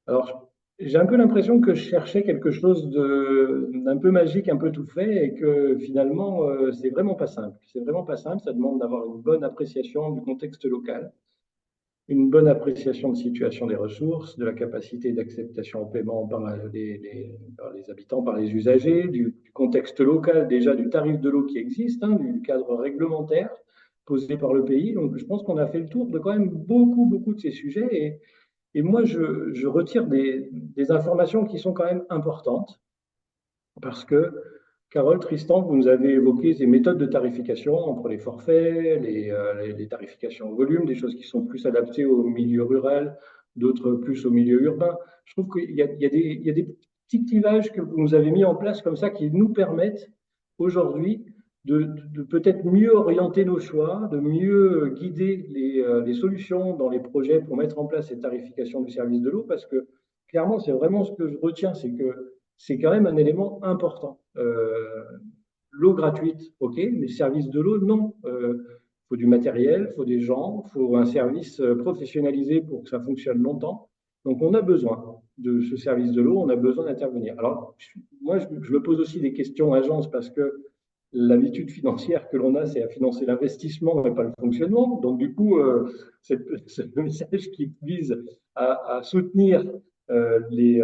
Alors, j'ai un peu l'impression que je cherchais quelque chose d'un peu magique, un peu tout fait, et que finalement, c'est vraiment pas simple. C'est vraiment pas simple. Ça demande d'avoir une bonne appréciation du contexte local, une bonne appréciation de situation des ressources, de la capacité d'acceptation au paiement par les habitants, par les usagers, du contexte local déjà, du tarif de l'eau qui existe, du cadre réglementaire posé par le pays. Donc je pense qu'on a fait le tour de quand même beaucoup de ces sujets. Et moi, je retire des informations qui sont quand même importantes parce que Carole, Tristan, vous nous avez évoqué ces méthodes de tarification entre les forfaits, les tarifications au volume, des choses qui sont plus adaptées au milieu rural, d'autres plus au milieu urbain. Je trouve qu'il y a des petits clivages que vous nous avez mis en place comme ça qui nous permettent aujourd'hui de peut-être mieux orienter nos choix, de mieux guider les solutions dans les projets pour mettre en place ces tarifications du service de l'eau, parce que clairement, c'est vraiment ce que je retiens, c'est que c'est quand même un élément important. L'eau gratuite, ok, mais service de l'eau, non. Faut du matériel, faut des gens, faut un service professionnalisé pour que ça fonctionne longtemps. Donc on a besoin de ce service de l'eau, on a besoin d'intervenir. Alors moi, je me pose aussi des questions agence parce que l'habitude financière que l'on a, c'est à financer l'investissement et pas le fonctionnement. Donc du coup, ce message qui vise à soutenir les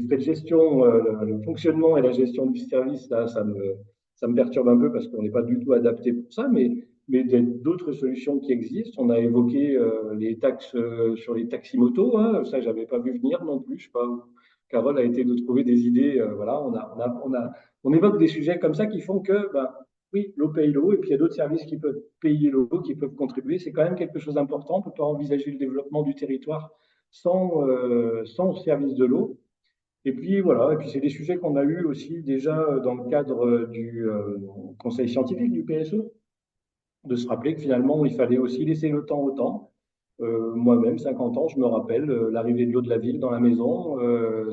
frais de gestion, le fonctionnement et la gestion du service, là, ça me perturbe un peu parce qu'on n'est pas du tout adapté pour ça, mais d'autres solutions qui existent. On a évoqué les taxes sur les taximotos, ça, j'avais pas vu venir non plus. Je sais pas où Carole a été de trouver des idées. Voilà, on évoque des sujets comme ça qui font que oui, l'eau paye l'eau, et puis il y a d'autres services qui peuvent payer l'eau, qui peuvent contribuer. C'est quand même quelque chose d'important. On ne peut pas envisager le développement du territoire sans service de l'eau. Et puis voilà, et puis c'est des sujets qu'on a eus aussi déjà dans le cadre du conseil scientifique du PSE, de se rappeler que finalement, il fallait aussi laisser le temps au temps. Moi-même, 50 ans, je me rappelle l'arrivée de l'eau de la ville dans la maison.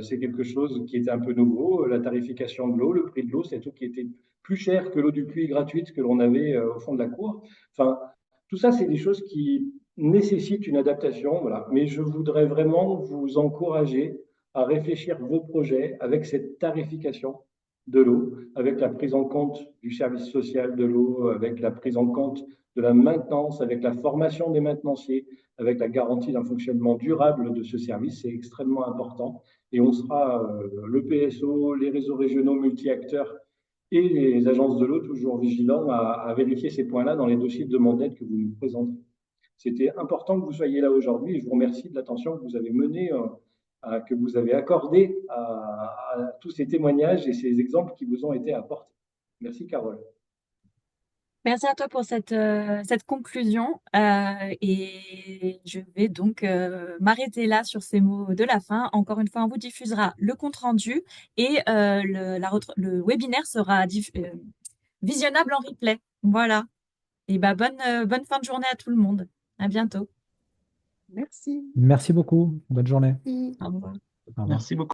C'est quelque chose qui était un peu nouveau. La tarification de l'eau, le prix de l'eau, c'est tout qui était plus cher que l'eau du puits gratuite que l'on avait au fond de la cour. Enfin, tout ça, c'est des choses qui nécessitent une adaptation. Voilà. Mais je voudrais vraiment vous encourager à réfléchir vos projets avec cette tarification de l'eau, avec la prise en compte du service social de l'eau, avec la prise en compte de la maintenance, avec la formation des maintenanciers, avec la garantie d'un fonctionnement durable de ce service. C'est extrêmement important. Et on sera, le PSO, les réseaux régionaux multi-acteurs et les agences de l'eau, toujours vigilants à vérifier ces points-là dans les dossiers de demande d'aide que vous nous présentez. C'était important que vous soyez là aujourd'hui et je vous remercie de l'attention que vous avez menée, que vous avez accordée à tous ces témoignages et ces exemples qui vous ont été apportés. Merci, Carole. Merci à toi pour cette conclusion. Et je vais donc m'arrêter là sur ces mots de la fin. Encore une fois, on vous diffusera le compte-rendu et le webinaire sera visionnable en replay. Voilà. Et bonne fin de journée à tout le monde. À bientôt. Merci. Merci beaucoup. Bonne journée. Merci. Au revoir. Au revoir. Merci beaucoup.